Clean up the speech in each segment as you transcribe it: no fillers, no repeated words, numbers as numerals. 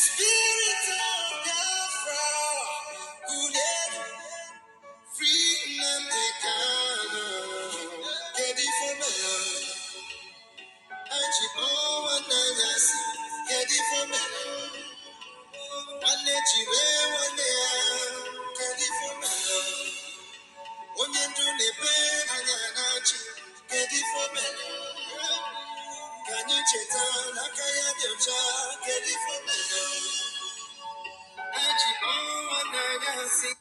spirit of Biafra, who let freedom take get it for me. And you know what I see, get it for me. One let you wear one day, get it for me. When you do the pay, and you're get it for me. Can you check down, I can't get it for me. And you know what I see.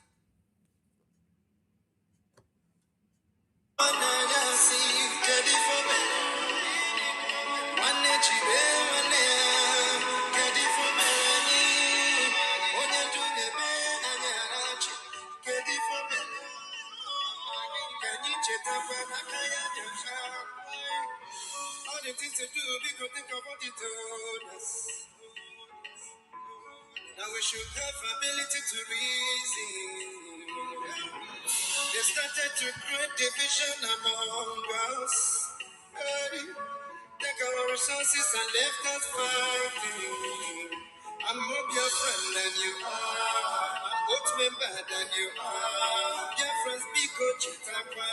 All the things to do, we could think about it all. Now we should have ability to reason. They started to create division among us. Hey, take our resources and left us fighting. I'm more your friend than you are. What's me bad than you are? Your friends be coach tapa.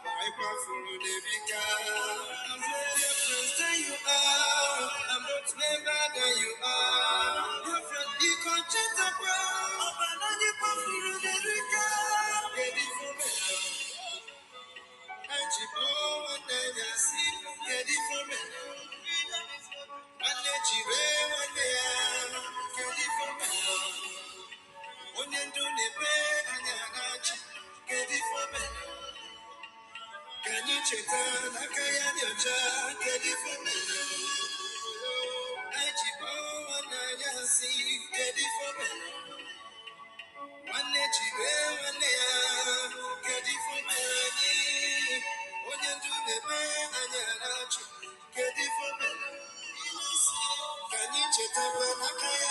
I powerful they become. I'm more your friends than you are. I'm not me bad than you are. Your friends be coach tapa. I powerful they become. Get it for me. And you know what I see. Get it for me. And let you wear one day. Get it for me. When you do the pay and get it for me. Can you check out? I can't get it for me. I keep on I see, get it for me. One let you wear one day, get it for me. When you do the pay and get it for me. Can you check out? I can't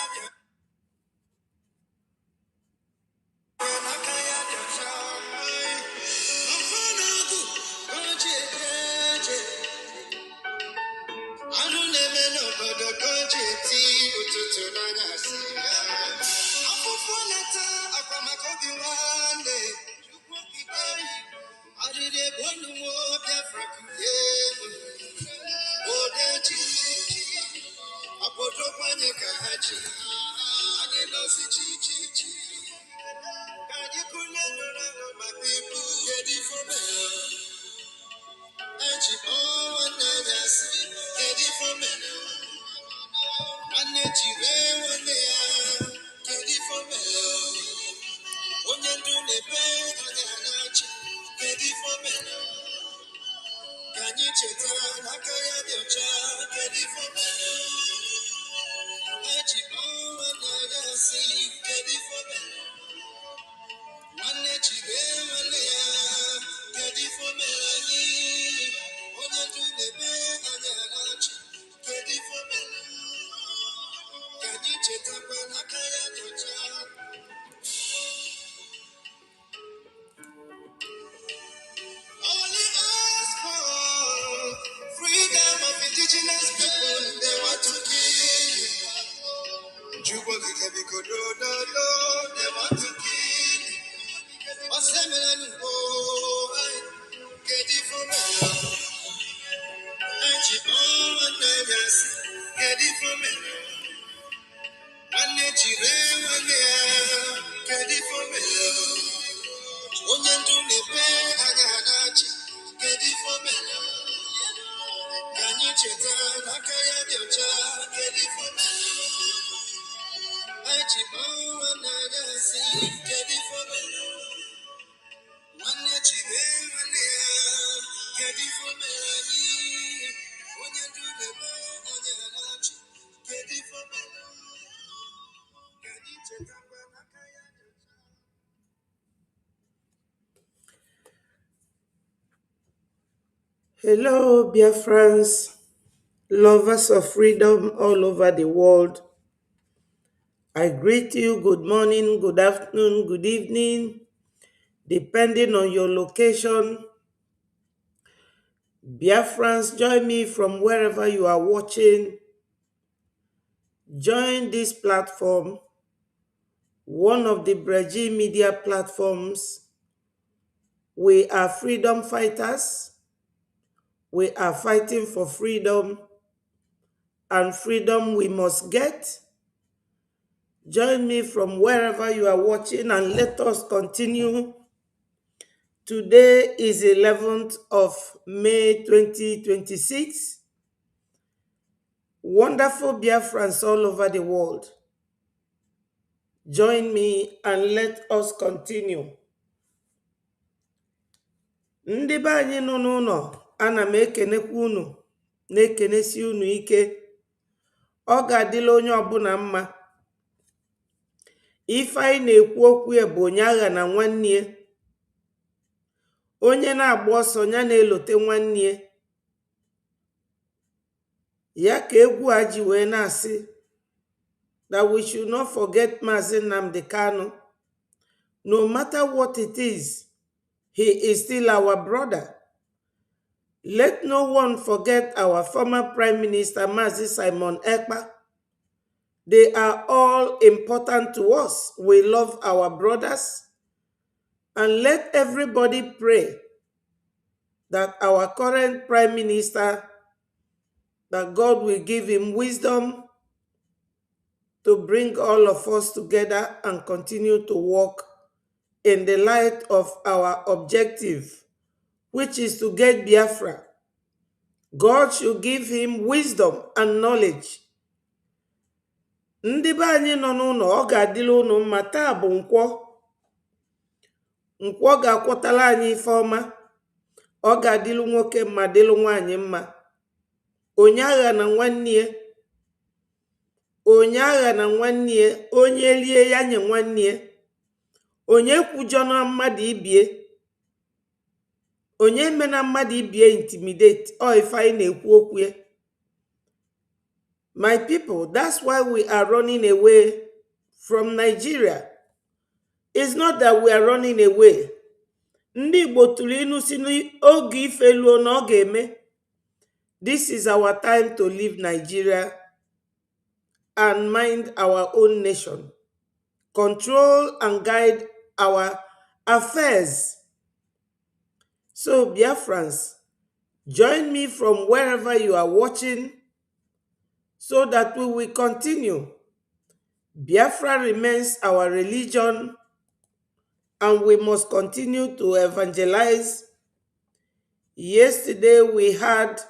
only ask for freedom of indigenous people. They want to kill. Juba because they want to kill. Assembly get it for me. And you get it for me. And you get it for me. When you do the pay, get it for me. Can you check out? I can't get it for me. I keep on get it for me. One let you get it for me. When you do the pay, get it for me. Can you check out? Hello, Bifrans, lovers of freedom all over the world. I greet you good morning, good afternoon, good evening, depending on your location. Bifrans, join me from wherever you are watching. Join this platform, one of the Brgie media platforms. We are freedom fighters. We are fighting for freedom, and freedom we must get. Join me from wherever you are watching and let us continue. Today is 11th of May 2026. Wonderful Bifrans all over the world. Join me and let us continue. Ndị be anyị nọ n'ụlọ, ana m ekenekwa unu, na-ekenesi unu ike. Ọ ga-adịla onye ọbụla mma. Ife anyị na-ekwu okwu ya bụ onye agha na nwanne ya. Onye na-agba ọsọ ya na-elote nwanne ya. Ya ka egwu a ji wee na-asị that we should not forget Mazi Nnamdi Kanu. No matter what it is, he is still our brother. Let no one forget our former Prime Minister Mazi Simon Ekpa. They are all important to us. We love our brothers. And let everybody pray that our current Prime Minister, that God will give him wisdom to bring all of us together and continue to work in the light of our objective, which is to get Biafra. God should give him wisdom and knowledge. Ndị be anyị nọ n'ụlọ, ọ ga-adịla unu mma. Taa bụ Nkwọ. Nkwọ ga-akwọtala anyị ife ọma. Ọ ga-adịlu nwoke mma, dịlu nwaanyị mma. Onye agha na nwanne ya. Onye agha na nwanne ya, onye lie ya nye nwanne ya. Onye kwujọ na mmadụ ibie. Onye mena mmadụ ibie intimidate. Ọ ife anyị na-ekwu okwu ya. My people, that's why we are running away from Nigeria. It's not that we are running away. Ndị Igbo tụrụ inu si n'oge ife luo na ọ ga-eme. This is our time to leave Nigeria and mind our own nation. Control and guide our affairs. So, Biafrans, join me from wherever you are watching so that we will continue. Biafra remains our religion, and we must continue to evangelize. Yesterday we had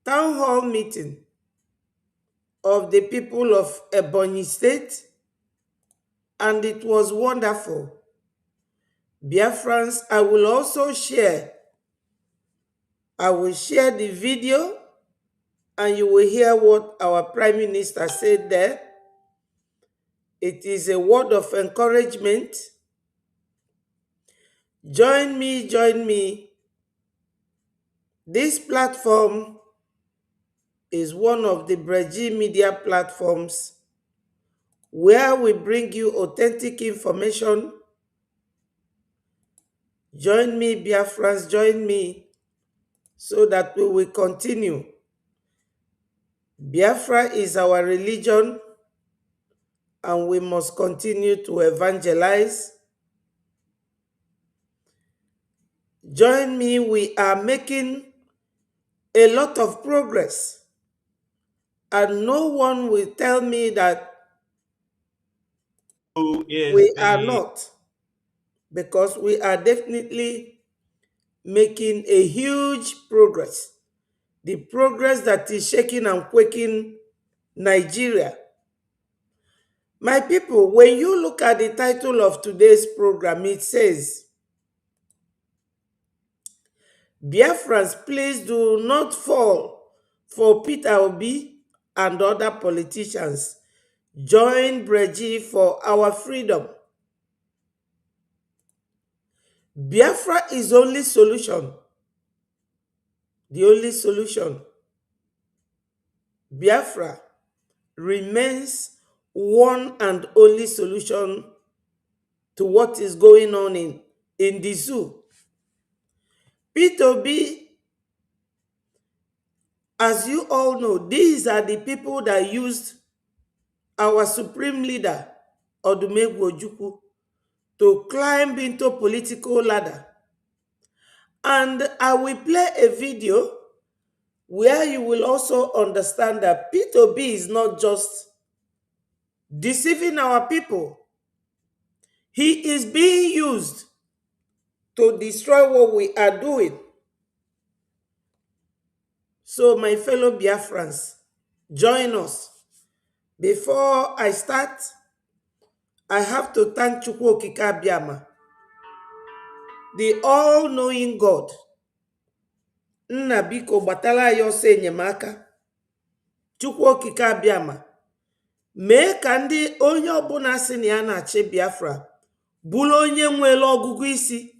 town hall meeting of the people of Ebonyi State, and it was wonderful. Biafrans, I will share the video, and you will hear what our Prime Minister said there. It is a word of encouragement. Join me. This platform is one of the Brgie media platforms where we bring you authentic information. Join me, Biafrans, join me, so that we will continue. Biafra is our religion, and we must continue to evangelize. Join me, we are making a lot of progress, and no one will tell me that we are not, because we are definitely making a huge progress. The progress that is shaking and quaking Nigeria. My people, when you look at the title of today's program, it says, Biafrans, please do not fall for Peter Obi and other politicians. Join Brgie for our freedom. Biafra is only solution. The only solution. Biafra remains one and only solution to what is going on in the zoo. Peter Obi As you all know, these are the people that used our supreme leader, Odumegwu Ojukwu, to climb into political ladder. And I will play a video where you will also understand that P2B is not just deceiving our people. He is being used to destroy what we are doing. So my fellow Biafrans, join us. Before I start, I have to thank Chukwu Okike Abiama, the all-knowing God. Nna biko gbatala ya ọsọ enyemaka. Chukwu Okike Abiama, mee ka ndị onye ọbụla sị na ya na-achị Biafra bụrụ onye nwere ọgụgụ isi.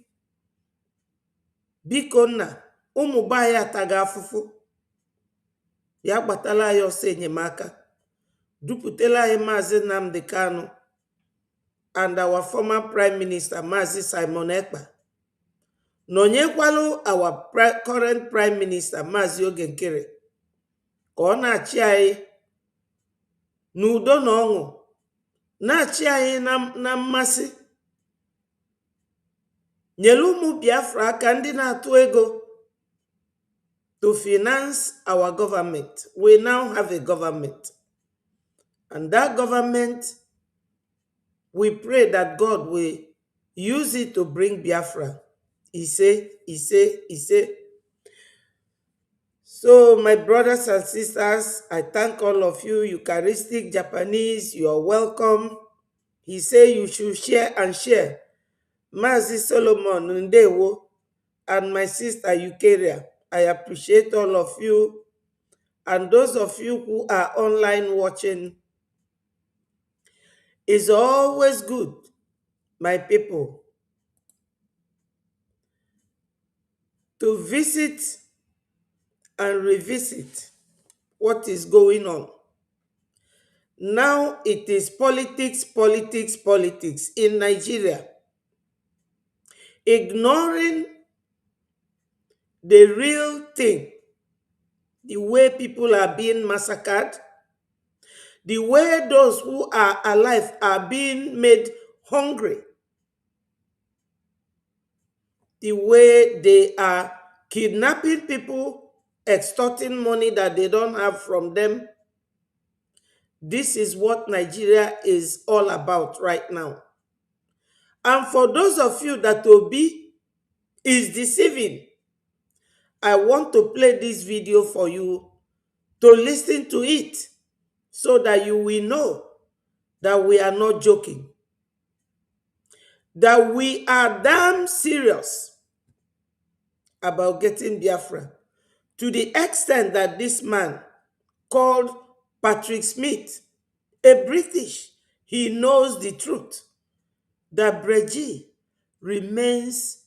Biko nna, ụmụ be anyị ataga afụfụ. Ya gbatala ya ọsọ enyemaka. Dupụtela anyị Maazị Nnamdi Kanu and our former Prime Minister Maazị Simon Ekpa. Nọnyekwalu our current Prime Minister Maazị Oge Nkere ka ọ na-achị anyị n'udo na ọṅụ, na-achị anyị na mmasị. Nyere ụmụ Biafra aka ndị na-atụ ego to finance our government. We now have a government. And that government, we pray that God will use it to bring Biafra. He say. So my brothers and sisters, I thank all of you, Eucharistic Japanese, you are welcome. He say you should share and share. Mazi Solomon Ndewo and my sister Eucharia, I appreciate all of you. And those of you who are online watching, it's always good, my people, to visit and revisit what is going on. Now it is politics in Nigeria. Ignoring the real thing, the way people are being massacred, the way those who are alive are being made hungry, the way they are kidnapping people, extorting money that they don't have from them. This is what Nigeria is all about right now. And for those of you that Obi is deceiving, I want to play this video for you to listen to it so that you will know that we are not joking, that we are damn serious about getting Biafra, to the extent that this man called Patrick Smith, a British, he knows the truth, that Brgie remains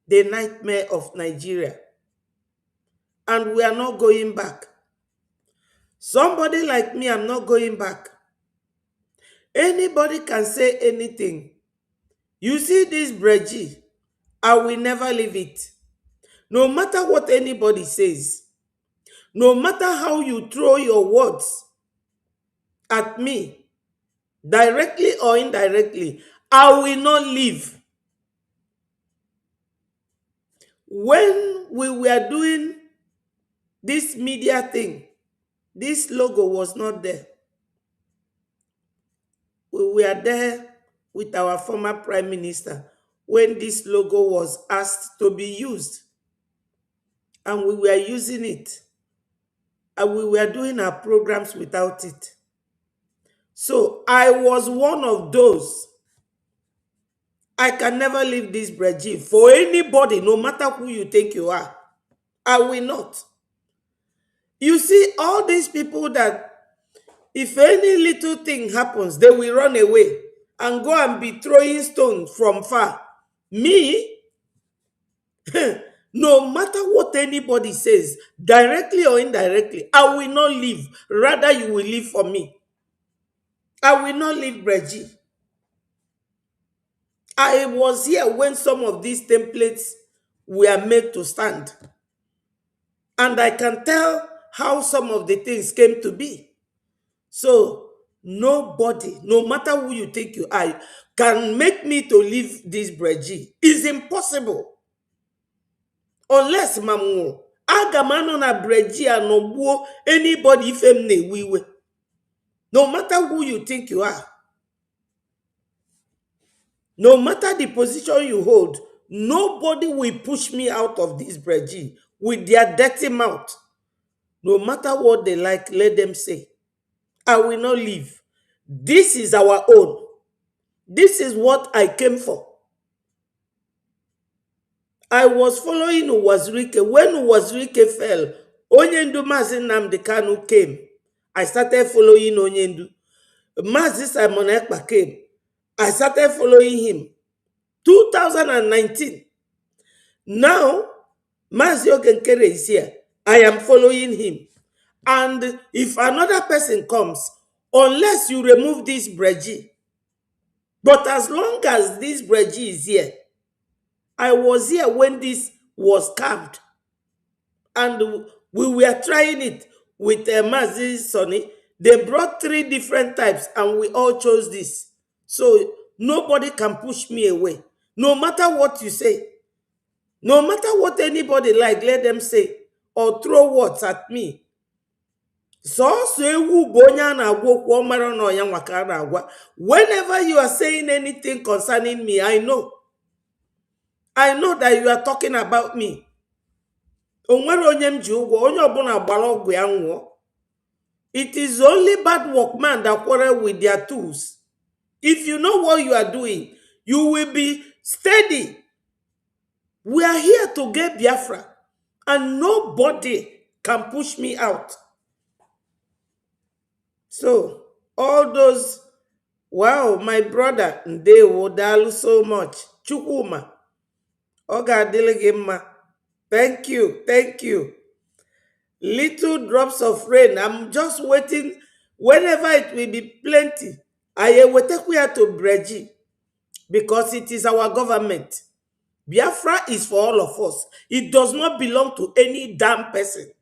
the nightmare of Nigeria. And we are not going back. Somebody like me, I'm not going back. Anybody can say anything. You see this Brgie, I will never leave it. No matter what anybody says, no matter how you throw your words at me, directly or indirectly, I will not leave. When we were doing this media thing, this logo was not there. We were there with our former Prime Minister when this logo was asked to be used. And we were using it. And we were doing our programs without it. So I was one of those. I can never leave this Brgie for anybody, no matter who you think you are. I will not. You see, all these people that if any little thing happens, they will run away and go and be throwing stones from far. Me, no matter what anybody says, directly or indirectly, I will not leave. Rather, you will leave for me. I will not leave Brgie. I was here when some of these templates we are made to stand. And I can tell how some of the things came to be. So nobody, no matter who you think you are, can make me to leave this Brgie. It's impossible. Unless mamu agamano na Brgie anogbuo anybody ifem na-ewiwe. No matter who you think you are, no matter the position you hold, nobody will push me out of this Brgie with their dirty mouth. No matter what they like, let them say. I will not leave. This is our own. This is what I came for. I was following Uwazurike. When Uwazurike fell, Onyendu Mazi Nnamdi Kanu came. I started following Onyendu. Mazi Simon Ekpa came. I started following him. 2019. Now, Mazi Ogenkere is here. I am following him. And if another person comes, unless you remove this Brgie, but as long as this Brgie is here, I was here when this was carved. And we were trying it with Mazi Sonny. They brought 3 different types and we all chose this. So nobody can push me away. No matter what you say. No matter what anybody like, let them say. Or throw words at me. Whenever you are saying anything concerning me, I know that you are talking about me. It is only bad workmen that quarrel with their tools. If you know what you are doing, you will be steady. We are here to get Biafra, and nobody can push me out. So, all those, wow, my brother, they would so much. Chukuma. Oga Diligima. Thank you. Little drops of rain. I'm just waiting. Whenever it will be plenty, I will take we to Brgie because it is our government. Biafra is for all of us. It does not belong to any damn person.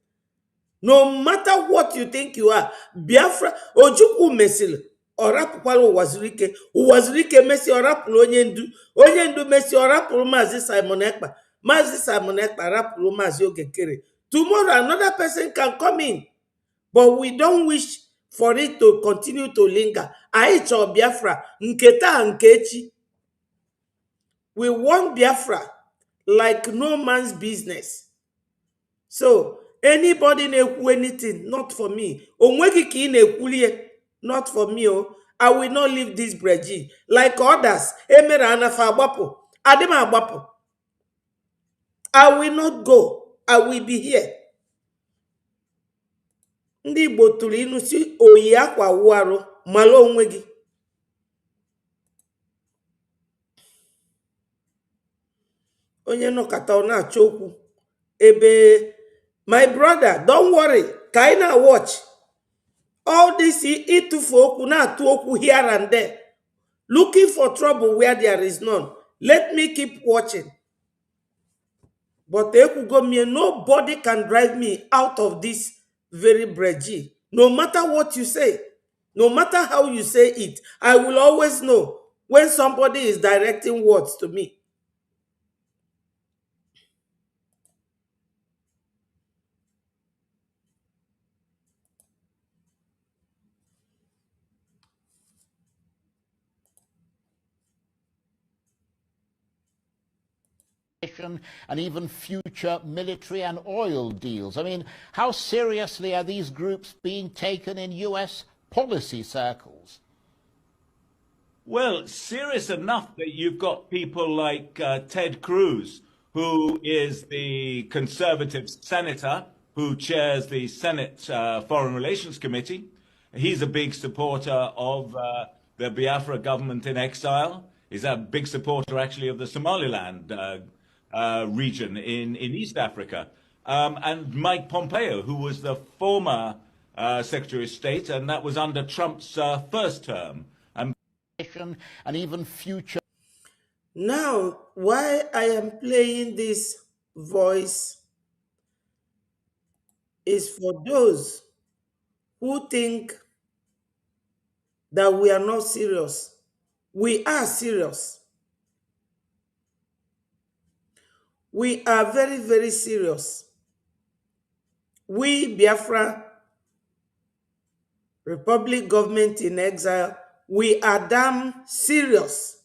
No matter what you think you are, Biafra, Ojukwu mesil, orapụkwala Uwazurike mesi orapụrụ onyendu mesi orapụrụ Mazi Simon Ekpa, Mazi Simon Ekpa rapụrụ Mazi Ogenkere. Tomorrow another person can come in, but we don't wish for it to continue to linger. Aicho Biafra, nketa nkechi. We want Biafra like no man's business. So, anybody na-ekwu anything, not for me. Onwegi ki na-ekwulie, not for me. Oh. I will not leave this Brgie. Like others, emere anafa agbapu. Adem agbapu. I will not go. I will be here. Ndị Igbo tụrụ inu si oyi akwa wuarụ malo onwegi. Onye nọkata ọ na-achọ okwu. Ebe, my brother, don't worry. Kaina watch. All this itufu na-atụ okwu here and there. Looking for trouble where there is none. Let me keep watching. But nobody can drive me out of this very Brgie. No matter what you say, no matter how you say it, I will always know when somebody is directing words to me. And even future military and oil deals. I mean, how seriously are these groups being taken in US policy circles? Well, serious enough that you've got people like Ted Cruz, who is the conservative senator who chairs the Senate Foreign Relations Committee. He's a big supporter of the Biafra government in exile. He's a big supporter, actually, of the Somaliland region in East Africa. And Mike Pompeo, who was the former Secretary of State, and that was under Trump's first term. And even future. Now, why I am playing this voice is for those who think that we are not serious. We are serious. We are very, very serious. We, Biafra Republic government in exile, we are damn serious.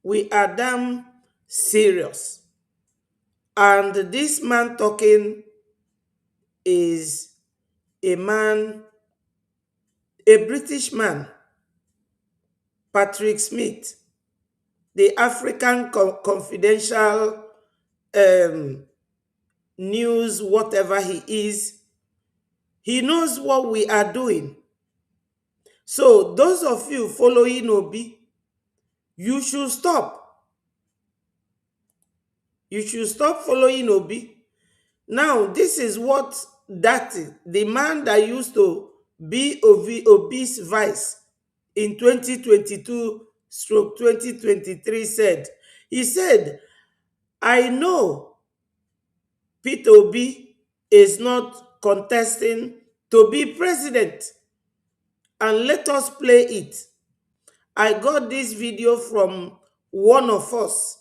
We are damn serious. And this man talking is a man, a British man, Patrick Smith, the African Confidential News, whatever he is. He knows what we are doing. So those of you following Obi, you should stop. You should stop following Obi. Now, this is what the man that used to be Obi's vice in 2022/2023 said. He said, I know Peter Obi is not contesting to be president, and let us play it. I got this video from one of us.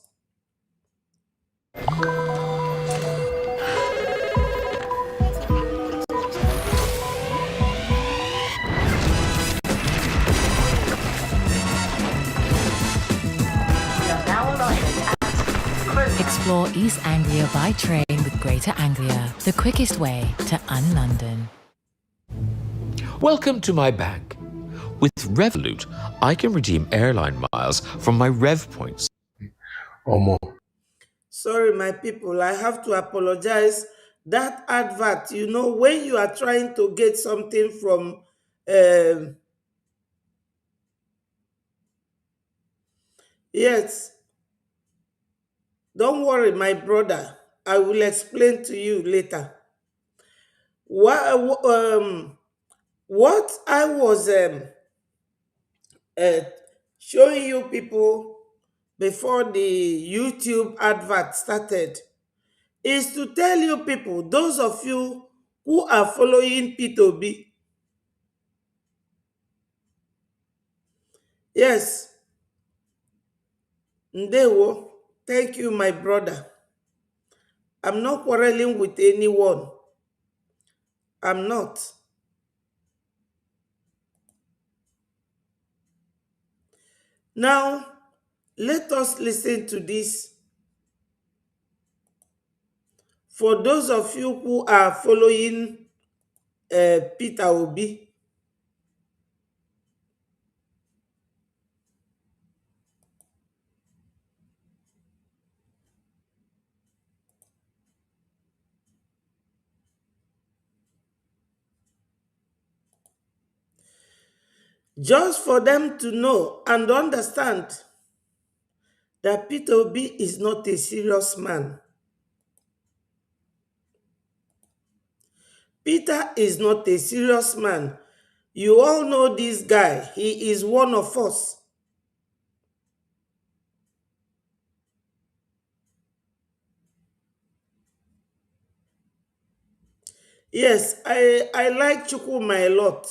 Explore East Anglia by train with Greater Anglia, the quickest way to un-London. Welcome to my bank. With Revolut, I can redeem airline miles from my Rev points. Sorry, my people, I have to apologize. That advert, when you are trying to get something from yes, don't worry, my brother. I will explain to you later. What I was showing you people before the YouTube advert started is to tell you people, those of you who are following P2B, yes, Ndewo, thank you, my brother. I'm not quarreling with anyone. I'm not. Now, let us listen to this. For those of you who are following Peter Obi, just for them to know and understand that Peter Obi is not a serious man. Peter is not a serious man. You all know this guy. He is one of us. Yes, I like Chukwuma a lot.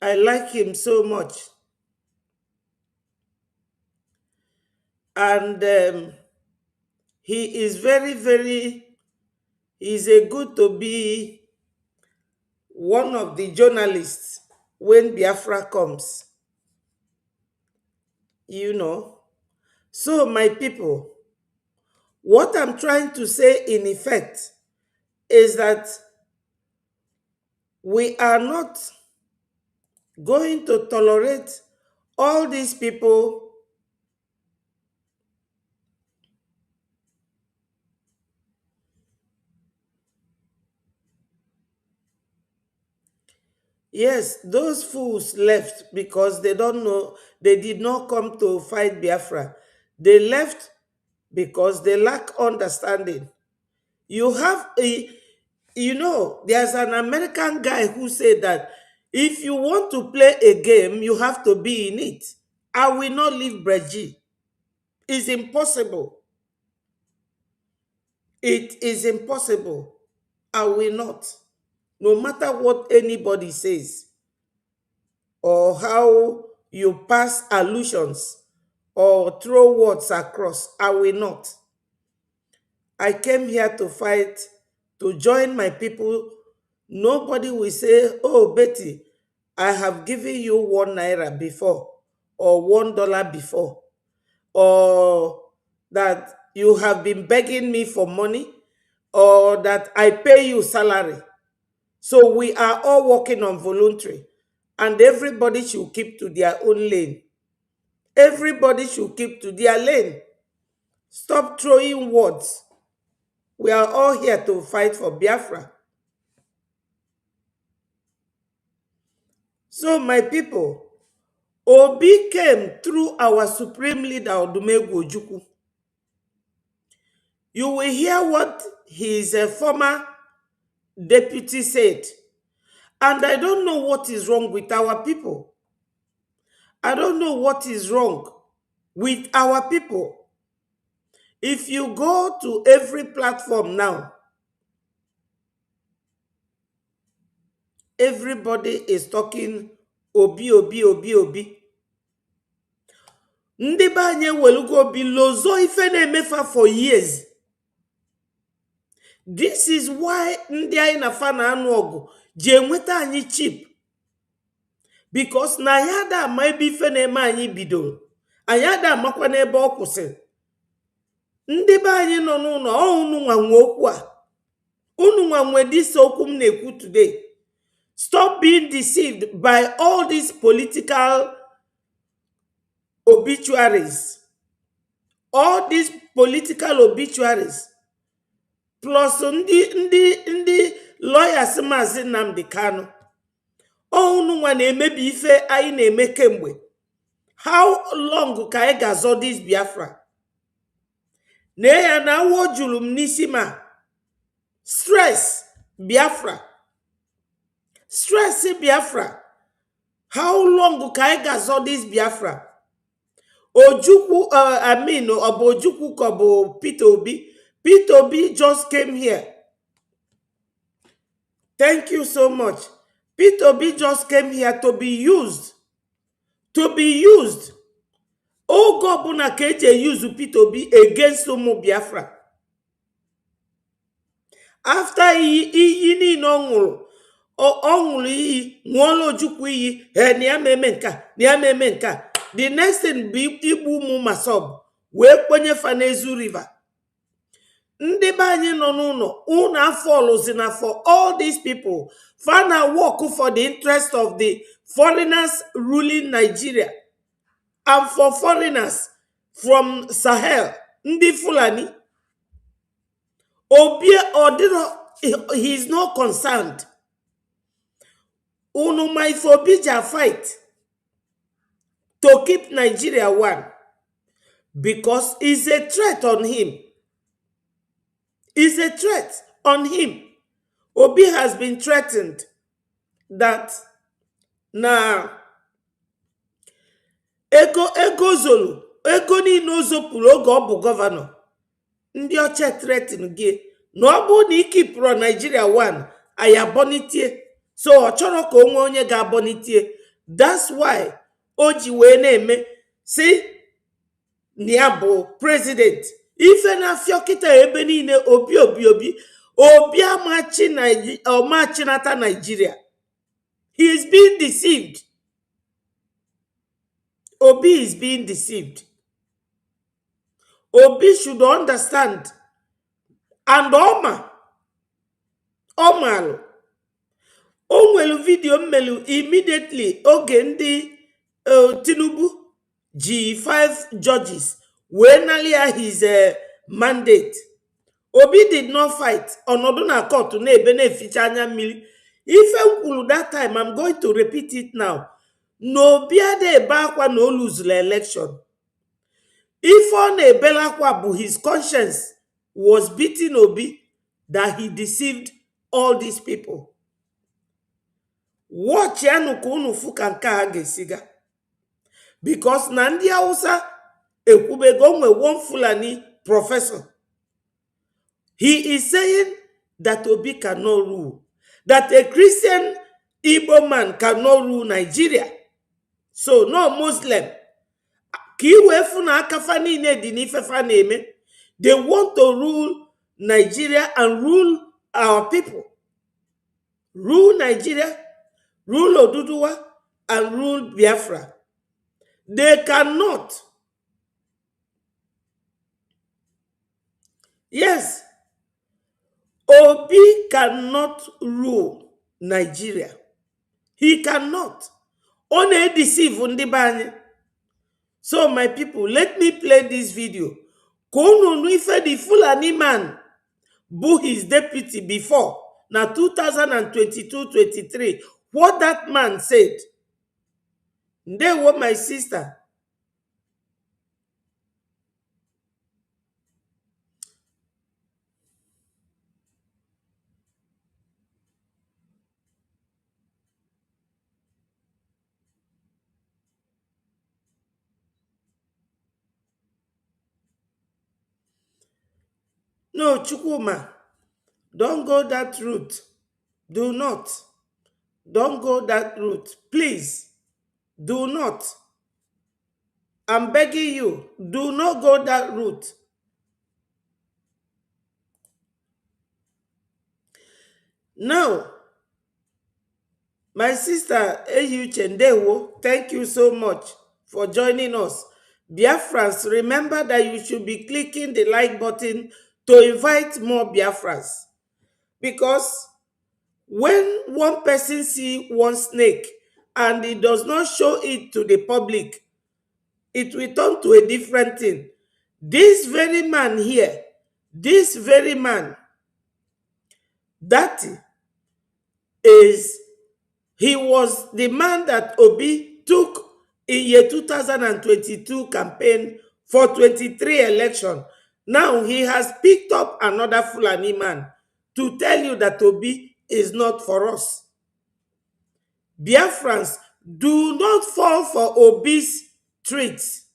I like him so much. And he is very, very, he's a good to be one of the journalists when Biafra comes. So my people, what I'm trying to say in effect is that we are not going to tolerate all these people Yes, those fools left because they don't know, they did not come to fight Biafra. They left because they lack understanding. There's an American guy who said that if you want to play a game, you have to be in it. I will not leave Brgie. It's impossible. It is impossible. I will not. No matter what anybody says or how you pass allusions or throw words across, I will not. I came here to fight, to join my people. Nobody will say, oh, Betty, I have given you 1 naira before or $1 before, or that you have been begging me for money, or that I pay you salary. So we are all working on voluntary, and everybody should keep to their own lane. Everybody should keep to their lane. Stop throwing words. We are all here to fight for Biafra. So my people, Obi came through our supreme leader, Odumegwu Ojukwu. You will hear what his former deputy said. And I don't know what is wrong with our people. I don't know what is wrong with our people. If you go to every platform now, everybody is talking Obi, Obi, Obi, Obi. Ndị be anyị welugo Obi lozo ife na-emefa for years. This is why ndị anyị na fa na anụ ọgụ ji enweta anyị cheap. Because na ya da ama ebe ife na-eme anyị bidoro. Anyị ada amakwa n'ebe ọ kwụsịrị. Ndị be anyị nọ n'ụlọ, unu nwa nwe okwu a. Unu nwa nwe dis okwu m na-ekwu today. Stop being deceived by all these political obituaries. All these political obituaries. Plus ndị lawyers Maazị Nnamdi Kanu. Unu nwa na-emebi ife anyị na-eme kemgbe. How long ka anyị ga-azọ this Biafra? Na ya na awo juru m n'isi ma. Stress Biafra. Stress Biafra. How long ka anyị ga-azọ this Biafra? Ojukwu, Obo Ojukwu kobo Peter Obi. Peter Obi just came here. Thank you so much. Peter Obi just came here to be used. To be used. Oh God, buna keje use Peter Obi against Umu Biafra. After he ni no ongulu iyi, nwolo Ojukwu iyi, ni ameme nka. The next thing be Ibu mu masob, we kwenye Fanezu River. Ndị be anyị nọ n'ụlọ, una follows in for all these people. Fana work for the interest of the foreigners ruling Nigeria. And for foreigners from Sahel, Ndi Fulani, Obi Odino, he is not concerned. Unu mai forbija fight to keep Nigeria one, because it's a threat on him. It's a threat on him. Obi has been threatened that now ego zolu, ego ni no zopulu oge obu governor. Ndị oche threaten gị na ọ bụ na ikipụrụ Nigeria one ayabonitie, so ọ chọrọ ka onwe onye ga-abonitie. That's why o ji wee na-eme si na ya bụ president. Ife na afio kita ebe niile Obi amachi nata Nigeria. He is being deceived. Obi is being deceived. Obi should understand. And Omalo. Onwelu video melu immediately oge ndị Tinubu G5 judges when earlier his mandate. Obi did not fight. Onoduna court to ne beneficia anya mmiri. If I that time, I'm going to repeat it now. No biade bakwa no lose the election. If on a belakwa, his conscience was beating Obi that he deceived all these people. Watch yanukunu fukanka agesiga. Because Nandi Hausa ekubegongwe one Fulani professor. He is saying that Obi cannot rule, that a Christian Igbo man cannot rule Nigeria. So no Muslim. They want to rule Nigeria and rule our people. Rule Nigeria, rule Oduduwa, and rule Biafra. They cannot. Yes, Obi cannot rule Nigeria. He cannot. Only deceive Ndibanye. So my people, let me play this video. Kono Nuife the Fulani man who his deputy before. Now 2022-23. What that man said. They were my sister. No, Chukuma, don't go that route. Do not. Don't go that route. Please, do not. I'm begging you, do not go that route. Now, my sister Eyu Chendewo, thank you so much for joining us. Biafrans, remember that you should be clicking the like button to invite more Biafrans. Because when one person see one snake and he does not show it to the public, it will turn to a different thing. This very man here, this very man, that is, he was the man that Obi took in year 2022 campaign for 23 election. Now he has picked up another Fulani man to tell you that Obi is not for us. Biafrans, do not fall for Obi's tricks.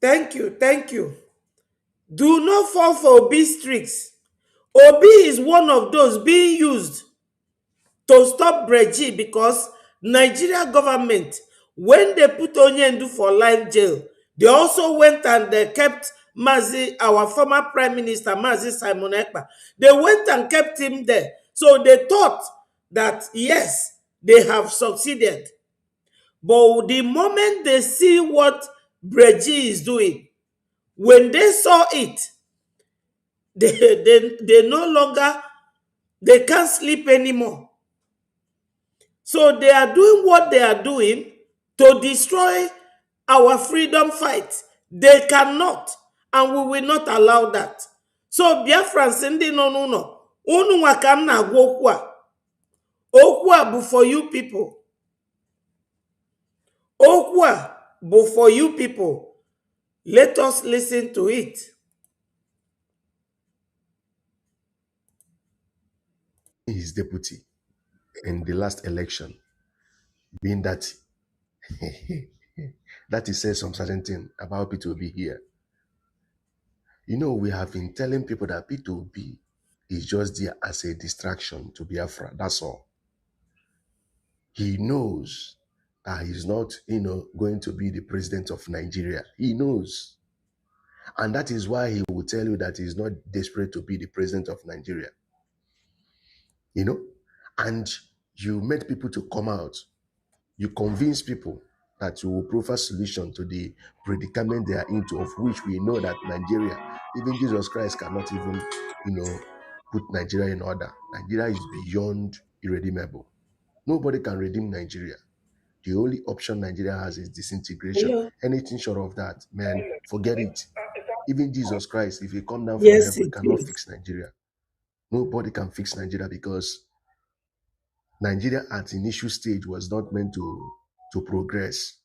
Thank you, thank you. Do not fall for Obi's tricks. Obi is one of those being used to stop Brgie because Nigeria government, when they put Onyendu for life jail, they also went and they kept Mazi, our former Prime Minister, Mazi Simon Ekpa. They went and kept him there. So they thought that, yes, they have succeeded. But the moment they see what Brgie is doing, when they saw it, they no longer, they can't sleep anymore. So they are doing what they are doing to destroy our freedom fight. They cannot, and we will not allow that. So Biafrans ndị nọ n'ụlọ, unu nwa ka m na-agwa okwu a. Okwu a bụ for you people. Okwu a bụ for you people. Let us listen to it. His deputy in the last election, being that that he says some certain thing about P2B here. You know, we have been telling people that P2B is just there as a distraction to Biafra. That's all. He knows that he's not, going to be the president of Nigeria. He knows. And that is why he will tell you that he's not desperate to be the president of Nigeria. And you made people to come out. You convince people that you will provide solution to the predicament they are into, of which we know that Nigeria, even Jesus Christ cannot even, put Nigeria in order. Nigeria is beyond irredeemable. Nobody can redeem Nigeria. The only option Nigeria has is disintegration. Hello? Anything short of that, man, forget it. Even Jesus Christ, if he come down from Yes, heaven, it cannot is. fix Nigeria. Nobody can fix Nigeria because Nigeria at initial stage was not meant to progress.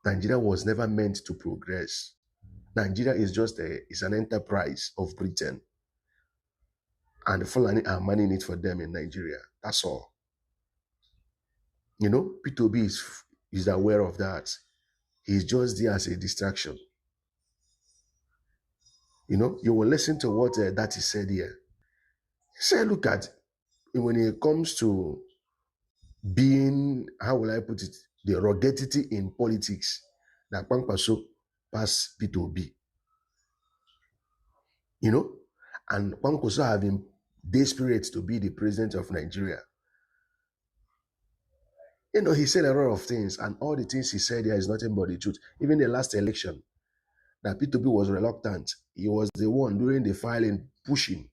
Nigeria was never meant to progress. Nigeria is just an enterprise of Britain. And the Fulani are manning it for them in Nigeria. That's all. P2B is aware of that. He's just there as a distraction. You know, you will listen to what that is said here. He said, look at, when it comes to being, how will I put it, the ruggedity in politics, that Kwankwaso pass P2B, you know, and Kwankwaso having desperate to be the president of Nigeria. You know, he said a lot of things, and all the things he said here is nothing but the truth. Even the last election, that P2B was reluctant. He was the one during the filing pushing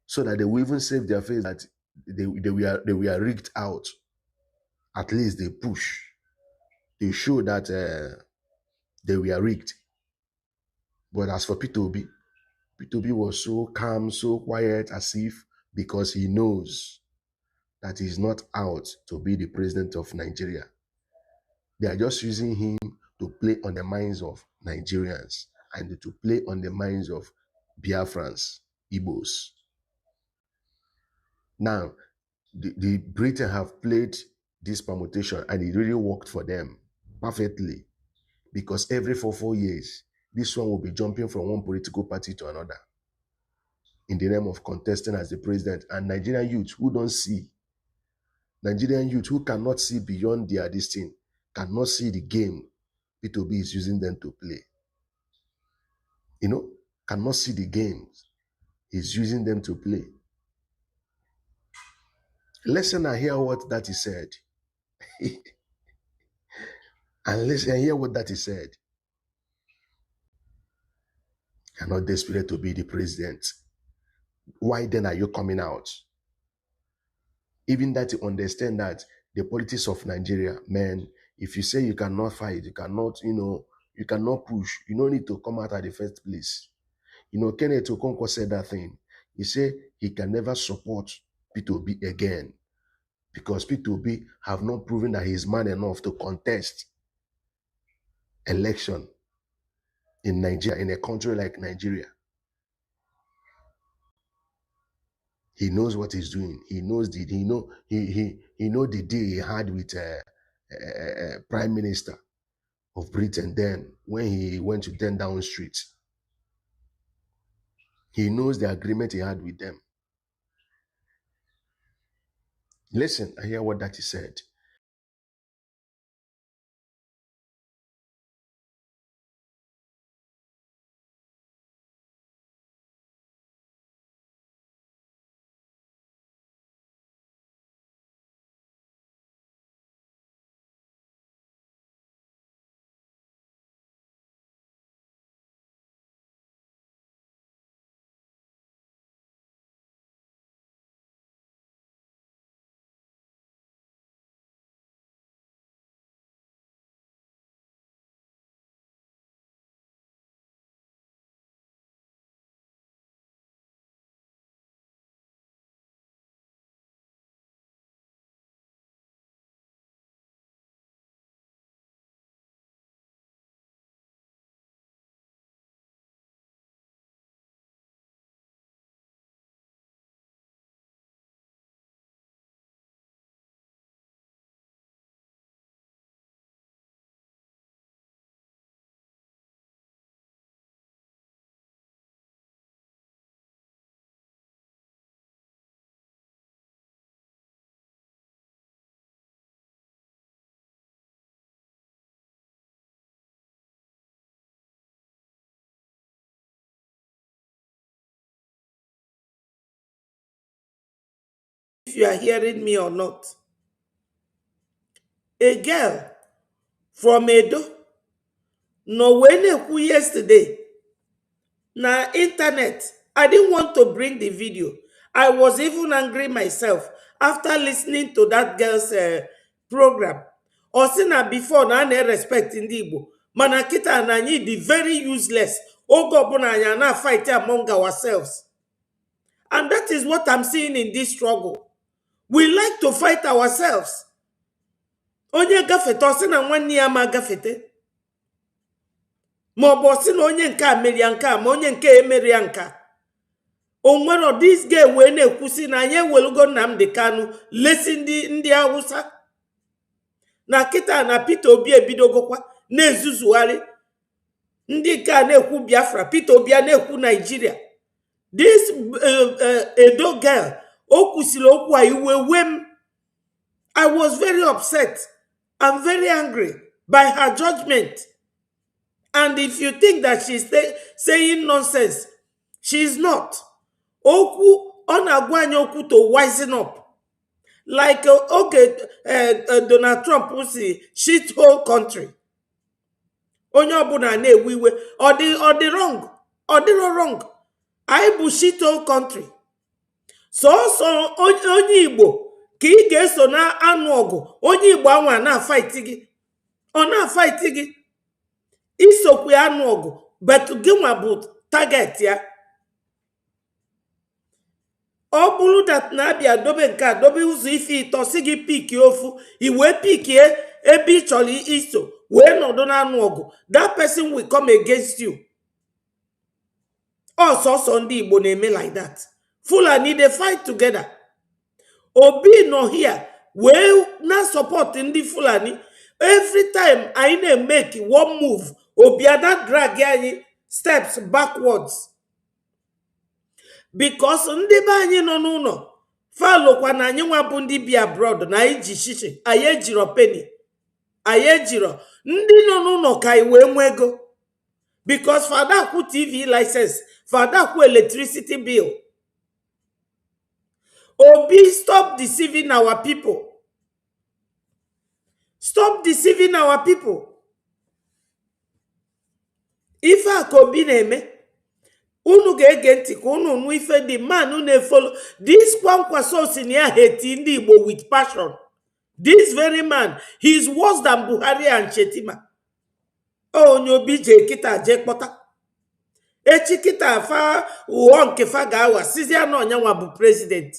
so that they will even save their face that they were rigged out. At least they push. They show that they were rigged. But as for P2B, P2B was so calm, so quiet, as if because he knows that he's not out to be the president of Nigeria. They are just using him to play on the minds of Nigerians and to play on the minds of Biafrans, Igbos. Now, the Britain have played this permutation and it really worked for them perfectly, because every 4 years, this one will be jumping from one political party to another in the name of contesting as the president. And Nigerian youth who don't see, Nigerian youth who cannot see beyond their this thing, cannot see the game P2B is using them to play. You know, cannot see the games he's using them to play. Listen and hear what that is said. And listen and hear what that is said. You're not desperate to be the president. Why then are you coming out? Even that you understand that the politics of Nigeria, man, if you say you cannot fight, you cannot, you cannot push, you don't need to come out at the first place. You know, Kenneth Okonkwo said that thing. He said he can never support P2B again because P2B have not proven that he is man enough to contest election in Nigeria, in a country like Nigeria. He knows what he's doing. He knows the deal he had with Prime Minister of Britain then when he went to 10 Downing Street. He knows the agreement he had with them. Listen, I hear what that is said. If you are hearing me or not. A girl from Edo no who yesterday na internet. I didn't want to bring the video. I was even angry myself after listening to that girl's program. Osina before na respect in Igbo. Mana kita na nyi the very useless. Ogo bona anya na fight among ourselves. And that is what I'm seeing in this struggle. We like to fight ourselves. Onye gafete osina nwanne ya ma gafete. Ma ọ bụ sị na onye nke a meria nke a ma onye nke emeria nka. Onwero this girl wee na-ekwusi na anyị ewelugo Nnamdi Kanu lesi ndị Hausa na kita na Peter Obi ebidogokwa na-ezuzugharị Ndị ka na-ekwu Biafra, Peter Obi na-ekwu Nigeria. This Edo girl, okwusiri okwu a iwe wem. I was very upset. I'm very angry by her judgment. And if you think that she's saying nonsense, she's not. Okwu, onagwanya okwu to wisen up. Like, Donald Trump will say, shit whole country. Onye ọbụla na-ewe iwe. Ọ dị wrong. Ọ dịrọ wrong. I bụ shit whole country. So onye Igbo ka ị ga-eso na anụ ọgụ. Onye Igbo anwa na-fight gị. Ọ na-fight gị. Isokwe anụ ọgụ. But gị nwa bụ target ya. Ọ bụrụ that na-abịa dobe nke a dobe ụzọ ife ịtọ si gị piki ofu iwe piki ebe ị chọrọ iso wee nọdụ n'anụ ọgụ, that person will come against you. Ọsọsọ ndị Igbo na-eme like that. Fulani they fight together. Obi nọ here wee na support ndị Fulani. Every time I na-make one move, Obi ada drag anyị steps backwards. Because ndị be anyị nọ n'ụlọ falokwa na anyị nwa bụ ndị bi abroad na anyị ji shishi, anyị ejiro penny, anyị ejiro ndị nọ n'ụlọ ka anyị wee nwee ego. Because fada kwụ TV license, fada kwụ electricity bill. Obi, stop deceiving our people. Stop deceiving our people. Ife aka Obi na-eme, unu ga-ege ntị ka unu nụ ife the man who na-follow. This kwankwaso si na ya hate ndị Igbo with passion. This very man, he is worse than Buhari and Shetima. Onye Obi je kita je kpọta. Echi kita fa uwe nke fa ga-awa sizi anọ onyanwa bụ president.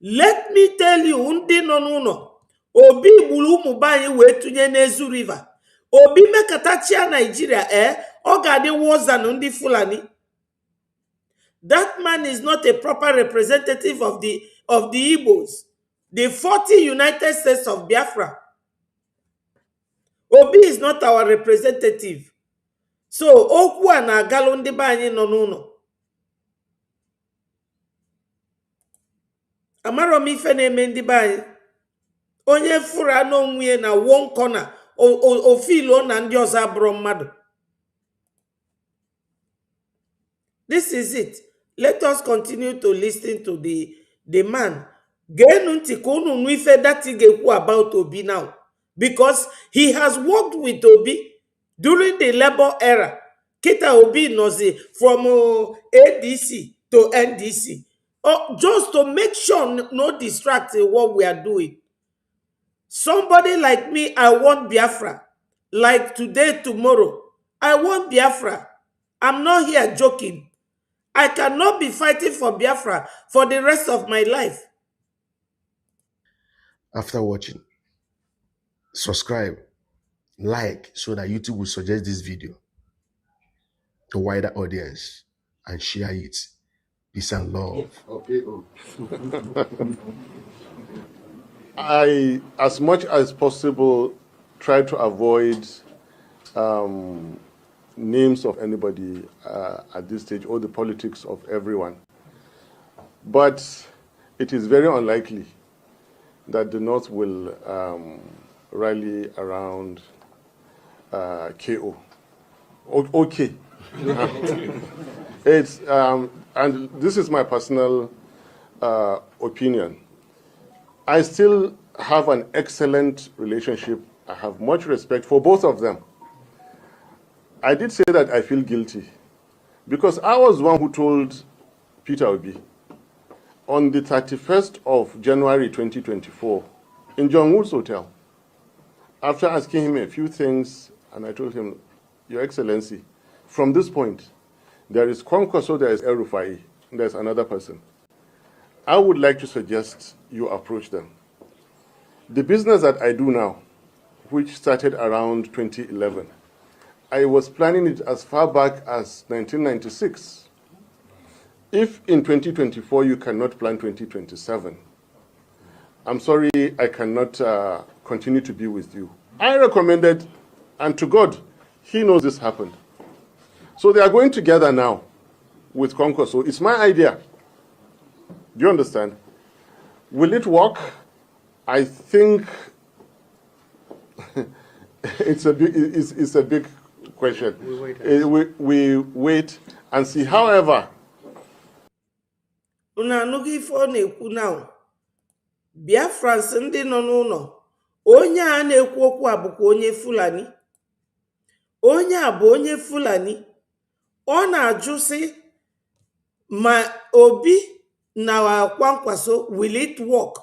Let me tell you, ndị nọ n'ụlọ, Obi gburu ụmụ be anyị wee tụnye n'Ezu River. Obi mekatachia Nigeria, ọ ga-adị worse than ndị Fulani. That man is not a proper representative of the Igbos, the 40 United States of Biafra. Obi is not our representative. So, okwu a na-agalụ ndị be anyị nọ n'ụlọ. Amaro m ife na-eme ndị be anyị. Onye fura n'onwe na one corner, ofilo na ndị ọzọ abụrụ mmadụ. This is it. Let us continue to listen to the man. Genu ntị ka unu nụ ife dati ga-ekwu about Obi now. Because he has worked with Obi during the Labour era. Kita Obi nozi from ADC to NDC. Just to make sure no distract what we are doing. Somebody like me, I want Biafra. Like today, tomorrow. I want Biafra. I'm not here joking. I cannot be fighting for Biafra for the rest of my life. After watching, subscribe, like, so that YouTube will suggest this video to wider audience and share it. Peace and love. Okay. I, as much as possible, try to avoid names of anybody at this stage or the politics of everyone. But it is very unlikely that the North will rally around KO. Okay. It's and this is my personal opinion. I still have an excellent relationship. I have much respect for both of them. I did say that I feel guilty because I was one who told Peter Obi on the 31st of January 2024 in John Wood's hotel, after asking him a few things, and I told him, Your Excellency, from this point, there is Kwankwaso, there is El Rufai, and there's another person. I would like to suggest you approach them. The business that I do now, which started around 2011, I was planning it as far back as 1996. If in 2024 you cannot plan 2027, I'm sorry I cannot continue to be with you. I recommended, and to God, he knows this happened. So they are going together now with Concord. So it's my idea. Do you understand? Will it work? I think it's a big question. We wait and see. However, Una anụghị ife ọ na-ekwu now. Bifrans ndị nọ n'ụlọ. Onye a na-ekwu okwu a bụkwa onye Fulani. Onye a bụ onye Fulani. Ọ na-ajụ sị ma Obi na Kwankwaso, will it work?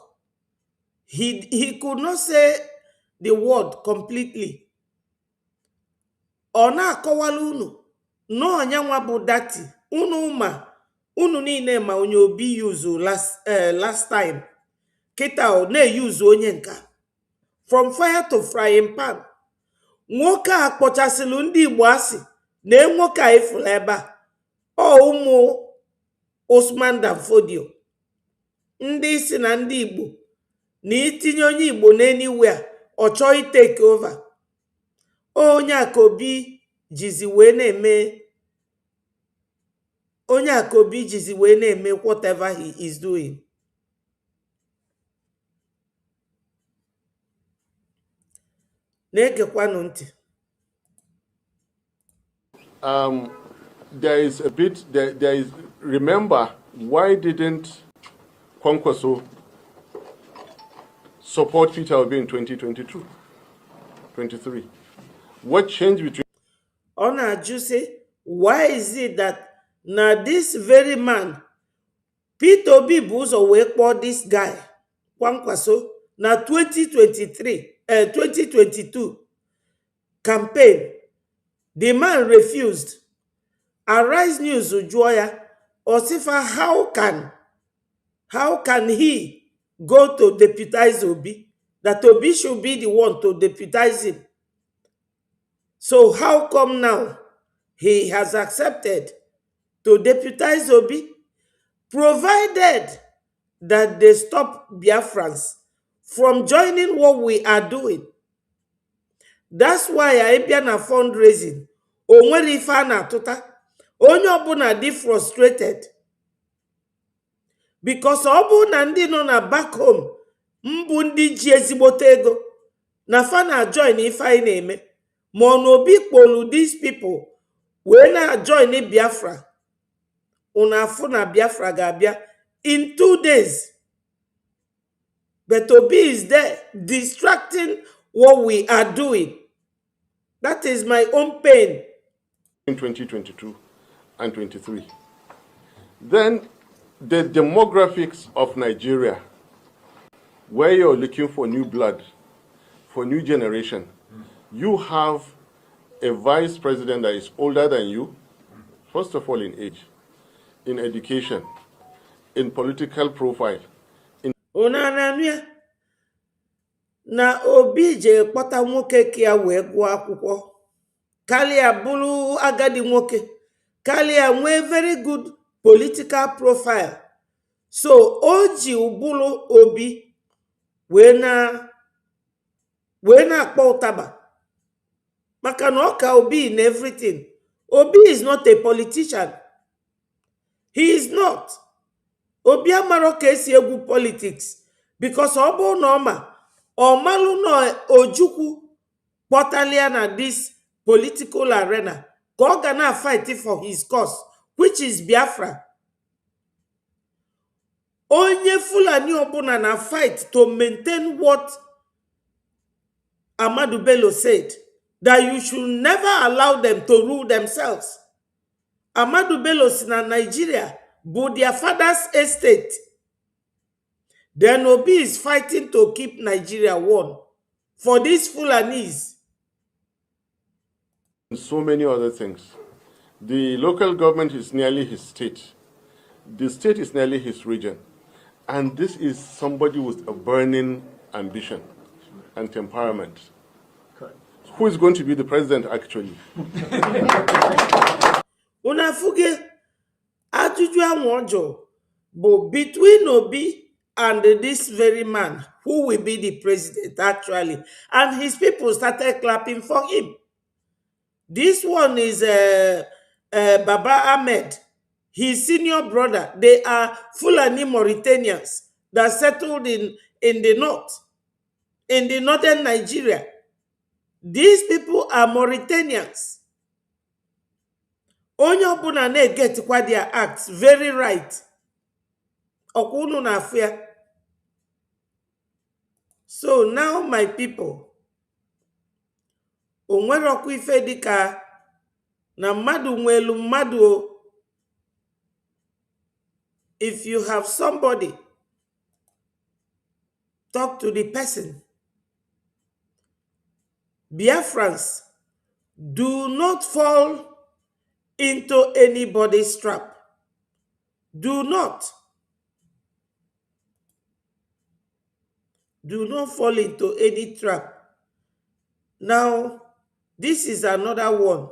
He could not say the word completely. Ọ na-akọwala unu na onyanwa bụ dati unu niile ma onye Obi yuzu last time. Kita o na-eyuzu onye nka. From fire to frying pan. Nwoke a kpọchasịlụ ndị Igbo asị na nwoke a ifụla ebe a. Ọ ụmụ Osman Danfodio. Ndị isi na ndị Igbo na itinye onye Igbo n'anywhere ọ chọọ itake over. Onye a ka Obi jizi wee na-eme whatever he is doing. Na-egekwanụ ntị. there is a bit, there is, remember, why didn't Kwankwaso support Peter Obi in 2022, 23? What changed between? Ọ na-ajụ sị, why is it that na this very man, Peter Obi bụ ụzọ wee kpọọ this guy, Kwankwaso, na 2022 campaign, the man refused. Arise News jụọ ya, Osifa, how can he go to deputize Obi? That Obi should be the one to deputize him. So how come now he has accepted to deputize Obi, provided that they stop Bifrans from joining what we are doing? That's why I bịa na fundraising. O nwere ife a na-atụta. Onye ọbụla dị frustrated. Because ọ bụ na ndị nọ na back home mbụ ndị ji ezigbote ego na fa na join ife anyị na-eme. Ma ọ na Obi kpolu these people wee na join Biafra. Una afụ na Biafra ga-abịa in 2 days. But Obi is there distracting what we are doing. That is my own pain. In 2022 and 23. Then the demographics of Nigeria, where you're looking for new blood, for new generation, you have a vice president that is older than you, first of all in age, in education, in political profile. Na Obi je kpọta nwoke ka ya wee gụọ akwụkwọ. Karịa bụrụ agadi nwoke. Karịa nwee very good political profile. So o ji ụbụrụ Obi wee na-akpọ ụtaba. Maka na ọ ka Obi in everything. Obi is not a politician. He is not. Obi amaro ka esi egwu politics. Because ọ bụ na ọma, ọmalụ na Ojukwu kpọtalia na this political arena ka ọ ga na fight for his cause, which is Biafra. Onye Fulani ọbụla na fight to maintain what Ahmadu Bello said, that you should never allow them to rule themselves. Ahmadu Bello si na Nigeria bụ their father's estate. Then Obi is fighting to keep Nigeria one for these Fulanis. And so many other things. The local government is nearly his state. The state is nearly his region. And this is somebody with a burning ambition and temperament. Who is going to be the president actually? Unafuge ajụjụ ahụ ọjọọ bụ between Obi and this very man who will be the president actually, and his people started clapping for him. This one is Baba Ahmed, his senior brother, they are Fulani Mauritanians that settled in the north, in the northern Nigeria. These people are Mauritanians. Onye ọbụla na-egetikwa their acts very right. Ọkwa na afia. So now my people, onwere ọkwa ife dịka na mmadụ nwelu mmadụ o. If you have somebody, talk to the person. Bifrans, do not fall into anybody's trap. Do not fall into any trap. Now, this is another one.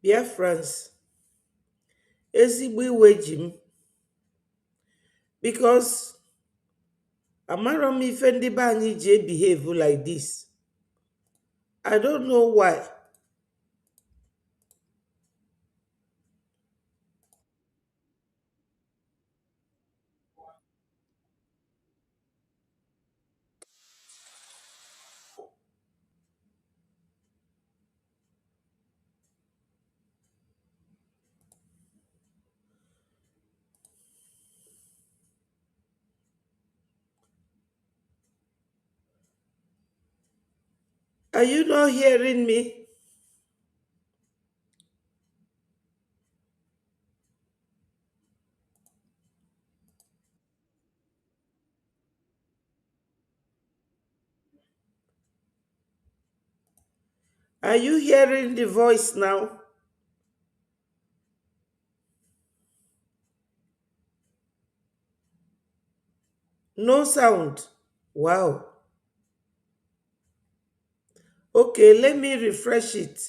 Bifrans, ezigbo iwe ji m, because amara m ife ndị be anyị ji behave like this. I don't know why. Are you not hearing me? Are you hearing the voice now? No sound. Wow. Okay, let me refresh it.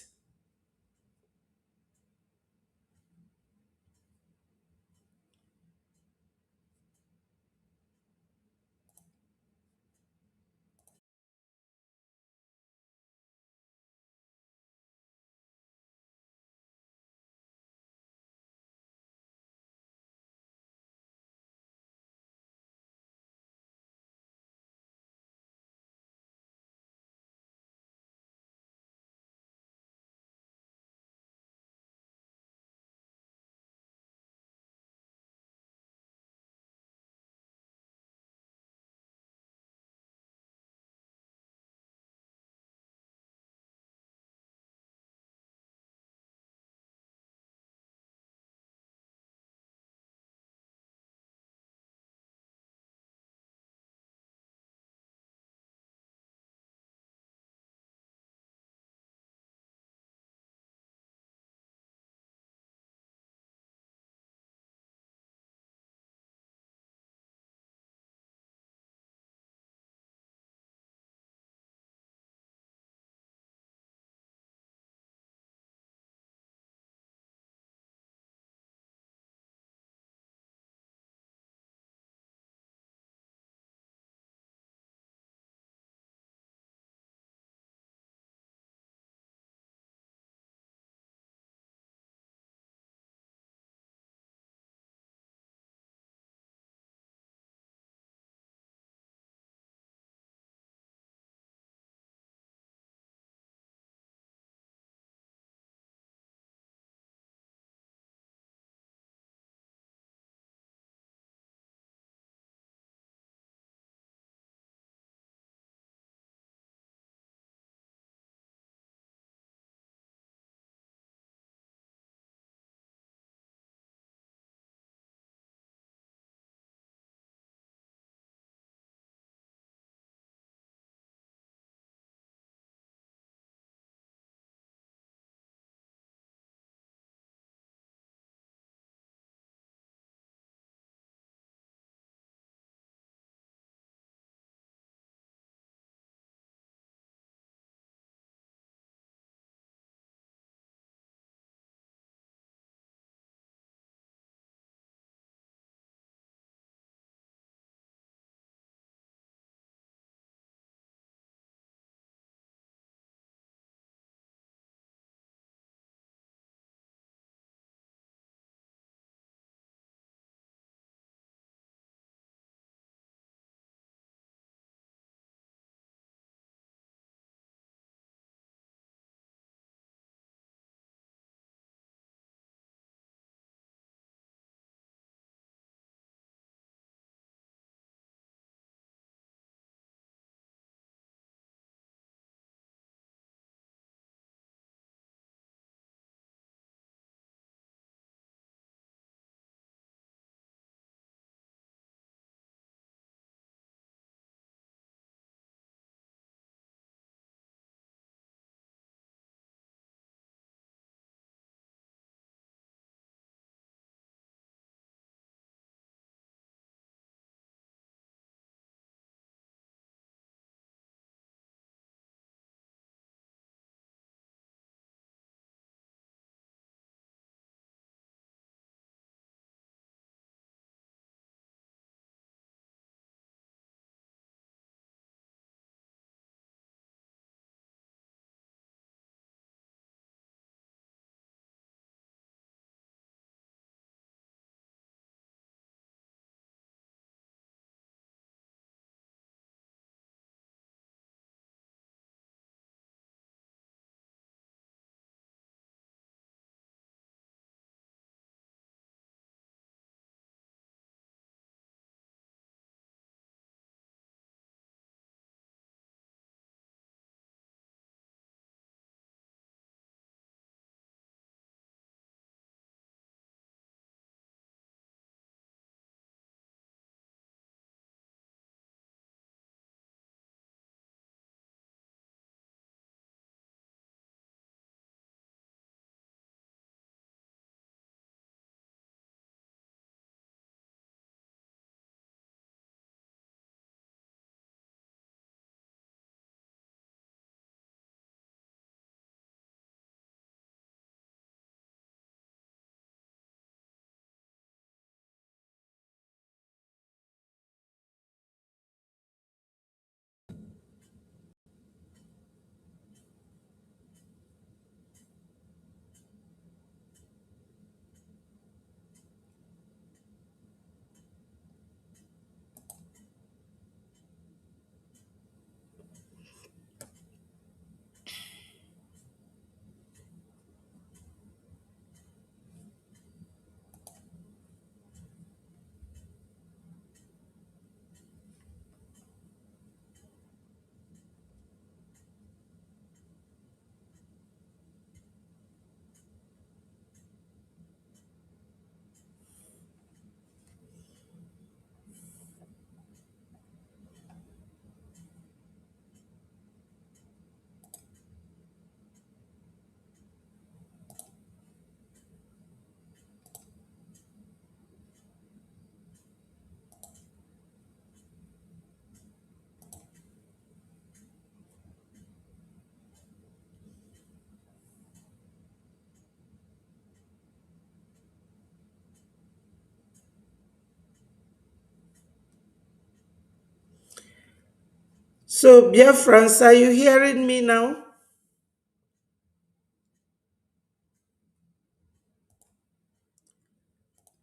So, Bifrans, are you hearing me now?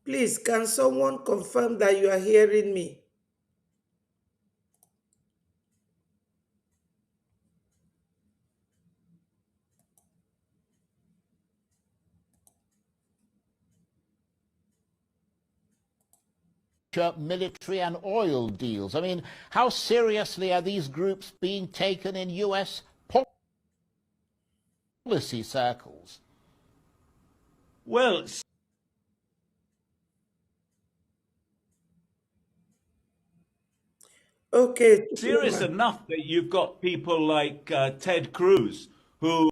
Please, can someone confirm that you are hearing me? Military and oil deals. I mean, how seriously are these groups being taken in U.S. policy circles? Well, Okay. serious enough that you've got people like Ted Cruz, who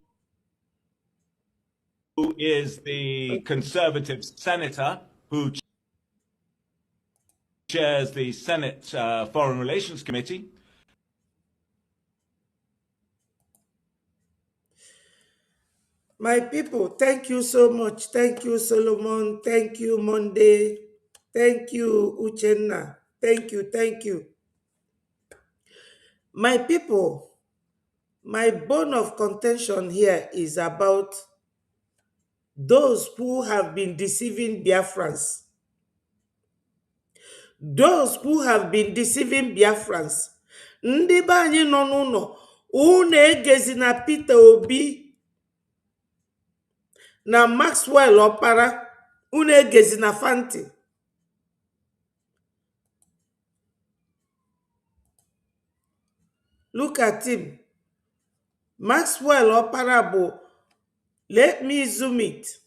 is the conservative senator who chairs the Senate Foreign Relations Committee. My people, thank you so much. Thank you, Solomon. Thank you, Monday. Thank you, Uchenna. Thank you, thank you. My people, my bone of contention here is about those who have been deceiving Biafrans. Those who have been deceiving Biafrans. Ndị be anyị nọ n'ụlọ, unu egezi na Peter Obi na Maxwell Opara, unu egezi na Fanti. Look at him. Maxwell Opara bụ, let me zoom it.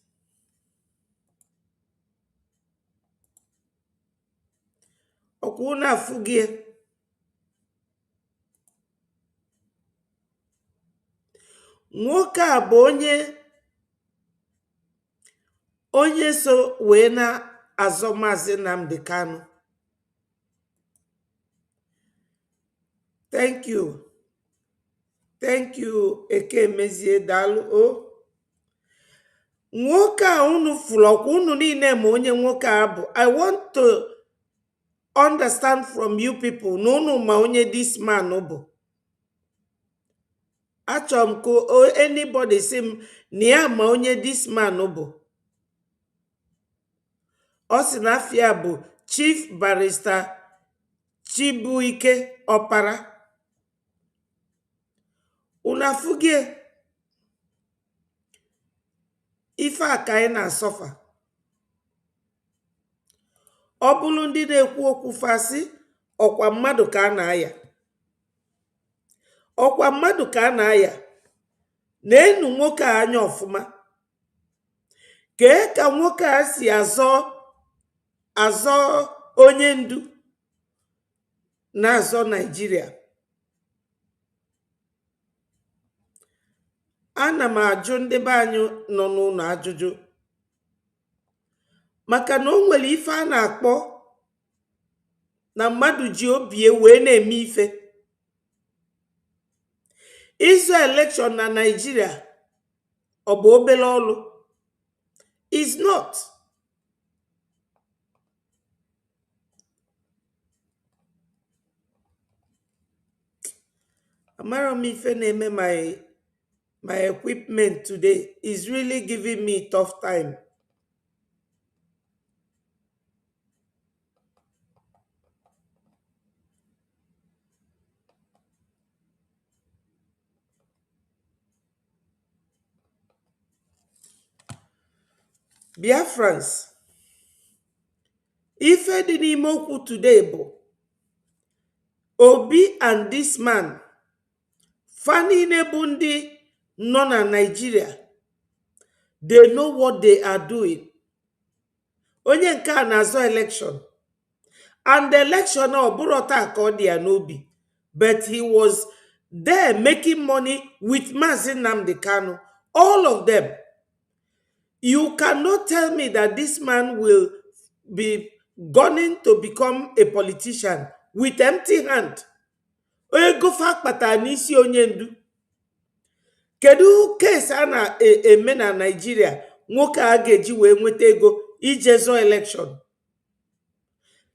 Ọkwa unu afụgie. Nwoke a bụ onye so wee na azọ Maazị Nnamdi Kanu. Thank you. Thank you, Eke Mezie Dalu. O. Nwoke a unu fụrụ, ọkwa unu niile ma onye nwoke a bụ. I want to understand from you people na unu ma onye this man bụ. Achọrọ m ka anybody sị m na ya ma onye this man bụ. Ọ sị na afia bụ Chief Barrister Chibuike Opara. Unu afụgie ife a ka anyị na-asọfa. Ọ bụrụ ndị na-ekwu okwu fasị, ọkwa mmadụ ka a na-aya. Ọkwa mmadụ ka a na-aya. Na-enu nwoke a anya ọfụma. Kee ka nwoke a si azọ onye ndu na-azọ Nigeria. Ana m ajụ ndị be anyị nọ n'ụlọ ajụjụ. Maka na o nwere ife a na-akpọ na mmadụ ji obi wee na-eme ife. Ịzọ election na Nigeria ọ bụ obere ọlụ? Is not. Amara m ife na-eme my equipment today is really giving me a tough time. Biafrans, ife dị n'ime okwu today bụ Obi and this man, Fanny bụ ndị nọ na Nigeria, they know what they are doing. Onye nke a na-azọ election, and the election ọ bụrụ taa ka ọ dị ya n'obi, but he was there making money with Maazị Nnamdi Kanu, all of them. You cannot tell me that this man will be gunning to become a politician with empty hand. Ego fakpata n'isi onye ndu. Kedu case a na-eme na Nigeria nwoke a ga-eji wee nweta ego ije zọ election?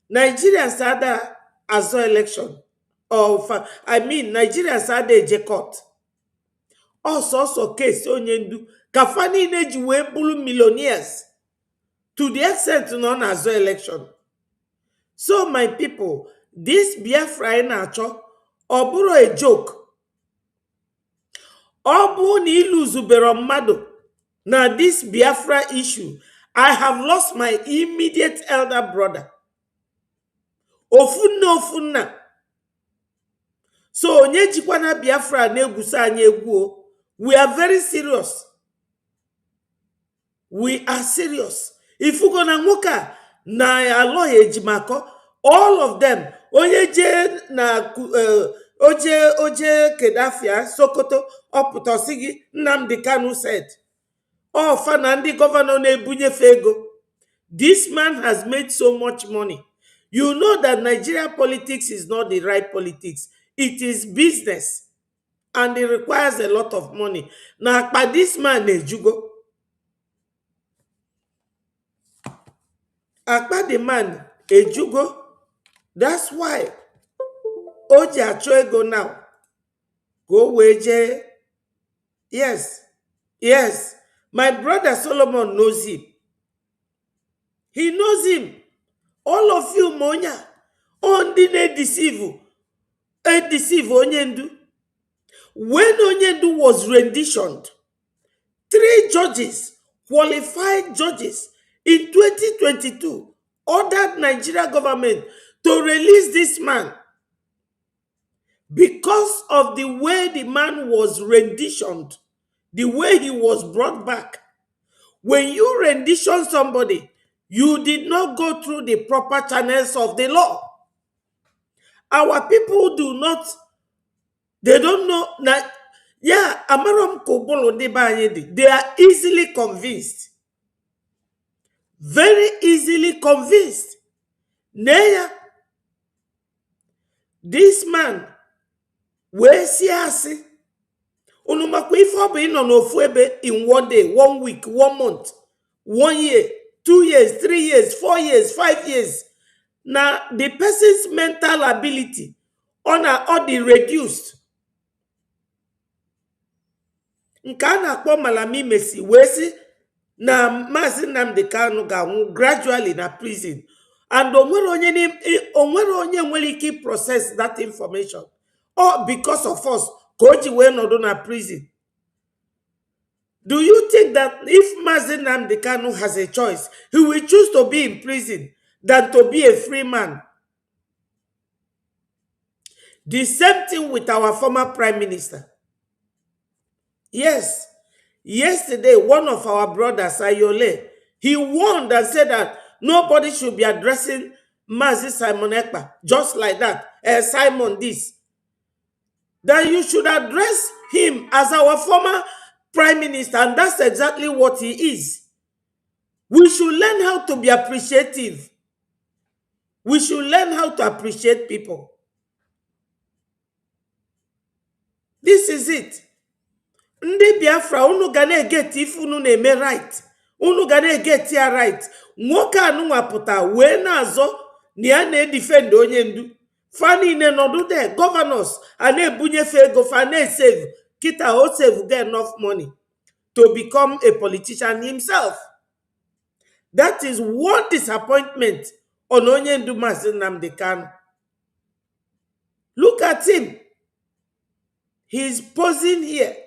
Nigerians ada azọ election. of I mean Nigerians adịghị court. Also case onye ndu ka fa niile ji wee bụrụ millionaires to the extent na ọ na-azọ election. So my people, this Biafra ị na-achọ ọ bụrụ a joke. Ọ bụ na iluzubero mmadụ na this Biafra issue, I have lost my immediate elder brother. Ofunna. So onye jikwana Biafra na-egwusa anyị egwu. We are very serious. We are serious. If you gonna nwoke na aloha ejimako, all of them, onye je na oje Kedafia, Sokoto, Oputosigi, Nnamdi Kanu said, oh, Fanandi governor nebunye fego. This man has made so much money. You know that Nigeria politics is not the right politics. It is business. And it requires a lot of money. Now, but this man, Ejugo, Akpa the man, Ejugo, that's why Oja Choego now. Go Weje. Yes. My brother Solomon knows him. He knows him. All of you, Monya, Ondine deceive Onyendu. When Onyendu was renditioned, 3 judges, qualified judges, in 2022, ordered Nigeria government to release this man because of the way the man was renditioned, the way he was brought back. When you rendition somebody, you did not go through the proper channels of the law. Our people they don't know. Amaram Kobolo they are easily convinced. Very easily convinced. Neya, this man, where see Unumakwe ifobe ino no fuebe in 1 day, 1 week, 1 month, 1 year, 2 years, 3 years, 4 years, 5 years. Now the person's mental ability all the reduced. Nkana kwa malami mesi wesi na Mazi Nnamdi Kanu ga gradually na prison. And onwere onye nwere ike process that information. Or because of us, Koji we no do na prison. Do you think that if Mazi Nnamdi Kanu has a choice, he will choose to be in prison than to be a free man? The same thing with our former prime minister. Yes. Yesterday, one of our brothers, Ayole, he warned and said that nobody should be addressing Mazi Simon Ekpa just like that. Simon this. That you should address him as our former prime minister, and that's exactly what he is. We should learn how to be appreciative. We should learn how to appreciate people. This is it. Ndị Biafra, unu ga na-eget if unu na-eme right. Unu ga na-eget ya right. Nwoke anụnwa pụta wee na-azọ na ya na-edefend onye ndu. Fa niile nọdụ there, governors a na-ebunyefe ego fa na-esave. Kita o save get enough money to become a politician himself. That is one disappointment on onye ndu Mazi Nnamdi Kanu. Look at him. He's posing here.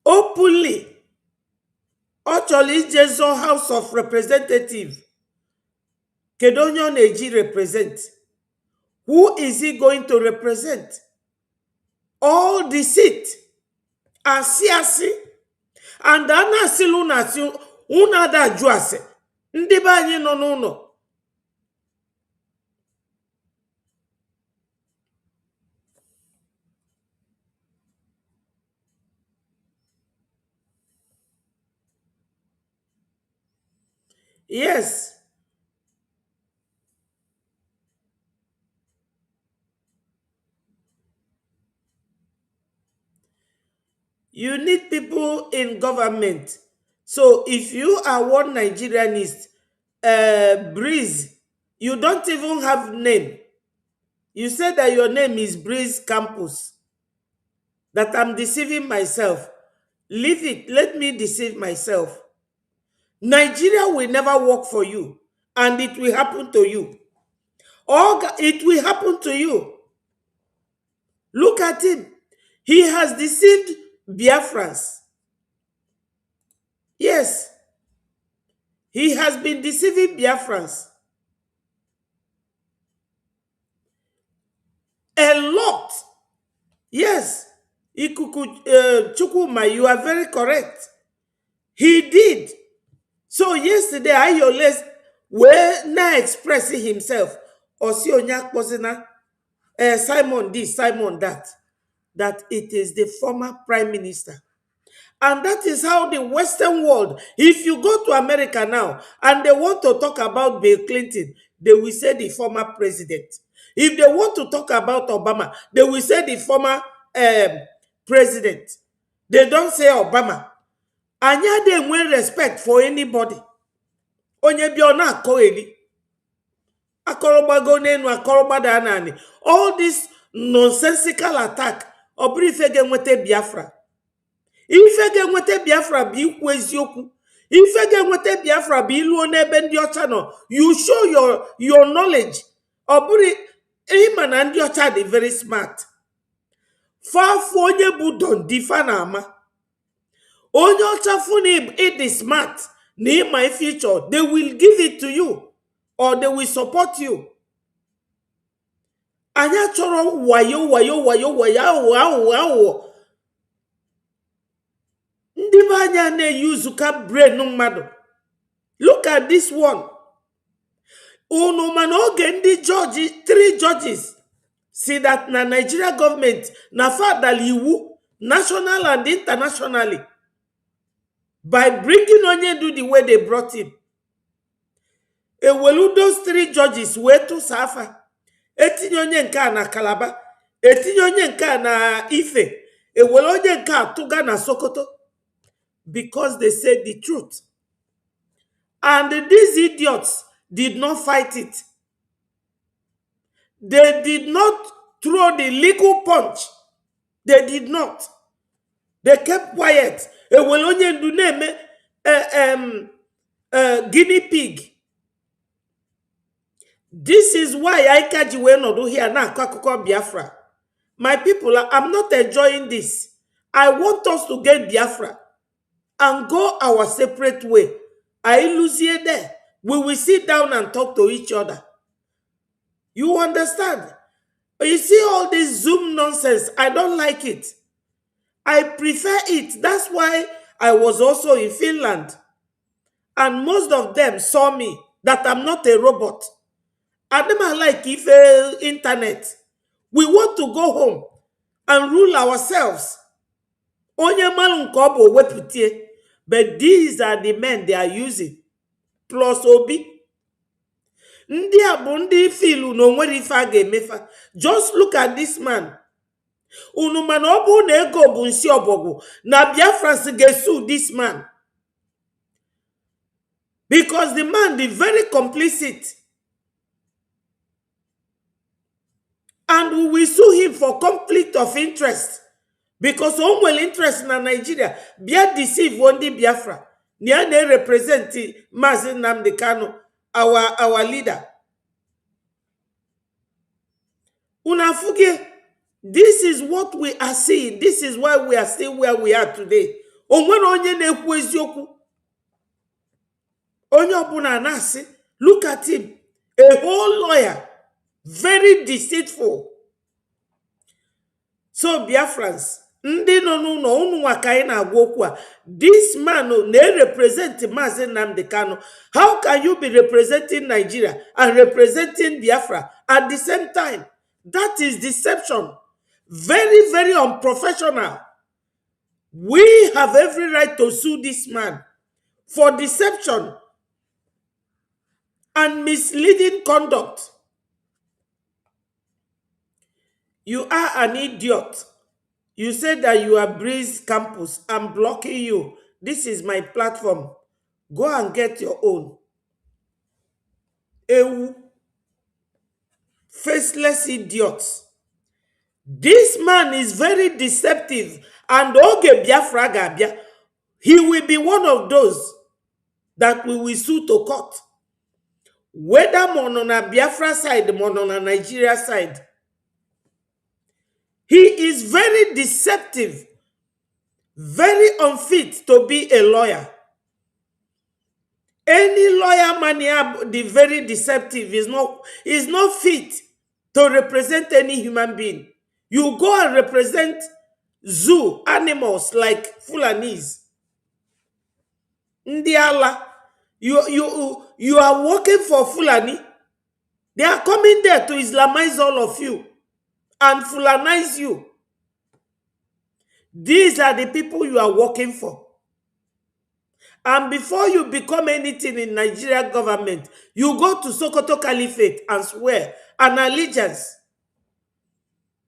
Openly, actually, Jesu House of Representatives, Kedonyo Neji represent. Who is he going to represent? All deceit, asiasi, and anasilu nasi unada juase. Ndibanyi no. Yes. You need people in government. So if you are one Nigerianist, Breeze, you don't even have name. You said that your name is Breeze Campus, that I'm deceiving myself. Leave it. Let me deceive myself. Nigeria will never work for you, and it will happen to you. It will happen to you. Look at him. He has deceived Biafrans. Yes, he has been deceiving Biafrans a lot. Yes, Chukuma, you are very correct. He did. So yesterday, Ayoles were now expressing himself. Osionyak Posina, Simon this, Simon that it is the former prime minister. And that is how the Western world, if you go to America now and they want to talk about Bill Clinton, they will say the former president. If they want to talk about Obama, they will say the former president. They don't say Obama. And yet they will respect for anybody. Onye biona koeli. Akorobago nenu akorobada anani. All this nonsensical attack. Obrifege mwete Biafra. Ifege nwete Biafra bi ikwu eziokwu. Ifege nwete Biafra bi ilu n'ebe ndị ọcha nọ. You show your knowledge. Oburi ịma na ndị ọcha dị very smart. Fafu onye bụ Don Difa na ama. Onye ọcha funi ịdị smart na ịma future. They will give it to you or they will support you. Anya chọrọ wayo. Ndị be anya na-use ka brain mmadụ. Look at this one. Unu mana oge ndị judge, 3 judges see that na Nigeria government na fadali iwu national and internationally by bringing onye do the way they brought him. Ewelu those 3 judges wee tụsa afa. Etinye onye nke a na Calabar, etinye onye nke a na Ife, ewelu onye nke a tụga na Sokoto. Because they said the truth. And these idiots did not fight it. They did not throw the legal punch. They did not. They kept quiet. Guinea pig. This is why I can't do here now. Biafra. My people, I'm not enjoying this. I want us to get Biafra and go our separate way. I lose here there. We will sit down and talk to each other. You understand? You see all this Zoom nonsense. I don't like it. I prefer it. That's why I was also in Finland. And most of them saw me that I'm not a robot. I don't like internet. We want to go home and rule ourselves. But these are the men they are using. Plus Obi. Just look at this man. Na Biafrans gesu this man. Because the man is very complicit. And we will sue him for conflict of interest. Because only interest in Nigeria, Bia deceive Wondi Biafra. Niane represent Mazin Nnamdi Kanu, our leader. Unafuge, this is what we are seeing. This is why we are still where we are today. Look at him. A whole lawyer. Very deceitful. So Biafrans, this man represent Mazi Nnamdi Kanu. How can you be representing Nigeria and representing Biafra at the same time? That is deception. Very, very unprofessional. We have every right to sue this man for deception and misleading conduct. You are an idiot. You said that you are Breeze Campus. I'm blocking you. This is my platform. Go and get your own. Ewu. faceless idiots. This man is very deceptive, and Oge Biafra Gabia, he will be one of those that we will sue to court. Whether on a Biafra side, on a Nigeria side. He is very deceptive, very unfit to be a lawyer. Any lawyer man, the very deceptive, is not fit to represent any human being. You go and represent zoo animals like Fulanis. Ndiala, you are working for Fulani. They are coming there to Islamize all of you and Fulanize you. These are the people you are working for. And before you become anything in Nigeria government, you go to Sokoto Caliphate and swear an allegiance.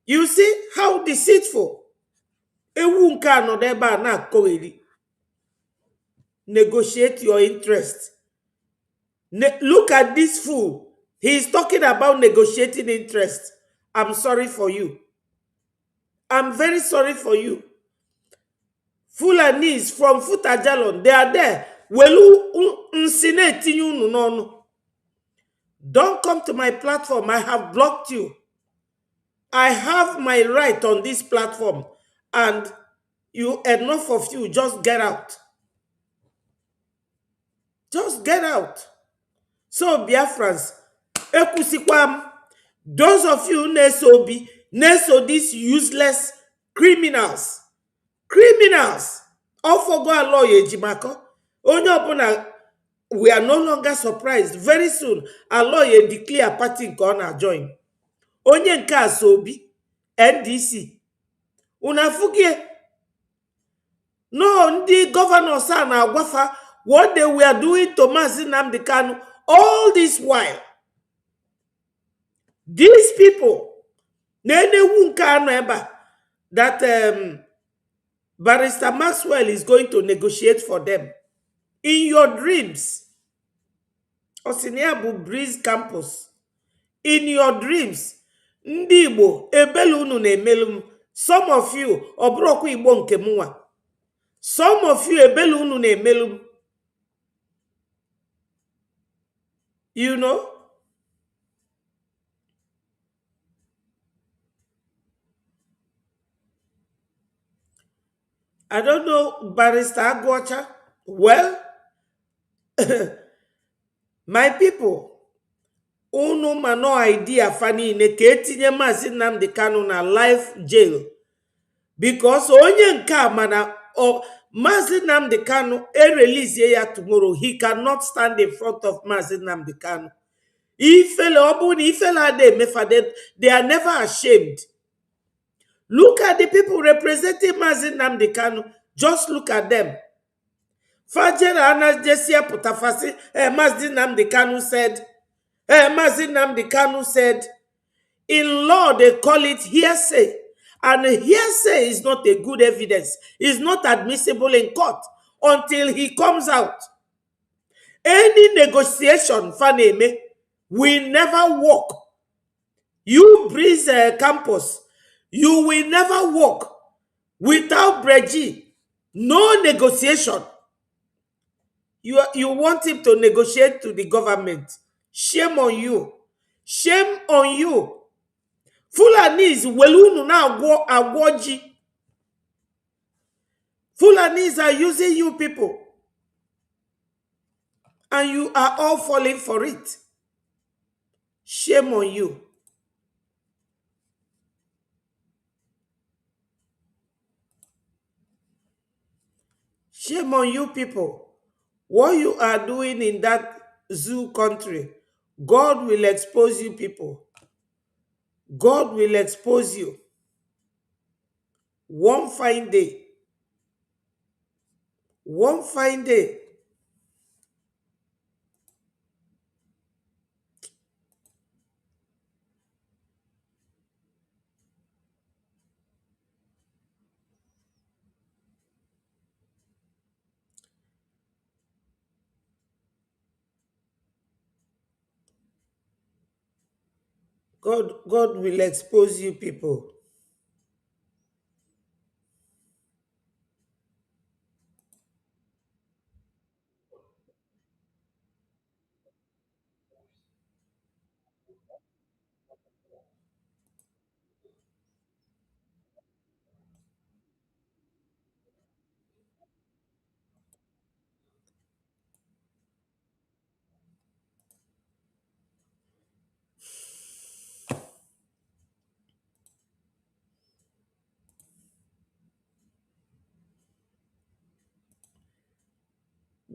You see how deceitful. Negotiate your interest. Look at this fool. He is talking about negotiating interest. I'm sorry for you. I'm very sorry for you. Fulanis from Futajalon, they are there. Don't come to my platform. I have blocked you. I have my right on this platform. And enough of you, just get out. Just get out. So, Biafrans, Ekusikwam, those of you Neso these useless criminals. All for go lawyer Jimako. We are no longer surprised. Very soon, a lawyer declare party gonna join. Onye nke Asobi, NDC. Unafugie. No, the governors are now agwafa what they were doing to Mazi Nnamdi Kanu all this while. These people, that Barrister Maxwell is going to negotiate for them. In your dreams, Osiniabu Breeze Campus, in your dreams, ndị Igbo ebelu unu na-emelum. Some of you obrokwu Igbo nke mụnwa. Some of you ebelu unu na-emelum. You know? I don't know, Barrister Agwacha. Well, my people, unu ma no idea fani ne ka etinye Mazi Nnamdi Kanu na life jail. Because onye nka mana Mazi Nnamdi Kanu release ya tomorrow. He cannot stand in front of Mazi Nnamdi Kanu. They are never ashamed. Look at the people representing Mazi Nnamdi Kanu. Just look at them. Fajera Anajesia Putafasi, Mazi Nnamdi Kanu said, in law they call it hearsay. And hearsay is not a good evidence. It's not admissible in court until he comes out. Any negotiation, Faneme, will never work. You Breeze Campus, you will never work without Brgie. No negotiation. You want him to negotiate to the government. Shame on you. Shame on you. Fulanis welunu na agwoji. Fulanis are using you people. And you are all falling for it. Shame on you. Shame on you people. What you are doing in that zoo country, God will expose you people. God will expose you. One fine day. One fine day. God will expose you people.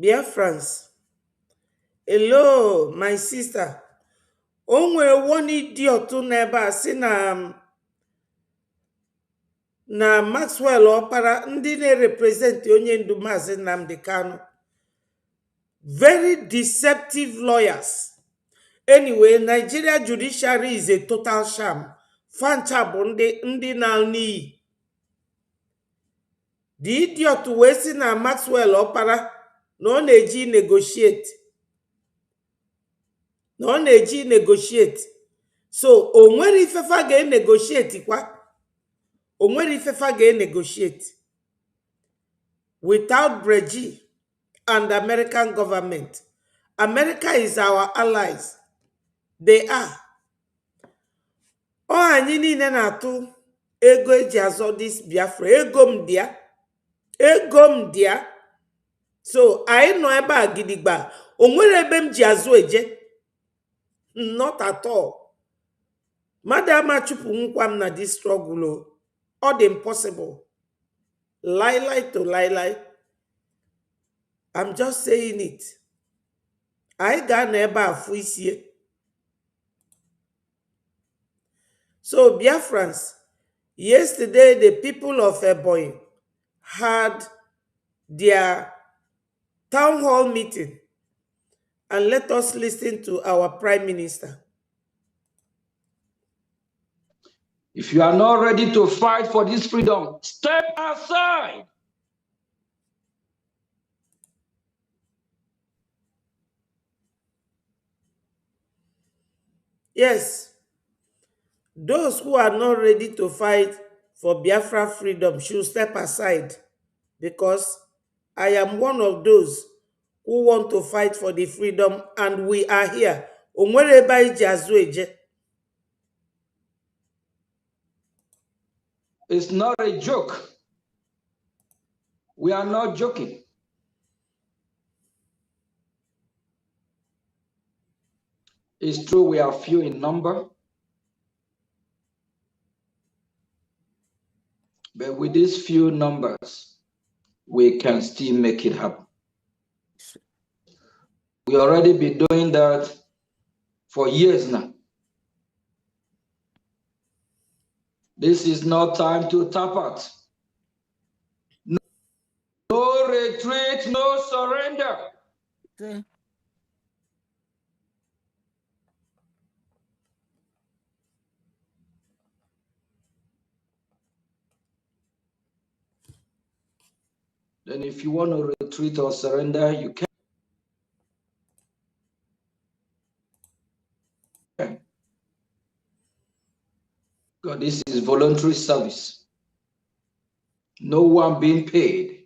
Bifrans, hello, my sister. O nwere one idiot n'ebe a sị na Maxwell Ọkpara ndị na-represent onye ndu Maazị Nnamdi Kanu. Very deceptive lawyers. Anyway, Nigeria judiciary is a total sham. Fancha bụ ndị na n'iyi. The idiot wee sị na Maxwell Ọkpara na ọ na-eji negotiate. So, o nwere ifefa ga-negotiate kwa. O nwere ifefa ga-negotiate. Without Brgie and the American government. America is our allies. They are. Ọ anyị niile na-atụ ego eji azọ this Biafra. Ego m dia. So, anyị nọ ebe a gidigba. O nwere ebe m ji azụ eje. Not at all. Madama chupu nkwa m na this struggle. All the impossible. Lie to lie. I'm just saying it. I ga na ebe afụ isie. So, Biafrans, yesterday the people of Ebonyi had their town hall meeting, and let us listen to our Prime Minister. If you are not ready to fight for this freedom, step aside. Yes, those who are not ready to fight for Biafra freedom should step aside, because I am one of those who want to fight for the freedom, and we are here. Onwere ebe anyị ji azụ eje. It's not a joke. We are not joking. It's true we are few in number, but with these few numbers, we can still make it happen. We already been doing that for years now. This is not time to tap out. No retreat, no surrender. Okay. Then if you want to retreat or surrender, you can. God, this is voluntary service. No one being paid.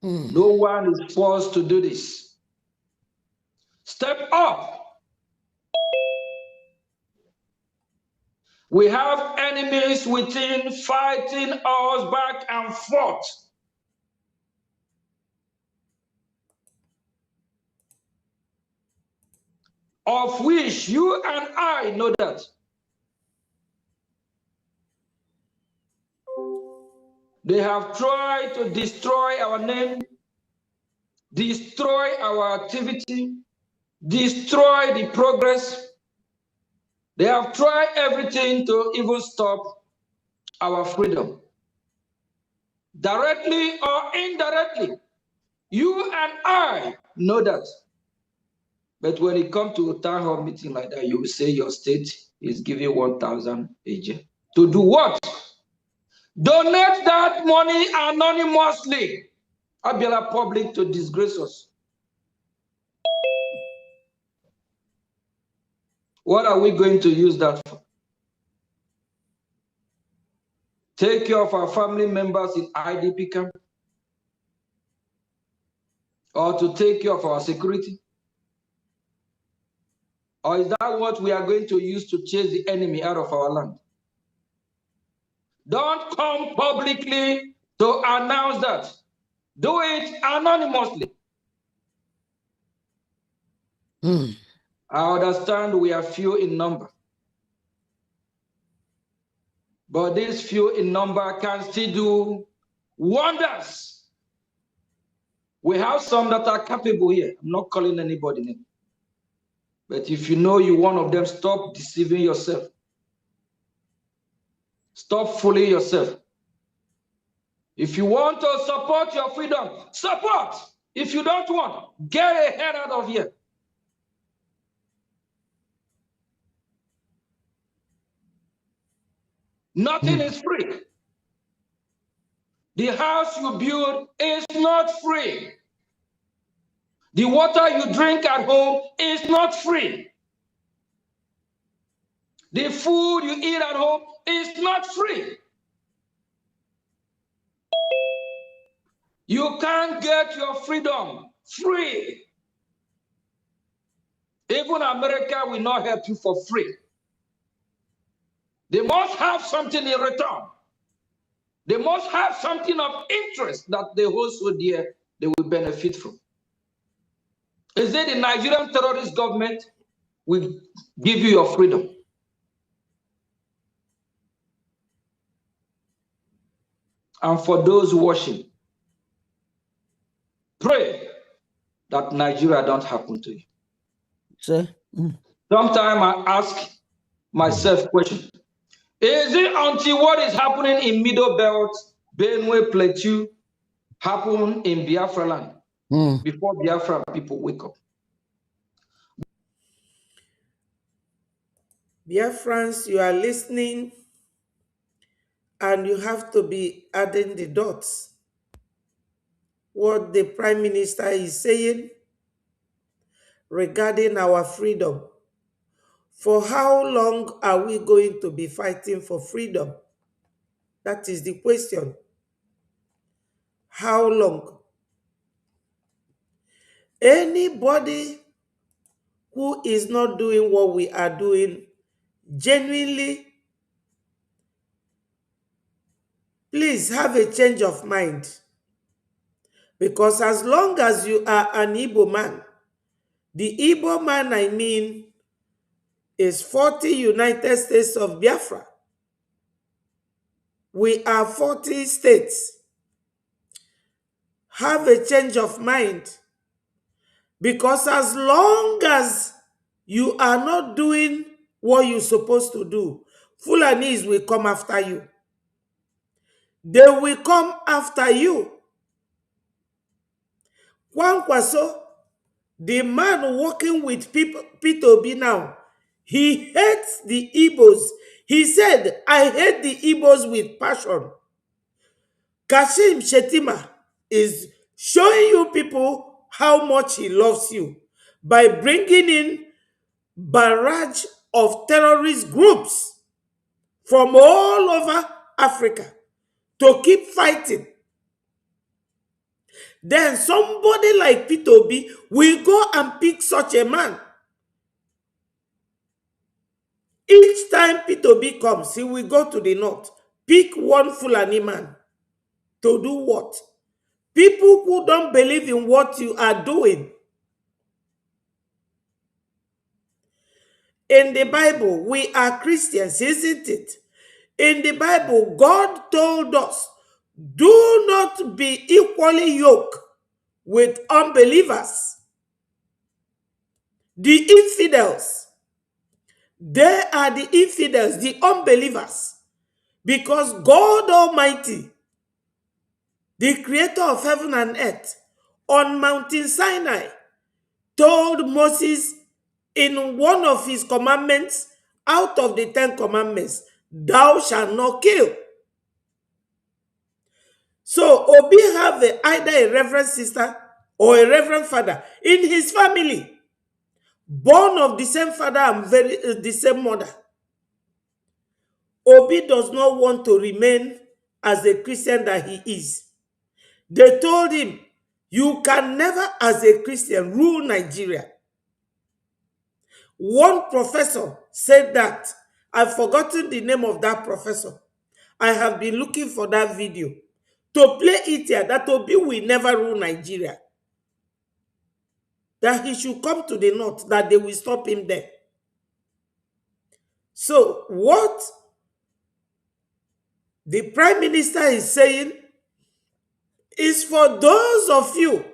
No one is forced to do this. Step up. We have enemies within fighting us back and forth. Of which you and I know that. They have tried to destroy our name, destroy our activity, destroy the progress. They have tried everything to even stop our freedom. Directly or indirectly, you and I know that. But when it comes to a town hall meeting like that, you will say your state is giving 1,000 a year. To do what? Donate that money anonymously. Abiola public to disgrace us. What are we going to use that for? take care of our family members in IDP camp, or to take care of our security? Or is that what we are going to use to chase the enemy out of our land? Don't come publicly to announce that. Do it anonymously. I understand we are few in number, but these few in number can still do wonders. We have some that are capable here. I'm not calling anybody name. But if you know you're one of them, stop deceiving yourself. Stop fooling yourself. If you want to support your freedom, support. If you don't want, get a head out of here. Nothing is free. The house you build is not free. The water you drink at home is not free. The food you eat at home is not free. You can't get your freedom free. Even America will not help you for free. They must have something in return. They must have something of interest that they hold so dear they will benefit from. Is it the Nigerian terrorist government will give you your freedom? And for those watching, pray that Nigeria don't happen to you. Sir? Sometimes I ask myself question. Is it until what is happening in Middle Belt, Benue Plateau, happen in Biafra land before Biafra people wake up? Bifrans, you are listening and you have to be adding the dots. What the Prime Minister is saying regarding our freedom. For how long are we going to be fighting for freedom? That is the question. How long? Anybody who is not doing what we are doing genuinely, please have a change of mind. Because as long as you are an Igbo man, the Igbo man I mean is 40 United States of Biafra. We are 40 states. Have a change of mind. Because as long as you are not doing what you're supposed to do, Fulanis will come after you. They will come after you. Kwankwaso, the man working with Peter Obi now, he hates the Igbos. He said, I hate the Igbos with passion. Kashim Shetima is showing you people how much he loves you by bringing in barrage of terrorist groups from all over Africa to keep fighting. Then somebody like Peter Obi will go and pick such a man. Each time Peter Obi comes, he will go to the north, pick one Fulani man to do what? People who don't believe in what you are doing. In the Bible, we are Christians, isn't it? In the Bible, God told us, do not be equally yoked with unbelievers. The infidels. They are the infidels, the unbelievers. Because God Almighty, the creator of heaven and earth, on Mountain Sinai, told Moses in one of his commandments, out of the 10 commandments, thou shalt not kill. So Obi have either a reverend sister or a reverend father in his family, born of the same father and the same mother. Obi does not want to remain as a Christian that he is. They told him, you can never, as a Christian, rule Nigeria. One professor said that. I've forgotten the name of that professor. I have been looking for that video to play it here, that Obi will never rule Nigeria. That he should come to the north, that they will stop him there. So what the Prime Minister is saying is for those of you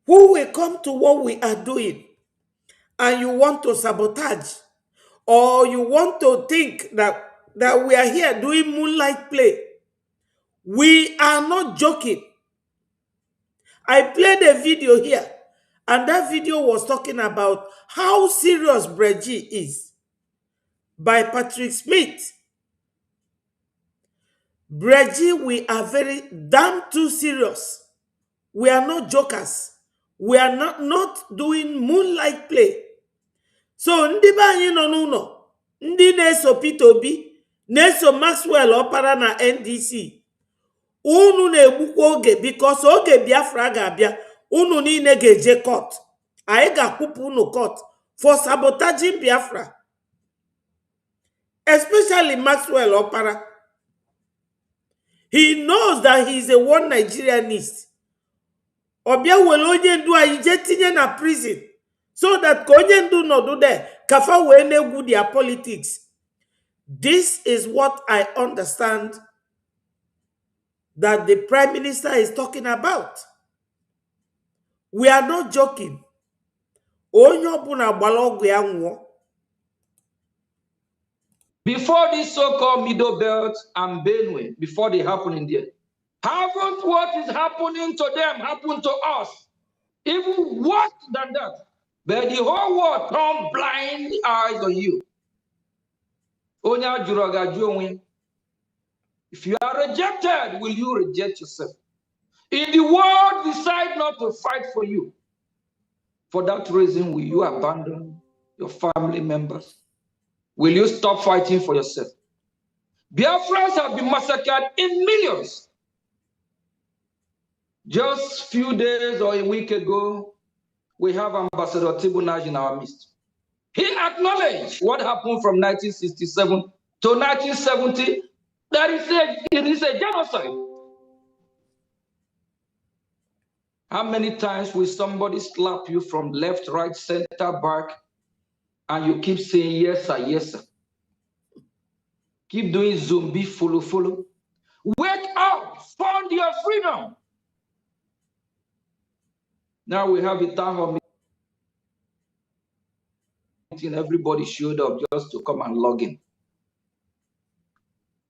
who will come to what we are doing and you want to sabotage, or you want to think that we are here doing moonlight play. We are not joking. I played a video here, and that video was talking about how serious Brgie is by Patrick Smith. Brgie, we are very damn too serious. We are not jokers. We are not doing moonlight play. So ndị be anyị nọ n'ụlọ, ndị na-eso Peter Obi, na-eso Maxwell Opara na NDC, unu na-egbukwa oge because oge Biafra ga-abịa, unu niile ga-eje court. Anyị ga-akwụpụ unu court for sabotaging Biafra. Especially Maxwell Opara. He knows that he is a one Nigerianist. Obia wele onye ndu anyị je tinye na prison so that ka onye ndu nọdụ there kafa wee na-egwu their politics. This is what I understand that the Prime Minister is talking about. We are not joking. Onye ọbụla gbara ọgwụ ya nwụọ. Before this so-called Middle Belt and Benue, before they happen in there, haven't what is happening to them happened to us? Even worse than that. But the whole world turned blind eyes on you. If you are rejected, will you reject yourself? If the world decide not to fight for you, for that reason, will you abandon your family members? Will you stop fighting for yourself? Biafrans have been massacred in millions. Just a few days or a week ago, we have Ambassador Tibunaj in our midst. He acknowledged what happened from 1967 to 1970, that it is a genocide. How many times will somebody slap you from left, right, center, back, and you keep saying, yes, sir, yes, sir? Keep doing zombie, follow, follow. Wake up, find your freedom. Now we have a town hall meeting. Everybody showed up just to come and log in.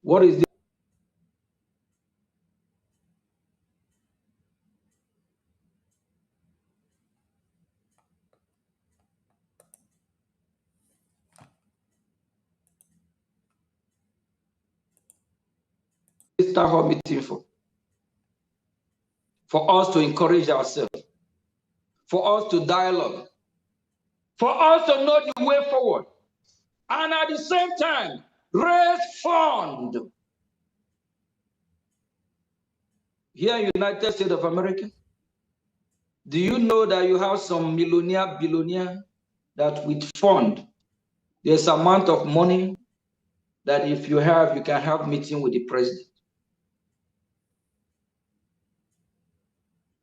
What is this town hall meeting for? For us to encourage ourselves, for us to dialogue, for us to know the way forward, and at the same time, raise fund. Here in the United States of America, do you know that you have some millionaire, billionaire that with fund, there's amount of money that if you have, you can have meeting with the president.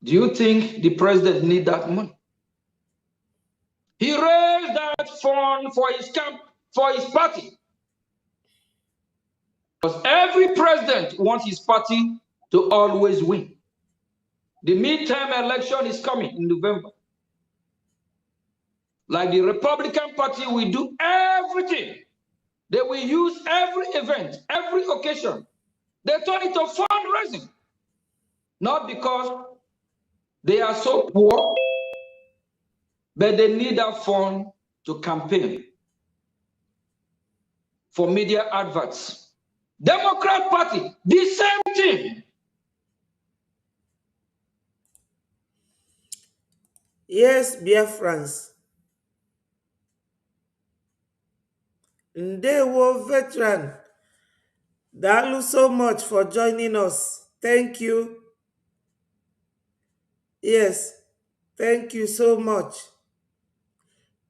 Do you think the president need that money? He raised that fund for his camp, for his party. Because every president wants his party to always win. The midterm election is coming in November. Like the Republican Party will do everything. They will use every event, every occasion. They turn it to fundraising. Not because they are so poor, but they need that fund to campaign for media adverts. Democrat Party, the same thing. Yes, Bifrans. Ndewo veteran. Dalu so much for joining us. Thank you. Yes, thank you so much.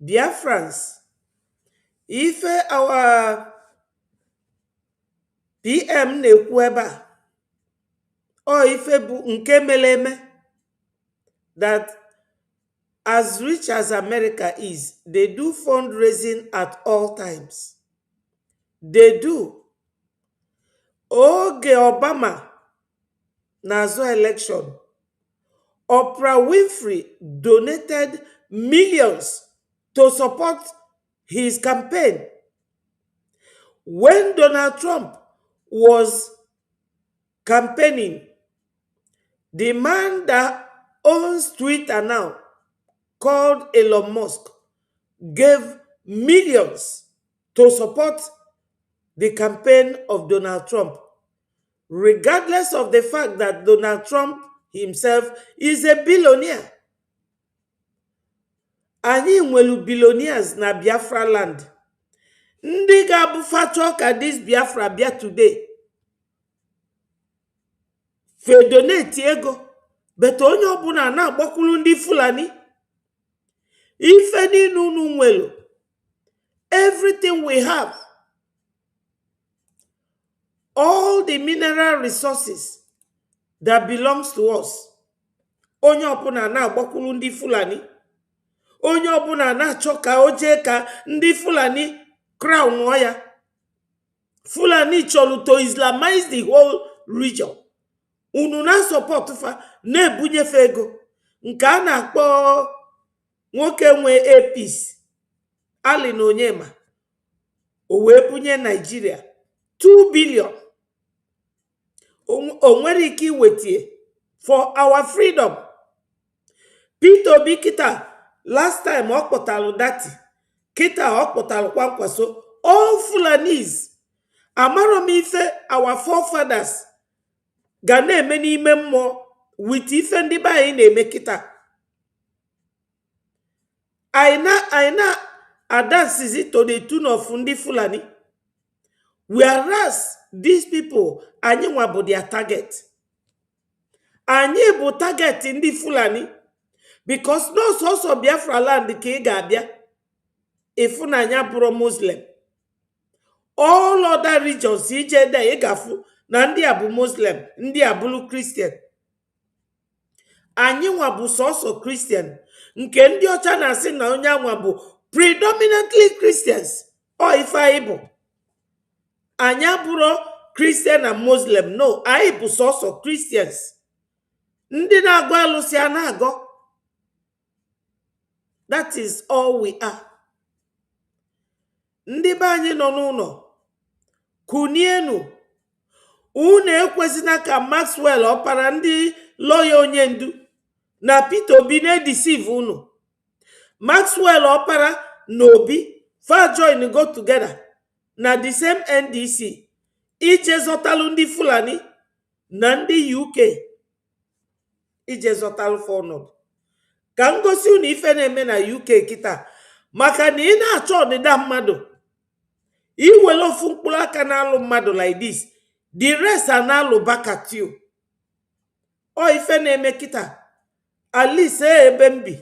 Bifrans, ife our PM na-ekwu ebe a, or ife bụ nke meleme, that as rich as America is, they do fundraising at all times. They do. Oge Obama na-azọ election, Oprah Winfrey donated millions to support his campaign. When Donald Trump was campaigning, the man that owns Twitter now, called Elon Musk, gave millions to support the campaign of Donald Trump, regardless of the fact that Donald Trump himself is a billionaire. Anyị nwelu billionaires na Biafra land. Ndị ga-abụ facho ka this Biafra bịa today. Fedonate ego. But onye ọbụla na-agbakwulu ndị Fulani. Ife niile unu nwelu. Everything we have. All the mineral resources that belongs to us. Onye ọbụla na-agbakwulu ndị Fulani. Onye ọbụla na-achọ ka oje ka ndị Fulani crown oya. Fulani chọrọ to Islamize the whole region. Unu na support fa na-ebunyefe ego. Nke a na-akpọ nwoke nwe APC Ali na Onyema. O wee bunye Nigeria 2 billion. O nwere ike iwetie for our freedom. Peter Obi kita last time ọ kpọtalụ dati. Kita ọ kpọtalụ kwankwaso. All Fulanis. Amarom ife our forefathers ga na-eme n'ime mmụọ with ife ndị be anyị na-eme kita. Anyị na adansizi to the tune of ndị Fulani. Whereas these people, anyị nwa bụ their target. Anyị bụ target ndị Fulani. Because no so Biafra land ka ị ga-abịa. Ifu na anya bụrụ Muslim. All other regions ije there ị gafu na ndị a bụ Muslim, ndị a bụrụ Christian. Anyị nwa bụ sọsọ Christian. Nke ndị ọcha na-asị na onye anwa bụ predominantly Christians. O ife anyị bụ. Anyị abụrụ Christian and Muslim. No, anyị bụ sọsọ Christians. Ndị na-agụ alụsị a na-agọ. That is all we are. Ndị be anyị nọ n'ụlọ. Kunienu. Unu ekwesịna ka Maxwell ọpara ndị lawyer onye ndu na Peter Obi na-deceive unu. Maxwell ọpara na Obi fa join go together na the same NDC ije zọtalụ ndị Fulani na ndị UK ije zọtalụ for ọnọdụ. Ka m gosi unu ife na-eme na UK kita maka na ị na-achọ ọdịda mmadụ iwere ofu mkpụrụ aka na-alụ mmadụ like this, the rest are na-alụ back at you. O ife na-eme kita at least ebe m bi,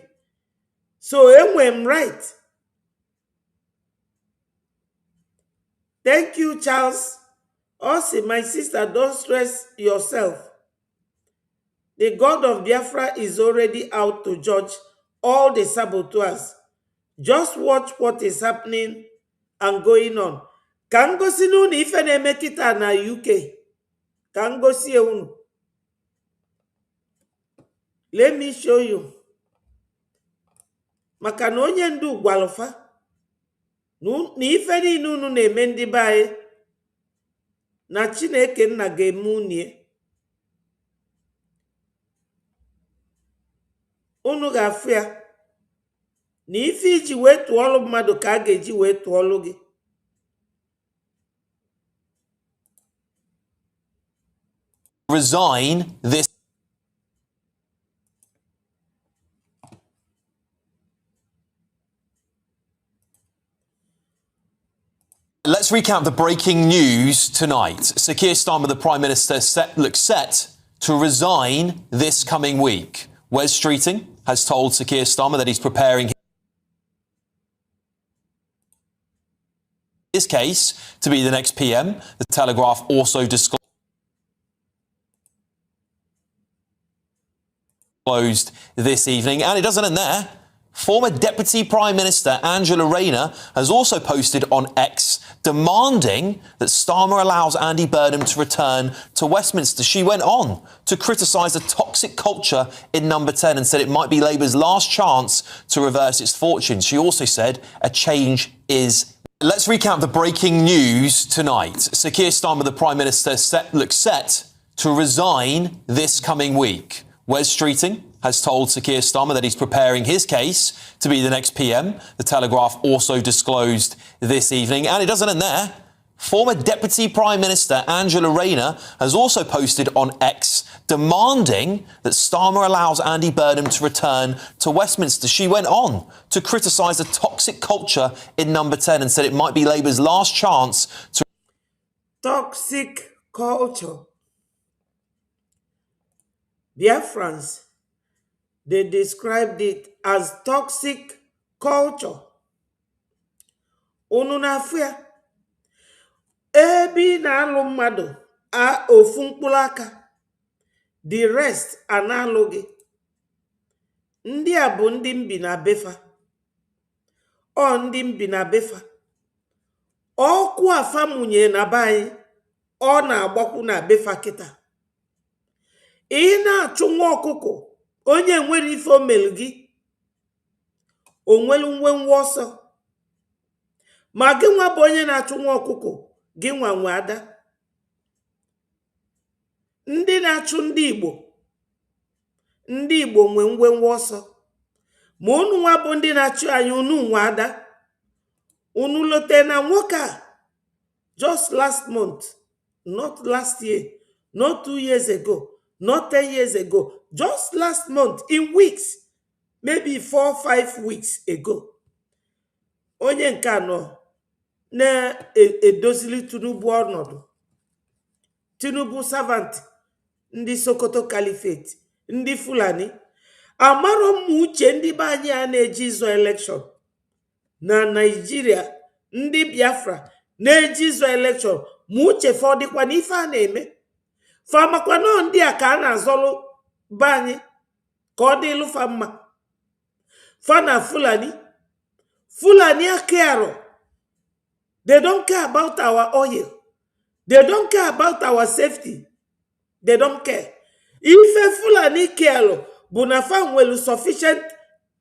so enwe m right. Thank you, Charles. Also, my sister, don't stress yourself. The God of Biafra is already out to judge all the saboteurs. Just watch what is happening and going on. Kangosi nunu ife na-eme kita na UK. Kangosi unu. Let me show you. Maka na onye ndu gwalụfa. Na ife niile unu na-eme ndị be anyị na Chineke nna ga-eme unie. Unu ga-afụ ya na ife iji wee tụọlụ mmadụ ka a ga-eji wee tụọlụ gị. Resign this. Let's recap the breaking news tonight. Sir Keir Starmer, the Prime Minister, looks set to resign this coming week. Wes Streeting has told Sir Keir Starmer that he's preparing his case to be the next PM. The Telegraph also disclosed this evening. And it doesn't end there. Former Deputy Prime Minister Angela Rayner has also posted on X demanding that Starmer allows Andy Burnham to return to Westminster. She went on to criticise the toxic culture in Number 10 and said it might be Labour's last chance to reverse its fortunes. She also said a change is. Let's recap the breaking news tonight. Sir Keir Starmer, the Prime Minister, looks set to resign this coming week. Wes Streeting has told Sir Keir Starmer that he's preparing his case to be the next PM. The Telegraph also disclosed this evening. And it doesn't end there. Former Deputy Prime Minister Angela Rayner has also posted on X demanding that Starmer allows Andy Burnham to return to Westminster. She went on to criticise the toxic culture in Number 10 and said it might be Labour's last chance to. Toxic culture. Bifrans, they described it as toxic culture. Unu na-afia ebi na-alụ mmadụ a ofu mkpụrụ aka, the rest ana-alụ gị. Ndị a bụ ndị mbi na befa. Ọ ndị mbi na befa. Ọkụ afa munye na be anyị, ọ na-agbakwu na befa kịta. Ị na-achụ nwa ọkụkọ, onye nwere ife o mere gị, o nwere nwe ọsọ. Ma gị nwa bụ onye na-achụ nwa ọkụkọ, gị nwa nwe ada. Ndị na-achụ ndị Igbo nwe ọsọ. Ma unu nwa bụ ndị na-achụ anyị, unu nwe ada. Unu lote na nwoke a just last month, not last year, not 2 years ago, not 10 years ago, just last month, in weeks, maybe 4 or 5 weeks ago. Onye nke anọ na-edozili Tinubu ọnọdụ. Tinubu servant, ndị Sokoto Caliphate, ndị Fulani. Amaro m uche ndị be anyị a na-eji izo election na Nigeria, ndị Biafra na-eji izo election. Ma uche fọdịkwa n'ife a na-eme. Famakwa nọ ndị a ka a na-azọlụ be anyị ka ọ dịlụ fa mma. Fa na Fulani akero. They don't care about our oil. They don't care about our safety. They don't care. Ife Fulani kero bụ na fa nwelu sufficient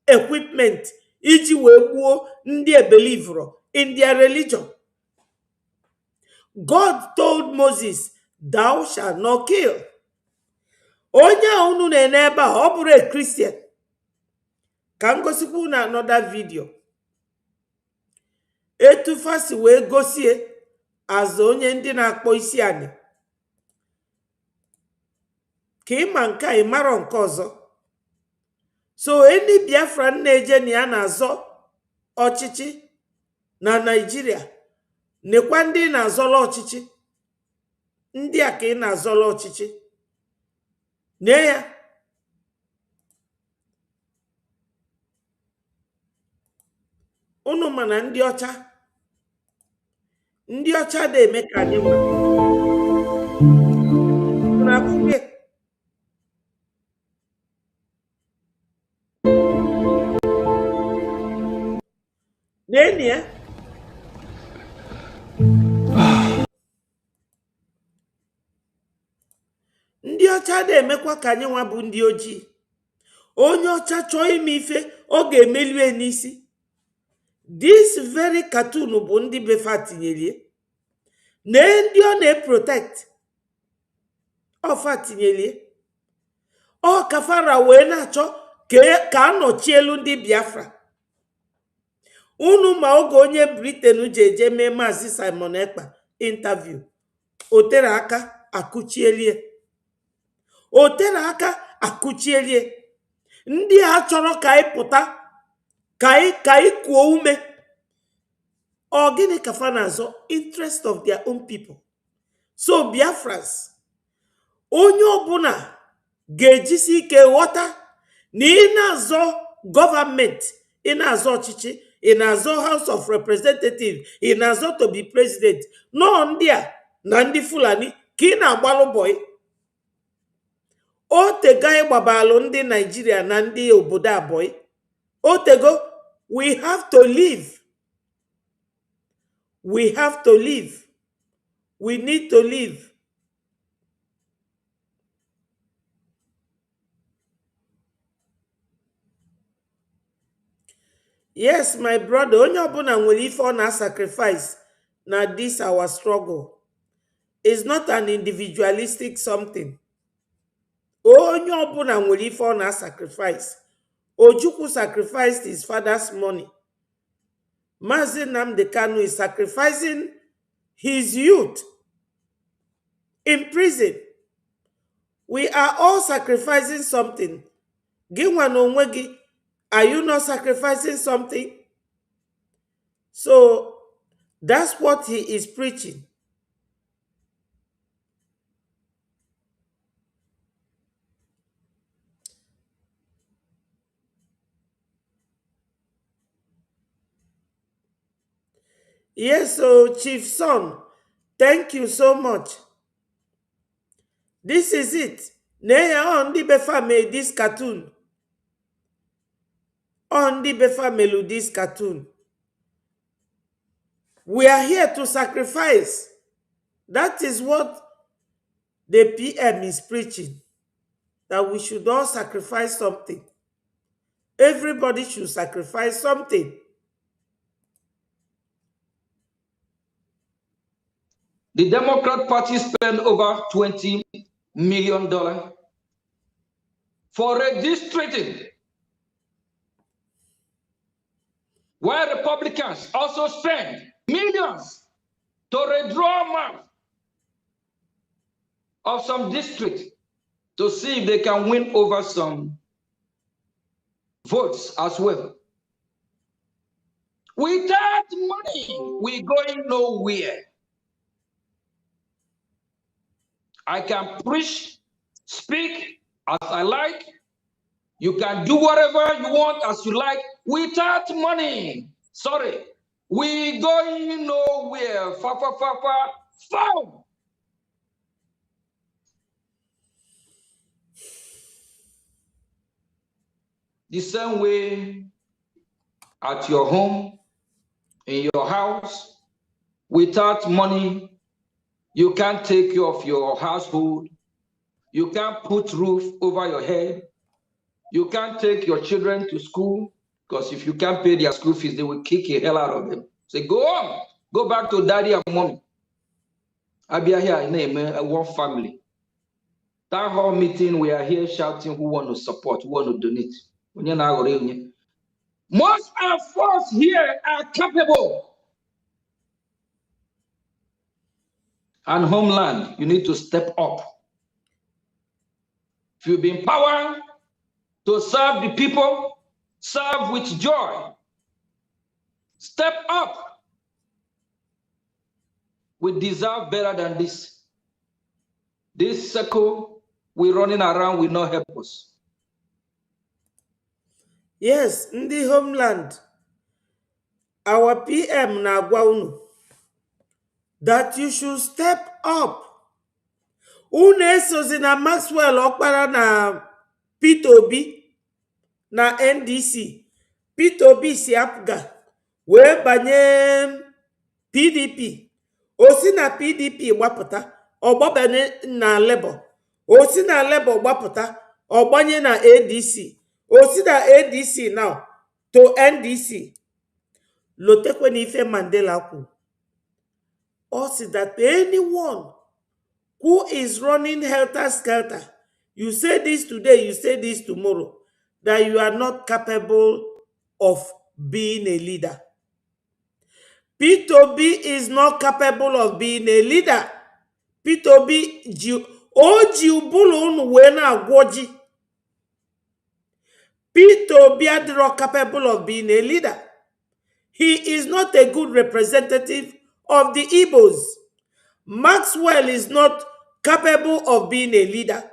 equipment iji wee gbuo ndị ebelivro in their religion. God told Moses, thou shalt not kill. Onye unu na-ene ebe a, ọ bụrụ a Christian. Ka m gosikwu na another video. Etufasi wee gosie as onye ndị na-akpọ isi anyị. Ka ịma nke a ịmara nke ọzọ. So ndị Biafra na-eje na ya na-azọ ọchịchị na Nigeria, nekwa ndị na-azọla ọchịchị. Ndị a ka ị na-azọla ọchịchị. Ne ya. Unu mana ndị ọcha na-eme ka anyị nwa. Na abụghị. N'enyi ya. Ndị ọcha na-emekwa ka anyị nwa bụ ndị ojii. Onye ọcha chọọ ime ife, ọ ga-emelie n'isi. This very cartoon bụ ndị befa tinyelie. Na ndị ọ na-protect. Ọfa tinyelie. Ọ kafara wee na-achọ ka anọchielu ndị Biafra. Unu ma oge onye Britain ji eje mee Maazị Simon Ekpa interview. O tere aka akụchielie. O tere aka akụchielie. Ndị a chọrọ ka anyị pụta, ka anyị kuo ume. Or gini kafanazo interest of their own people. So Biafrans, onye ọbụla ga-ejisi ike ghọta na ị na-azọ gọọmenti, ị na-azọ ọchịchị, ị na-azọ House of Representatives, ị na-azọ to be president, nọ ndị a na ndị Fulani ka ị na-agbalụ bọị. Otego anyị gbabalụ ndị Nigeria na ndị obodo abọị. Otego, we have to live. We have to live. We need to live. Yes, my brother, onye ọbụla nwere ife ọ na-sacrifice na this our struggle. It's not an individualistic something. Onye ọbụla nwere ife ọ na-sacrifice. Ojukwu sacrificed his father's money. Mazi Nnamdi Kanu is sacrificing his youth in prison. We are all sacrificing something. Ginwa n'onwe gị, are you not sacrificing something? So that's what he is preaching. Yes, so Chief Son, thank you so much. This is it. Neya on the Befa this cartoon. On the Befa this cartoon. We are here to sacrifice. That is what the PM is preaching. That we should all sacrifice something. Everybody should sacrifice something. The Democrat Party spent over $20 million for redistricting, while Republicans also spend millions to redraw maps of some districts to see if they can win over some votes as well. Without money, we're going nowhere. I can preach, speak as I like. You can do whatever you want as you like without money. Sorry, we going nowhere. Found. The same way at your home, in your house, without money, you can't take care of your household. You can't put roof over your head. You can't take your children to school, because if you can't pay their school fees, they will kick the hell out of them. Say, go on, go back to daddy and mommy. I'll be here in one family. That whole meeting, we are here shouting who want to support, who want to donate. Most of us here are capable. And homeland, you need to step up. If you've been empowered to serve the people, serve with joy. Step up. We deserve better than this. This circle we're running around will not help us. Yes, in the homeland, our PM na-agwa unu that you should step up. Unu esozi na Maxwell Okpara na Peter Obi na NDC. Peter Obi si apụga wee banye PDP. Osi na PDP gbapụta, ọgbabanye na Labour. Osi na Labour gbapụta, ọgbanye na ADC. Osi na ADC now to NDC. Lotekwe n'ife Mandela kwu. Also that anyone who is running helter-skelter, you say this today, you say this tomorrow, that you are not capable of being a leader. P2B is not capable of being a leader. P2B, Oji Ubulun Wena Gwoji. P2B are not capable of being a leader. He is not a good representative of the Igbos. Maxwell is not capable of being a leader.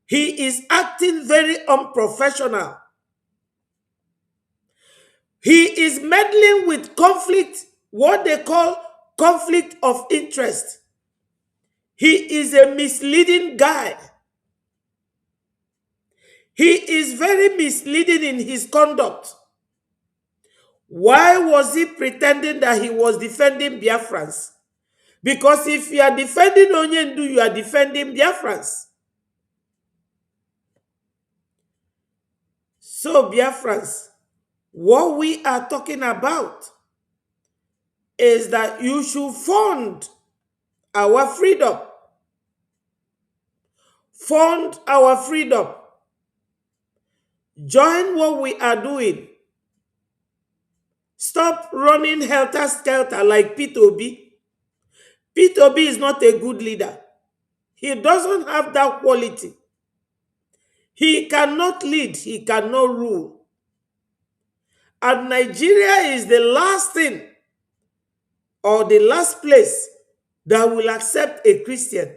He is acting very unprofessional. He is meddling with conflict, what they call conflict of interest. He is a misleading guy. He is very misleading in his conduct. Why was he pretending that he was defending Biafrans? Because if you are defending Onyendu, you are defending Biafrans. So, Biafrans, what we are talking about is that you should fund our freedom. Fund our freedom. Join what we are doing. Stop running helter-skelter like P2B. P2B is not a good leader. He doesn't have that quality. He cannot lead. He cannot rule. And Nigeria is the last thing or the last place that will accept a Christian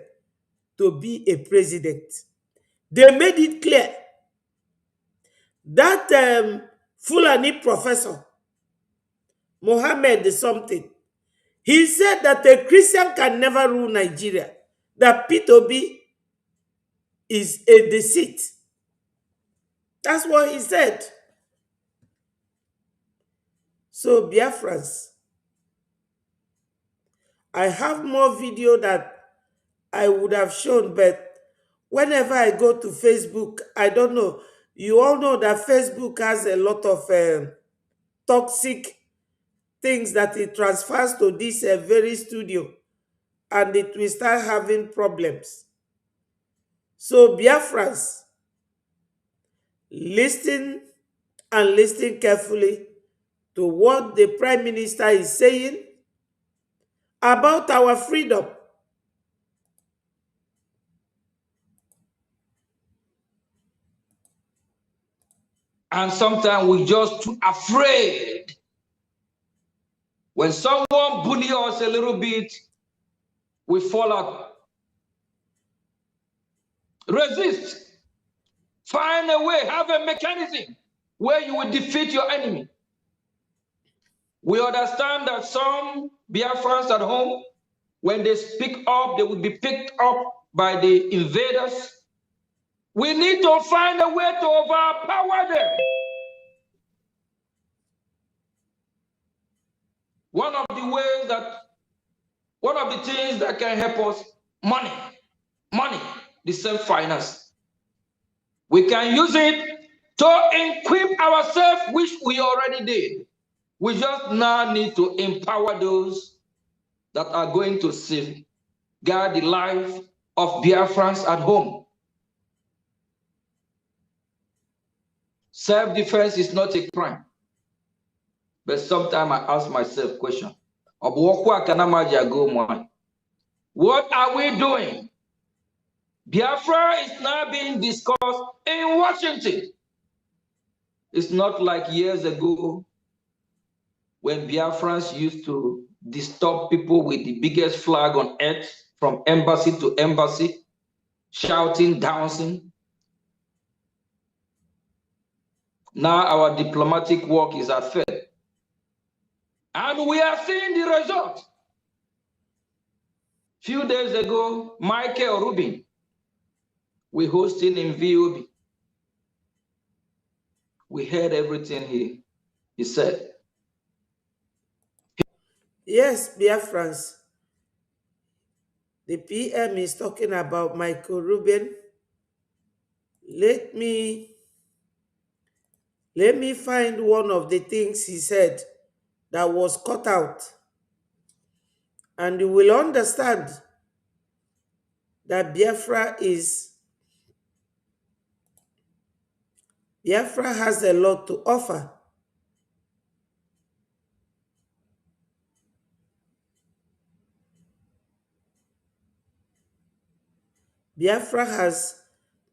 to be a president. They made it clear that Fulani professor, Mohammed something, he said that a Christian can never rule Nigeria, that P2B is a deceit. That's what he said. So, Biafrans, I have more video that I would have shown, but whenever I go to Facebook, I don't know. You all know that Facebook has a lot of toxic things that it transfers to this very studio, and it will start having problems. So, Biafrans, listen and listen carefully to what the Prime Minister is saying about our freedom. And sometimes we just too afraid. When someone bully us a little bit, we fall out. Resist. Find a way, have a mechanism where you will defeat your enemy. We understand that some Biafrans at home, when they speak up, they will be picked up by the invaders. We need to find a way to overpower them. One of the things that can help us, money, the same finance. We can use it to equip ourselves, which we already did. We just now need to empower those that are going to safeguard the life of Biafrans at home. Self-defense is not a crime. But sometimes I ask myself a question. What are we doing? Biafra is now being discussed in Washington. It's not like years ago when Biafrans used to disturb people with the biggest flag on earth from embassy to embassy, shouting, dancing. Now our diplomatic work is at fail. And we are seeing the result. Few days ago, Michael Rubin, we hosted in VOB. We heard everything he said. Yes, Biafrans. The PM is talking about Michael Rubin. Let me find one of the things he said that was cut out. And you will understand that Biafra has a lot to offer. Biafra has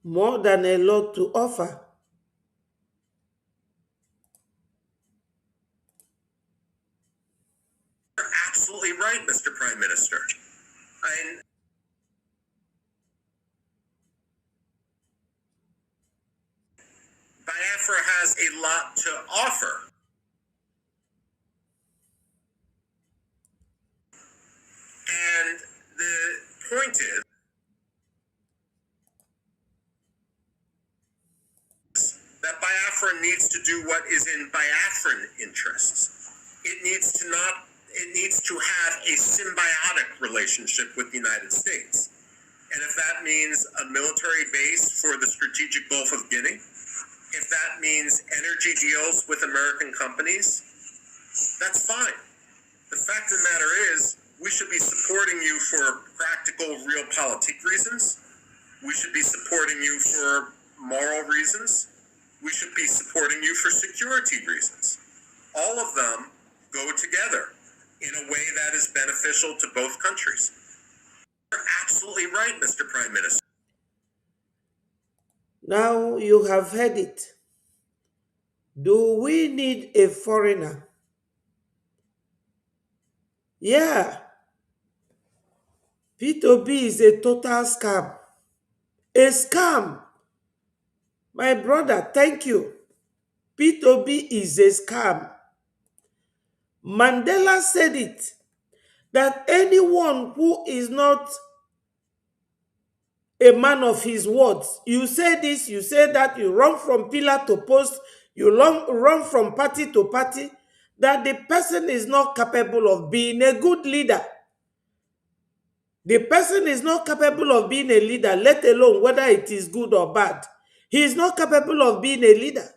more than a lot to offer. right, Mr. Prime Minister. Biafra has a lot to offer. And the point is that Biafra needs to do what is in Biafran interests. It needs to have a symbiotic relationship with the United States. And if that means a military base for the strategic Gulf of Guinea, if that means energy deals with American companies, that's fine. The fact of the matter is, we should be supporting you for practical, realpolitik reasons. We should be supporting you for moral reasons. We should be supporting you for security reasons. All of them go together in a way that is beneficial to both countries. You're absolutely right, Mr. Prime Minister. Now you have heard it. Do we need a foreigner? Yeah. P2B is a total scam. A scam. My brother, thank you. P2B is a scam. Mandela said it, that anyone who is not a man of his words, you say this, you say that, you run from pillar to post, you run from party to party, that the person is not capable of being a good leader. The person is not capable of being a leader, let alone whether it is good or bad. He is not capable of being a leader.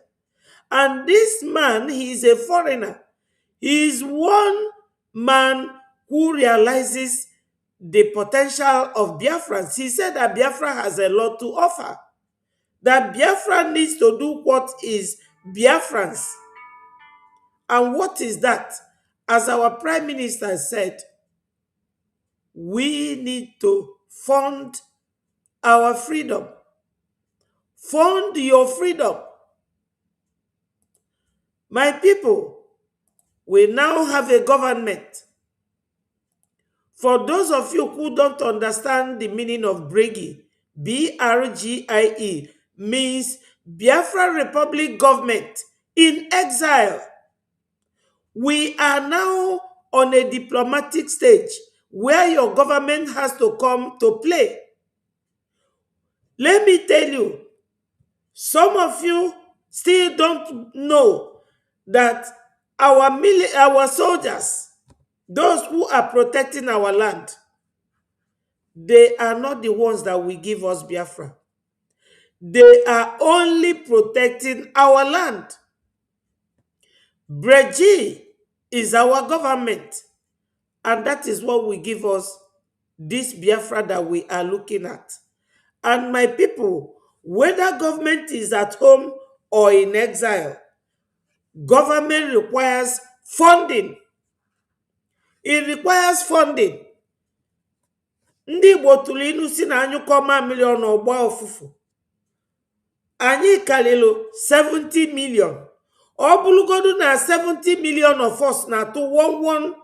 And this man, he is a foreigner. He is one man who realizes the potential of Bifrans. He said that Biafra has a lot to offer. That Biafra needs to do what is Bifrans. And what is that? As our Prime Minister said, we need to fund our freedom. Fund your freedom. My people, we now have a government. For those of you who don't understand the meaning of Brgie, BRGIE means Biafra Republic Government in exile. We are now on a diplomatic stage where your government has to come to play. Let me tell you, some of you still don't know that our soldiers, those who are protecting our land, they are not the ones that will give us Biafra. They are only protecting our land. Brgie is our government, and that is what will give us this Biafra that we are looking at. And my people, whether government is at home or in exile, government requires funding. It requires funding. Ndị Igbo tụrụ ilu si na anyụkọ mamịrị ọgba ofufu. Anyị kalịlụ 70 million. Ọ bụrụgodu na 70 million of us na-atụ $11.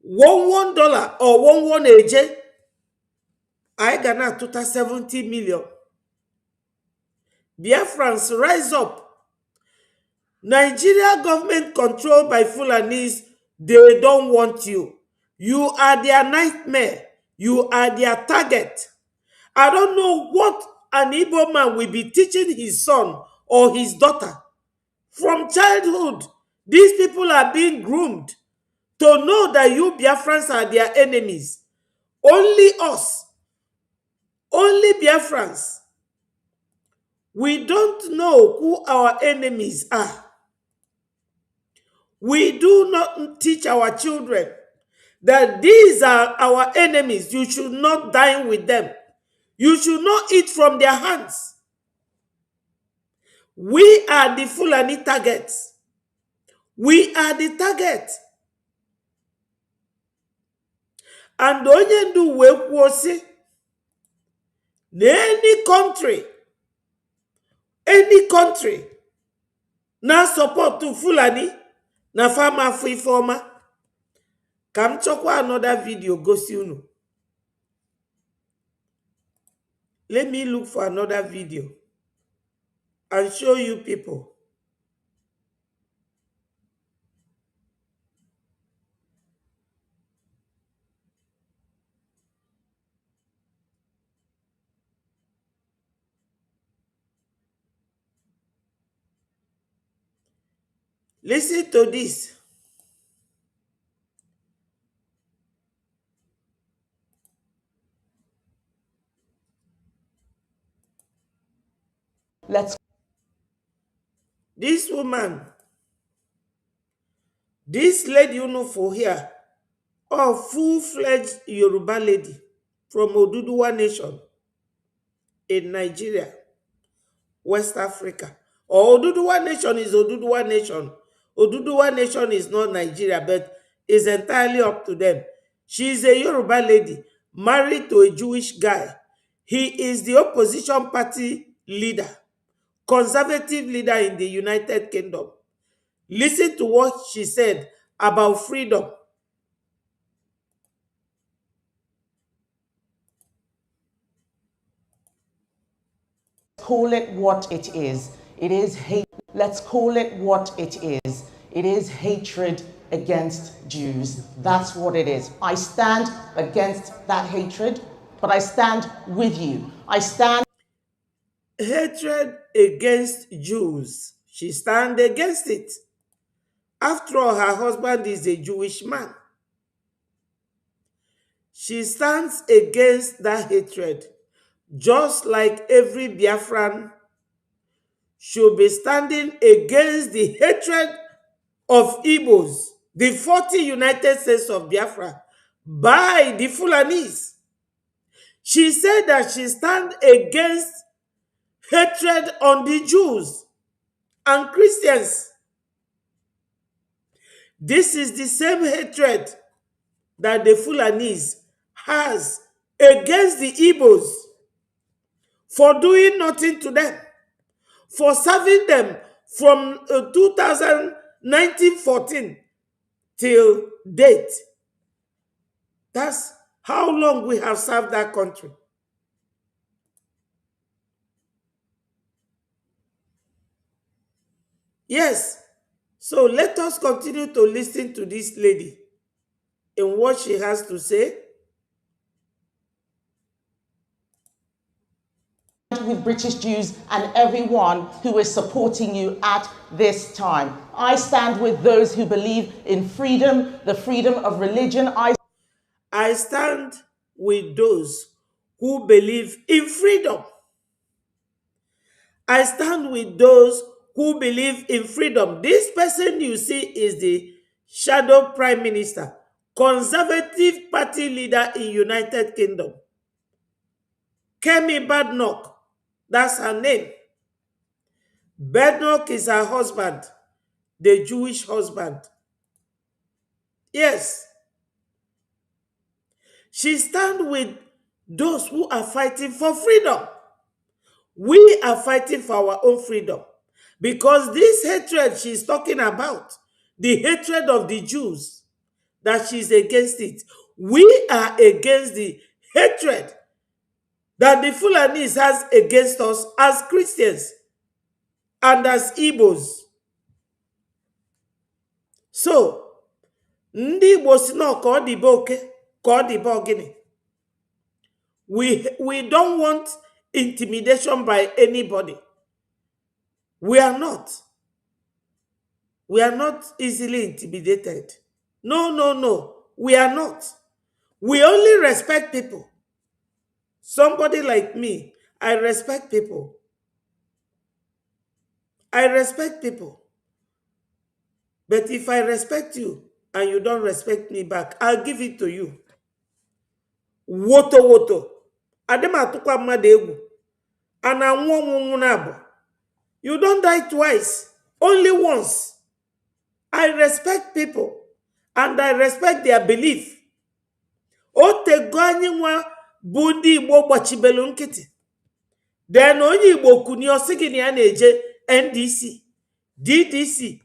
$11 or $11 eje. Anyị ga na-atụta 70 million. Biafrans, rise up. Nigeria government controlled by Fulanis, they don't want you. You are their nightmare. You are their target. I don't know what an Igbo man will be teaching his son or his daughter. From childhood, these people are being groomed to know that you Biafrans are their enemies. Only us. Only Biafrans. We don't know who our enemies are. We do not teach our children that these are our enemies. You should not dine with them. You should not eat from their hands. We are the Fulani targets. We are the target. And onye ndu wee kwuo sị, any country na support to Fulani na fama afọ ifeọma. Come chokwa another video gosi unu. Let me look for another video and show you people. Listen to this. This woman, this lady you know for here, a full-fledged Yoruba lady from Oduduwa Nation in Nigeria, West Africa. Or Oduduwa Nation is Oduduwa Nation. Oduduwa Nation is not Nigeria, but is entirely up to them. She is a Yoruba lady married to a Jewish guy. He is the opposition party leader, conservative leader in the United Kingdom. Listen to what she said about freedom. Call it what it is. It is hate. Let's call it what it is. It is hatred against Jews. That's what it is. I stand against that hatred, but I stand with you. I stand Hatred against Jews. She stands against it. After all, her husband is a Jewish man. She stands against that hatred, just like every Biafran should be standing against the hatred of Igbos, the 40 United States of Biafra, by the Fulanis. She said that she stands against hatred on the Jews and Christians. This is the same hatred that the Fulanis has against the Igbos for doing nothing to them, for serving them from 1914 till date. That's how long we have served that country. Yes. So let us continue to listen to this lady and what she has to say. with British Jews and everyone who is supporting you at this time. I stand with those who believe in freedom, the freedom of religion. I stand with those who believe in freedom. I stand with those who believe in freedom. This person you see is the shadow prime minister, conservative party leader in United Kingdom. Kemi Badnoch, that's her name. Badnoch is her husband, the Jewish husband. Yes. She stands with those who are fighting for freedom. We are fighting for our own freedom. Because this hatred she's talking about, the hatred of the Jews, that she's against it. We are against the hatred that the Fulanis has against us as Christians and as Igbos. So, ndị Igbo si na ka ọ dịbe oke, ka ọ dịbe ogini. We don't want intimidation by anybody. We are not. We are not easily intimidated. No. We are not. We only respect people. Somebody like me, I respect people. I respect people. But if I respect you and you don't respect me back, I'll give it to you. Woto. Adema atukwa mmadụ egwu. And you don't die twice. Only once. I respect people. And I respect their belief. Otego anyị nwa bụ ndị Igbo gbachibelu nkịtị. Then onye Igbo kuni osi gị na ya na-eje NDC, DDC,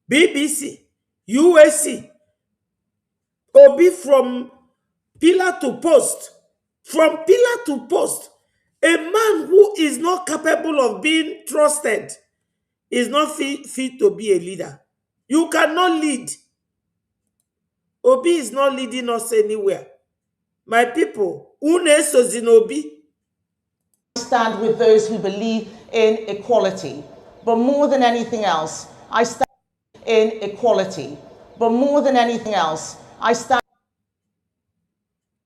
BBC, USC, Obi from pillar to post. From pillar to post. A man who is not capable of being trusted is not fit to be a leader. You cannot lead. Obi is not leading us anywhere. My people, Une Sozinobi. I stand with those who believe in equality. But more than anything else, I stand in equality. But more than anything else, I stand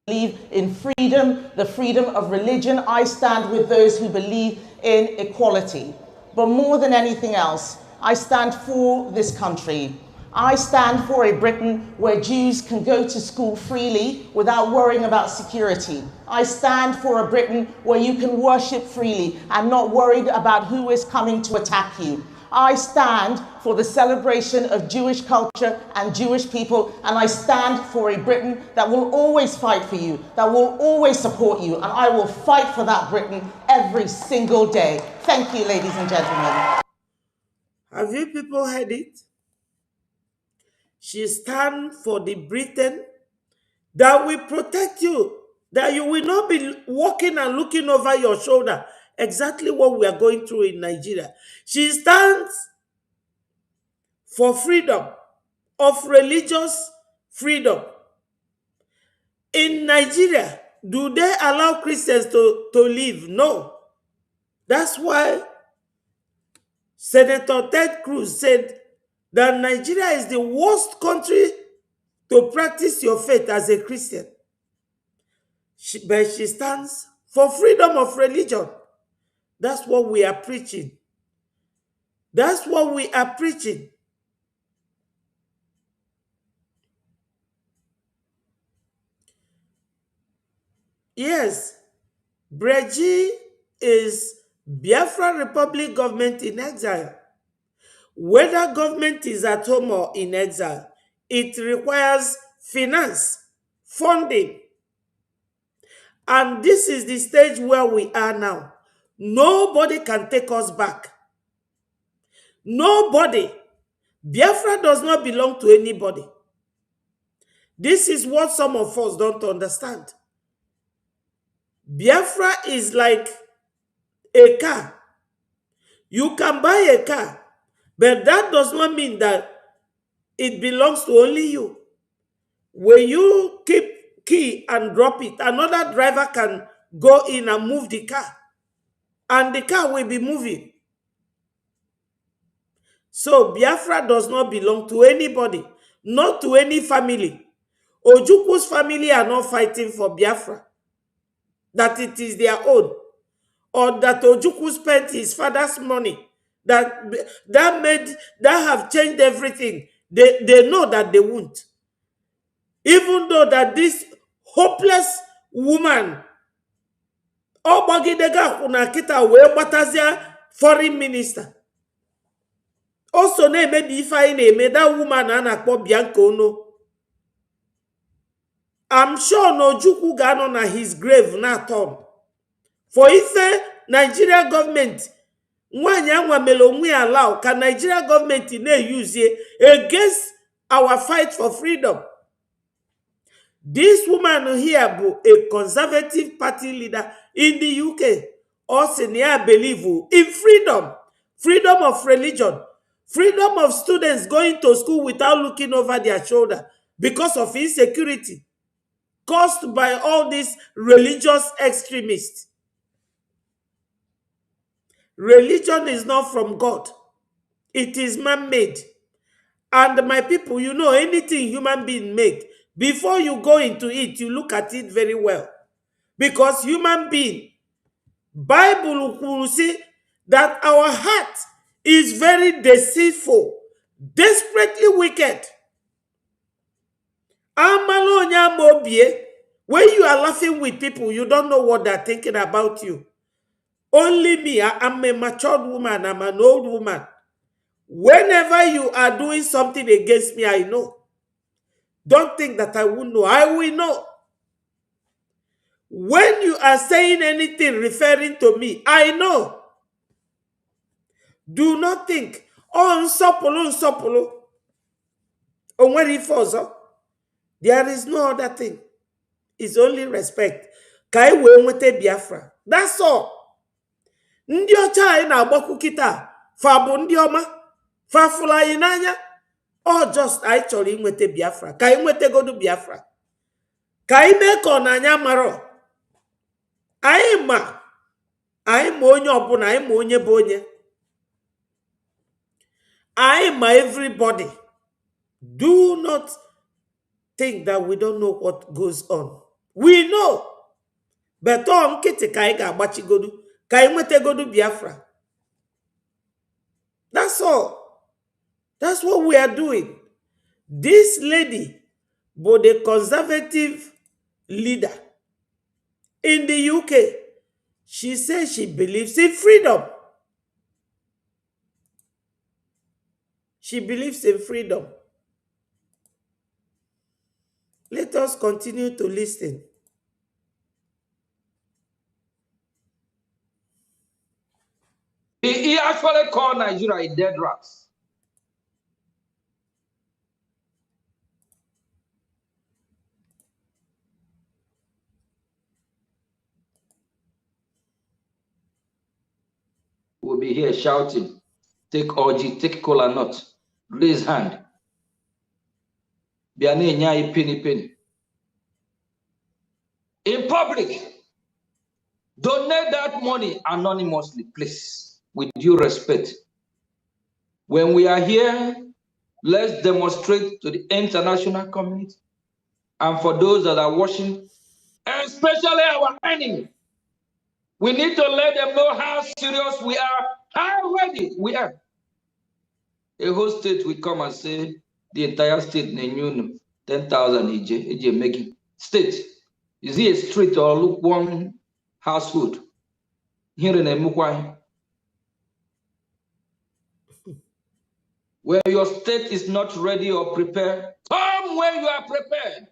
believe in freedom, the freedom of religion. I stand with those who believe in equality. But more than anything else, I stand for this country. I stand for a Britain where Jews can go to school freely without worrying about security. I stand for a Britain where you can worship freely and not worried about who is coming to attack you. I stand for the celebration of Jewish culture and Jewish people, and I stand for a Britain that will always fight for you, that will always support you, and I will fight for that Britain every single day. Thank you, ladies and gentlemen. Have you people heard it? She stands for the Britain that will protect you, that you will not be walking and looking over your shoulder. Exactly what we are going through in Nigeria. She stands for freedom, of religious freedom. In Nigeria, do they allow Christians to live? No. That's why Senator Ted Cruz said that Nigeria is the worst country to practice your faith as a Christian. But she stands for freedom of religion. That's what we are preaching. That's what we are preaching. Yes, Brgie is Biafra Republic government in exile. Whether government is at home or in exile, it requires finance, funding. And this is the stage where we are now. Nobody can take us back. Nobody. Biafra does not belong to anybody. This is what some of us don't understand. Biafra is like a car. You can buy a car, but that does not mean that it belongs to only you. When you keep key and drop it, another driver can go in and move the car, and the car will be moving. So Biafra does not belong to anybody, not to any family. Ojukwu's family are not fighting for Biafra, that it is their own, or that Ojukwu spent his father's money, that have changed everything. They know that they won't. Even though that this hopeless woman, Obagidega Kunakita, wee gbatazia foreign minister. Also, maybe if I name that woman and akpo Bianca Ono. I'm sure no Ojukwu ga on his grave na Tom. For if Nigeria government nwanyangwa melonwe allow, can Nigeria government use against our fight for freedom? This woman here, a conservative party leader in the UK, also near believe in freedom, freedom of religion, freedom of students going to school without looking over their shoulder because of insecurity caused by all these religious extremists. Religion is not from God. It is man-made. And my people, you know, anything human being make, before you go into it, you look at it very well. Because human being, Bible will see that our heart is very deceitful, desperately wicked. When you are laughing with people, you don't know what they're thinking about you. Only me, I'm a matured woman, I'm an old woman. Whenever you are doing something against me, I know. Don't think that I won't know. I will know. When you are saying anything referring to me, I know. Do not think, oh, nsopolo. Oh, when he falls up. There is no other thing. It's only respect. Ka anyị wee nweta Biafra. That's all. Ndị ọcha anyị na-agbakwu kịta fa bụ ndị ọma fa fụrụ anyị n'anya. Ọ just anyị chọrọ inweta Biafra. Ka anyị nwetagodu Biafra. Ka anyị mee ka ọ na anya marọ. Anyị ma onye ọbụla, anyị ma onye bụ onye. Anyị ma everybody. Do not think that we don't know what goes on. We know. But nkịtị ka anyị ga-agbachigodu ka anyị nwetagodu Biafra. That's all. That's what we are doing. This lady was the conservative leader in the UK. She says she believes in freedom. She believes in freedom. Let us continue to listen. He actually called Nigeria a dead rat. We'll be here shouting, take Brgie, take cola nut, raise hand. Penny. In public, donate that money anonymously, please, with due respect. When we are here, let's demonstrate to the international community and for those that are watching, especially our enemy. We need to let them know how serious we are, how ready we are. A whole state will come and say, the entire state, 10,000 EJ making. State, is it a street or look one household? Here in Emukwai. Where your state is not ready or prepared, come when you are prepared.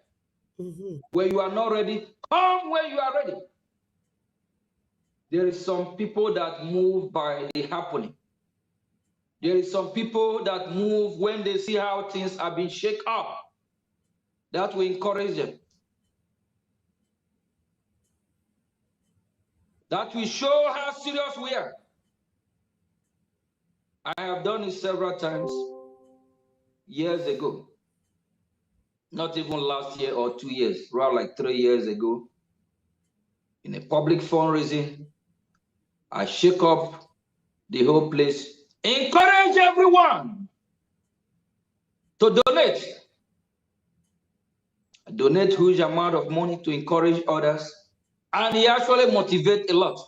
Where you are not ready, come when you are ready. There is some people that move by the happening. There is some people that move when they see how things are being shaken up. That will encourage them. That will show how serious we are. I have done it several times years ago. Not even last year or 2 years, rather like 3 years ago. In a public fundraising, I shake up the whole place. Encourage everyone to donate. I donate huge amount of money to encourage others. And it actually motivates a lot.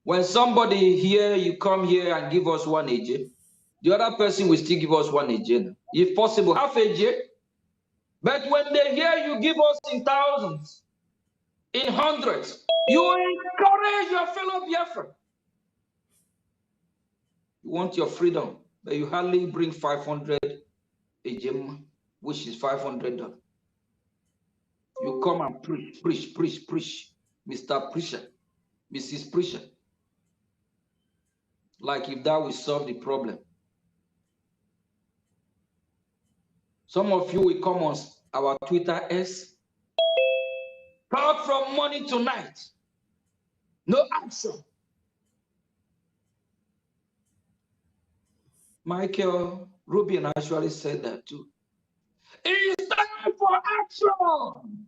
When somebody here, you come here and give us 1 AJ, the other person will still give us 1 AJ. If possible, half AJ. But when they hear you give us in thousands, in hundreds, you encourage your fellow Biafra. You want your freedom, but you hardly bring 500 AJ, which is $500. You come and preach, Mr. Preacher, Mrs. Preacher. Like if that will solve the problem. Some of you will come on our Twitter S. Talk from morning to night. No action. Michael Rubin actually said that too. It's time for action.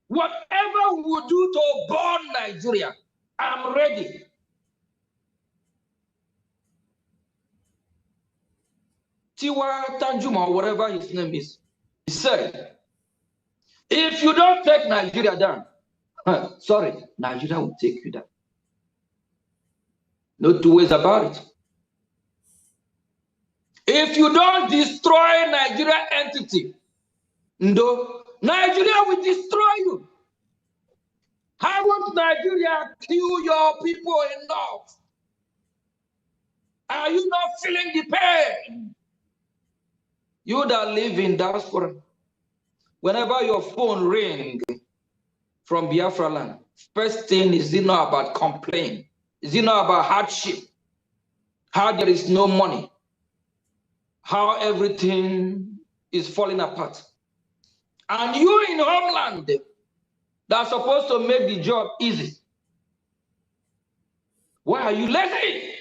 Whatever we will do to burn Nigeria, I'm ready. Tiwa Tanjuma, or whatever his name is, he said, if you don't take Nigeria down, sorry, Nigeria will take you down. No two ways about it. If you don't destroy Nigeria entity, no, Nigeria will destroy you. How won't Nigeria kill your people enough? Are you not feeling the pain? You that live in diaspora, whenever your phone rings from Biafra land, first thing is it not about complaint? Is it not about hardship? How there is no money? How everything is falling apart? And you in homeland that's supposed to make the job easy. Why are you lazy?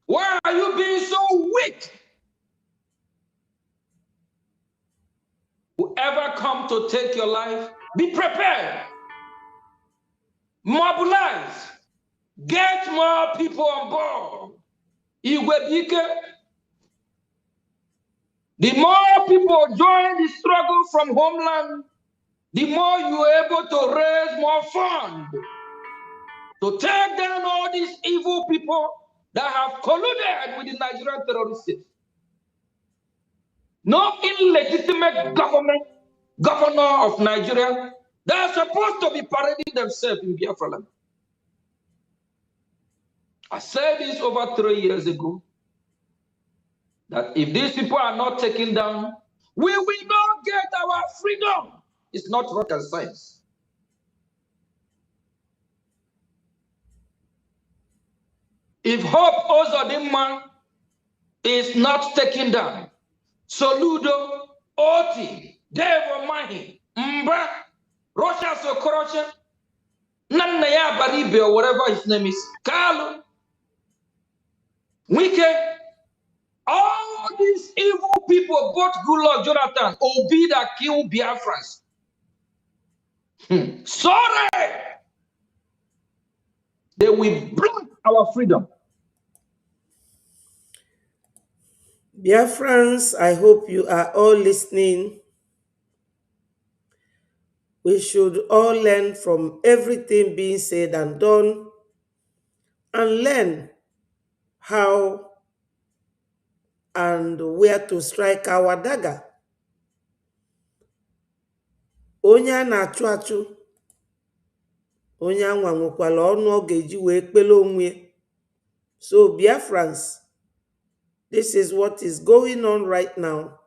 Why are you being so weak? Whoever come to take your life, be prepared. Mobilize. Get more people on board. Igwebike. The more people join the struggle from homeland, the more you are able to raise more funds to take down all these evil people that have colluded with the Nigerian terrorists. No illegitimate governor of Nigeria that are supposed to be parading themselves in Biafra land. I said this over 3 years ago, that if these people are not taken down, we will not get our freedom. It's not rocket science. If Hope Ozodinma is not taken down, Soludo, Oti, Dave Omahi, Mbra, Rocha Sokorocha, Nanaya Baribe, or whatever his name is, Kalu, Wike, all these evil people, both Goodluck Jonathan, Obi that killed Biafrans. Sorry! They will block our freedom. Biafrans, I hope you are all listening. We should all learn from everything being said and done and learn how and where to strike our dagger. Onye a na-achụ achụ, onye anwa nwekwara ọnụ ọ ga-eji wee kpele onwe. So Biafrans, this is what is going on right now.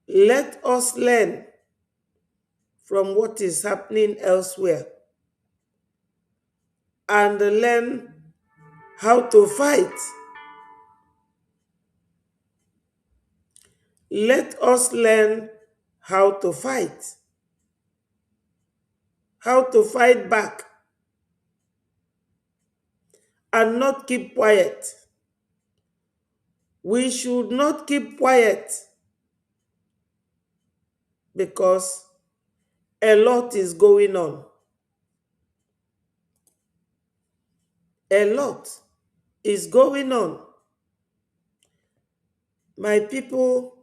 Let us learn from what is happening elsewhere and learn how to fight. Let us learn how to fight. How to fight back and not keep quiet. We should not keep quiet because a lot is going on. A lot is going on. My people,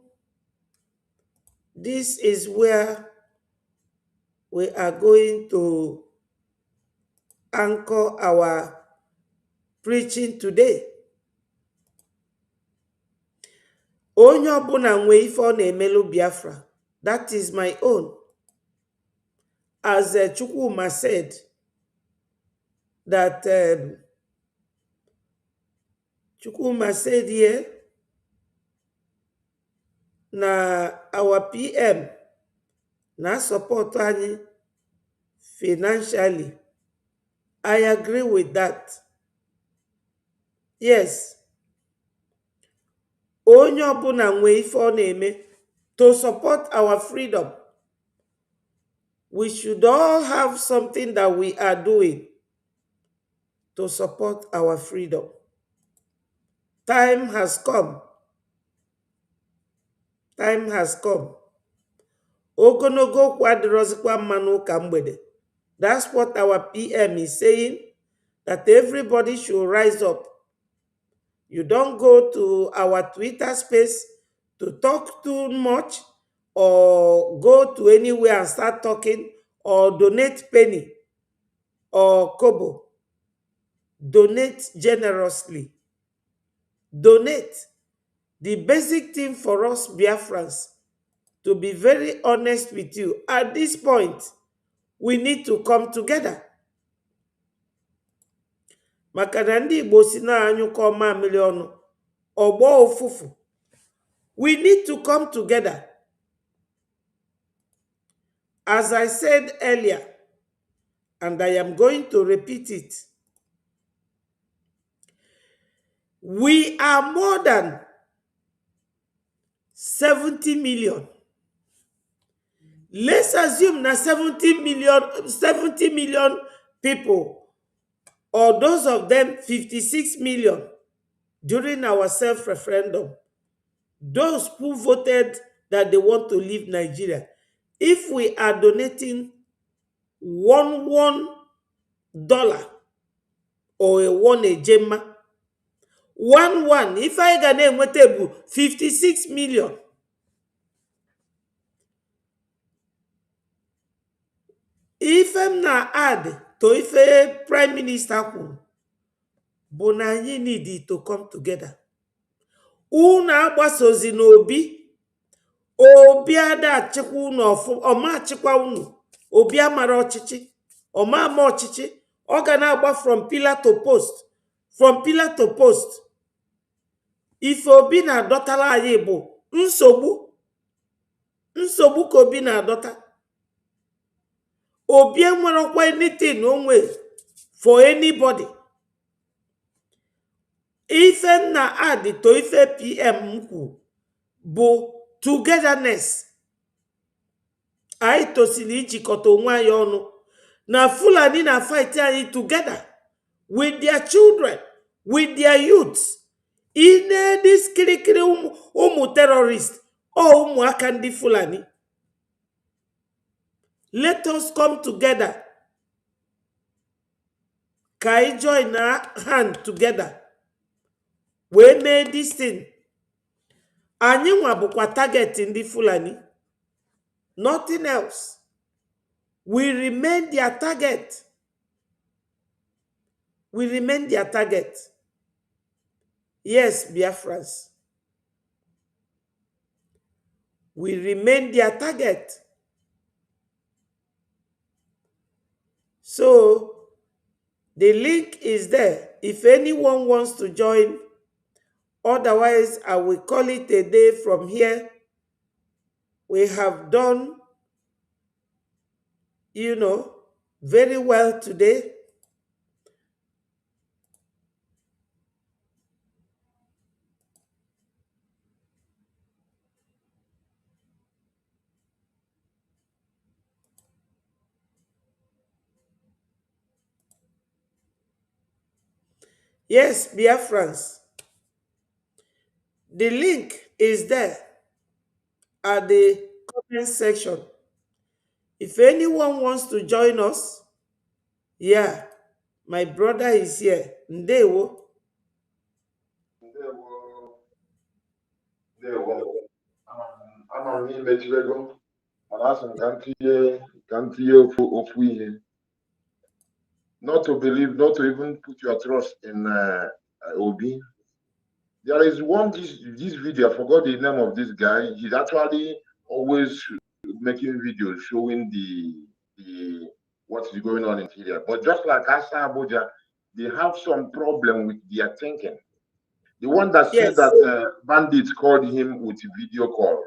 this is where we are going to anchor our preaching today. Onye ọbụla nwe ife ọ na-emelu Biafra. That is my own. As Chukwuma said, that Chukwuma said here, na our PM na support anyị financially. I agree with that. Yes. Onye ọbụla nwe ife ọ na-eme to support our freedom. We should all have something that we are doing to support our freedom. Time has come. Time has come. Ogologo kwadirozikwa mmanụ ka mgbede. That's what our PM is saying, that everybody should rise up. You don't go to our Twitter space to talk too much or go to anywhere and start talking or donate penny or kobo. Donate generously. Donate. The basic thing for us Biafrans, to be very honest with you, at this point, we need to come together. Maka na ndị Igbo si na anyụkọ mamịrị ọnụ, ọgbọ ụfụfụ. We need to come together. As I said earlier, and I am going to repeat it, we are more than 70 million. Let's assume na 70 million people, or those of them 56 million during our self-referendum, those who voted that they want to leave Nigeria. If we are donating $1 or a gemma, if I ga na-enweta 56 million, if I'm na add to ife prime minister kwuru bụ na anyị need to come together. Unu agbasozi n'obi, obi ada achịkwa unu ọma achịkwa unu, obi amara ọchịchị, ọma ama ọchịchị, ọ ga na-agba from pillar to post, from pillar to post. Ife obi na-adọtala anyị bụ nsogbu ka obi na-adọta. Obi enwerọkwa anything onwe for anybody. Ife na add to ife PM mkwu bụ togetherness. Anyị tosili ijikọta onwe anyị ọnụ na Fulani na fight anyị together with their children, with their youths. Ine this kirikiri ụmụ terrorist or ụmụaka ndị Fulani. Let us come together. Ka anyị join our hand together. We made this thing. Anyị nwa bụkwa target ndị Fulani. Nothing else. We remain their target. We remain their target. Yes, Bifrans. We remain their target. So, the link is there. If anyone wants to join, otherwise, I will call it a day from here. We have done, very well today. Yes, Bifrans. The link is there at the comment section. If anyone wants to join us, yeah, my brother is here. Ndewo. Not to believe, not to even put your trust in Obi. There is this video, I forgot the name of this guy. He's actually always making videos showing the what is going on in Syria. But just like Asa Abuja, they have some problem with their thinking. The one that said that bandits called him with a video call.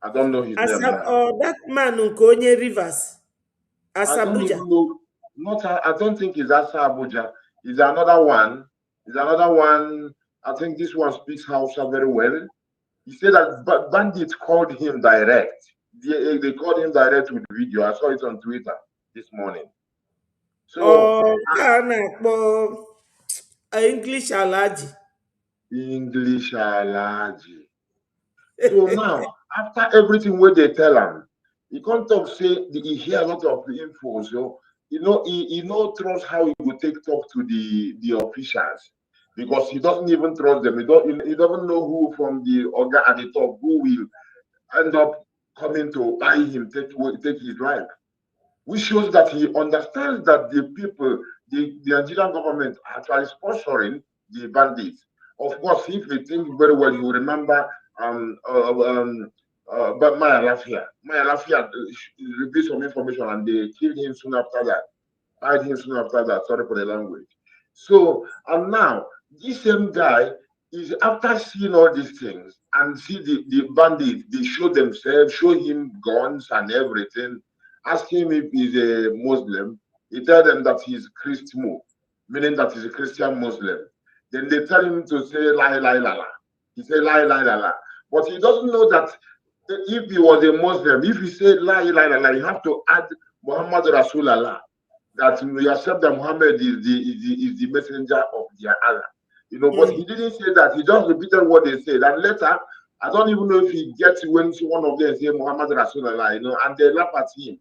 I don't know his name now. That man Nkonye Rivers. Asa I don't Abuja. even know. I don't think it's Asa Abuja. It's another one. It's another one. I think this one speaks Hausa very well. He said that bandits called him direct. They called him direct with video. I saw it on Twitter this morning. So English Alaji. English Alaji. So now, after everything what they tell him, he can't talk, say he hear a lot of info. So he no trust how he would talk to the officials, because he doesn't even trust them. He doesn't know who from the organ at the top who will end up coming to buy him, take his life. Which shows that he understands that the people, the Nigerian government are actually sponsoring the bandits. Of course, if you think very well, you remember but Maya Lafia revealed some information and they killed him soon after that. Died him soon after that. Sorry for the language. So, and now, this same guy is, after seeing all these things and see the bandits, they show themselves, show him guns and everything, ask him if he's a Muslim. He tell them that he's Christmo, meaning that he's a Christian Muslim. Then they tell him to say la la la la. He say la la la la. But he doesn't know that if he was a Muslim, if he said la ilaha illallah, you have to add Muhammad Rasulullah, that you accept that Muhammad is the messenger of their Allah. You know, but he didn't say that. He just repeated what they said. And later, I don't even know if he gets when one of them say Muhammad Rasulullah, you know, and they laugh at him.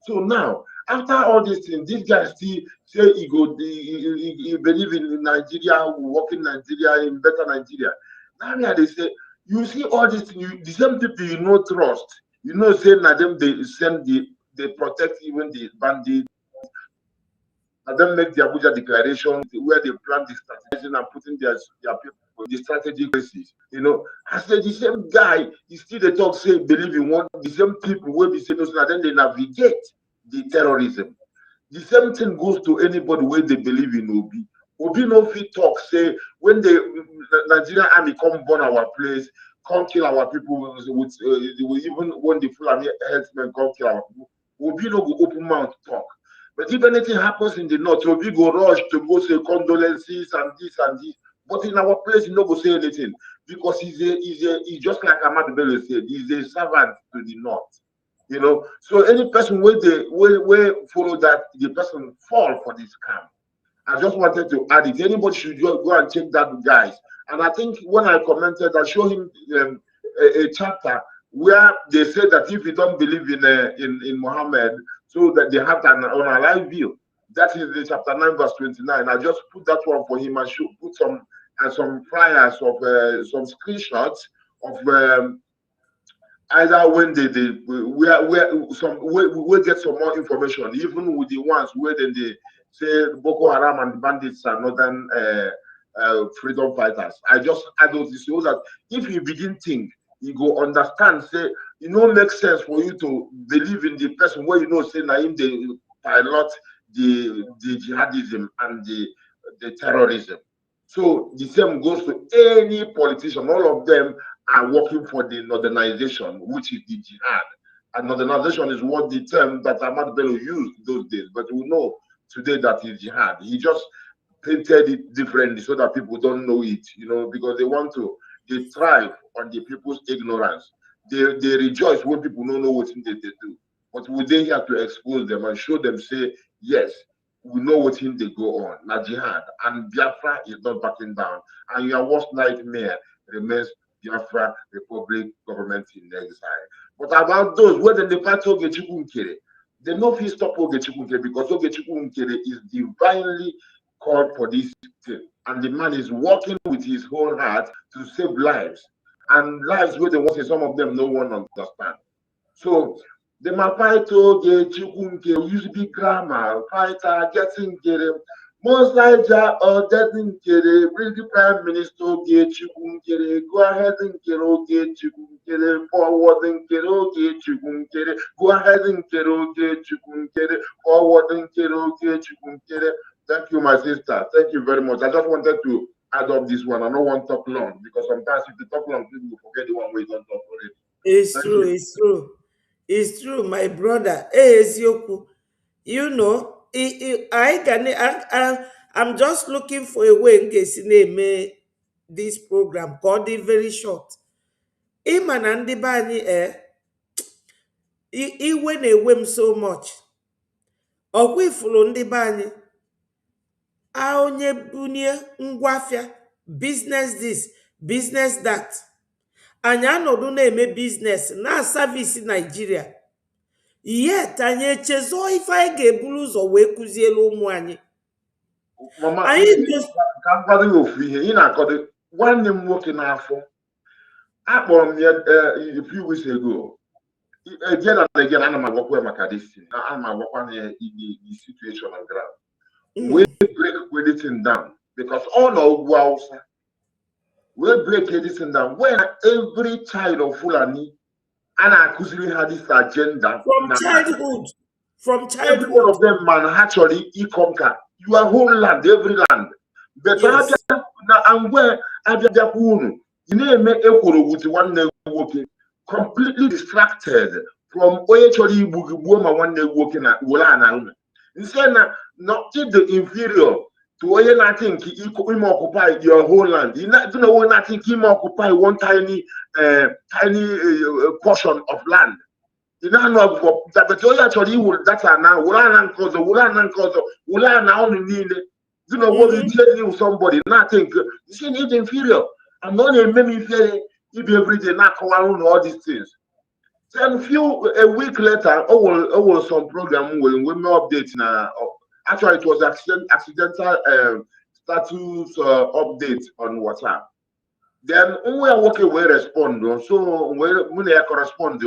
So now, after all these things, this guy still say he believe in Nigeria, work in Nigeria, in better Nigeria. Now they say, you see all these things, the same people you know trust, you know, saying that them they protect even the bandits, and then make the Abuja declaration where they plan the strategy and putting their people in the strategic places. You know, I said the same guy, he still the talk say believe in one, the same people will be saying no, then they navigate the terrorism. The same thing goes to anybody where they believe in Obi. Obi no fit talk say when the Nigerian army come burn our place, come kill our people with even when the Fulani herdsmen come kill our people, Obi no go open mouth talk. But if anything happens in the north, Obi go rush to go say condolences and this and this. But in our place, he no go say anything because he's just like Ahmad Bello said, he's a servant to the north. You know, so any person where follow that, the person fall for this scam. I just wanted to add it. Anybody should go and check that, guys. And I think when I commented, I showed him a chapter where they said that if you don't believe in Muhammad, so that they have an on a live view. That is the chapter 9, verse 29. I just put that one for him. I should put some flyers of some screenshots of either when we get some more information, even with the ones where they say Boko Haram and the bandits are northern freedom fighters. I just add those so that if you begin think, you go understand, say, you know, makes sense for you to believe in the person where you know, say, Naim, they pilot the jihadism and the terrorism. So the same goes to any politician. All of them are working for the modernization, which is the jihad. And modernization is what the term that Ahmad Bello used those days. But we know today that is jihad. He just painted it differently so that people don't know it, you know, because they thrive on the people's ignorance. They rejoice when people don't know what they do. But we they have to expose them and show them, say, yes, we know what they go on. Now jihad and Biafra is not backing down. And your worst nightmare remains Biafra Republic government in exile. But about those, whether they fight Ogechukwu Nkere, they know if he stop Ogechukwu Nkere because Ogechukwu Nkere is divinely called for this thing. And the man is working with his whole heart to save lives. And lives where they want to say some of them no one understand. So the Mapaito Ogechukwu Nkere used to be grammar, fighter, getting Nkere. Most Niger or getting Nkere, bring the Prime Minister Ogechukwu Nkere, go ahead and Nkere Ogechukwu Nkere, forward Nkere Ogechukwu Nkere, go ahead and Nkere Ogechukwu Nkere, forward Nkere Ogechukwu Nkere. Thank you, my sister. Thank you very much. I just wanted to add up this one. I don't want to talk long because sometimes if you talk long, people forget the one way you don't talk already. It's true, it's true. It's true, my brother. Hey, Ezioku, you know, I'm just looking for a way in case name this program called it very short. Iman and the bani he went away so much. Or we follow the bani. Aonye bunye ngwafia, business this, business that. Anyị anọdụ na-eme business na service Nigeria. Yet anyị echezo ife anyị ga-eburu ụzọ wee kụzielu ụmụ anyị. Mama, ka m gwara ya ofu ihe, ị na-akọdo nwanne m nwoke n'afọ. Akpọrọ m ya a few weeks ago. Again and again, ana m agwakwa maka this thing. Ana m agwakwa ya the situation on ground. We break everything down because all of Ugwu Hausa, we break everything down. When every child of Fulani and Akuziri had this agenda from childhood, every one of them man actually he conquer your whole land, every land. But yes. And where Abia you name equal with one working completely distracted from actually woman one day working at Wulana. Instead, not the inferior to only nothing him occupy your whole land. You know nothing him occupy one tiny portion of land. You know that but you actually will that are now will now need you know what you dealing with somebody nothing you see it inferior. I'm not a many feel every day not all these things. Then a week later, some program will we update now. Actually, it was accidental status update on WhatsApp. Then when we are working, we respond. So when they correspond,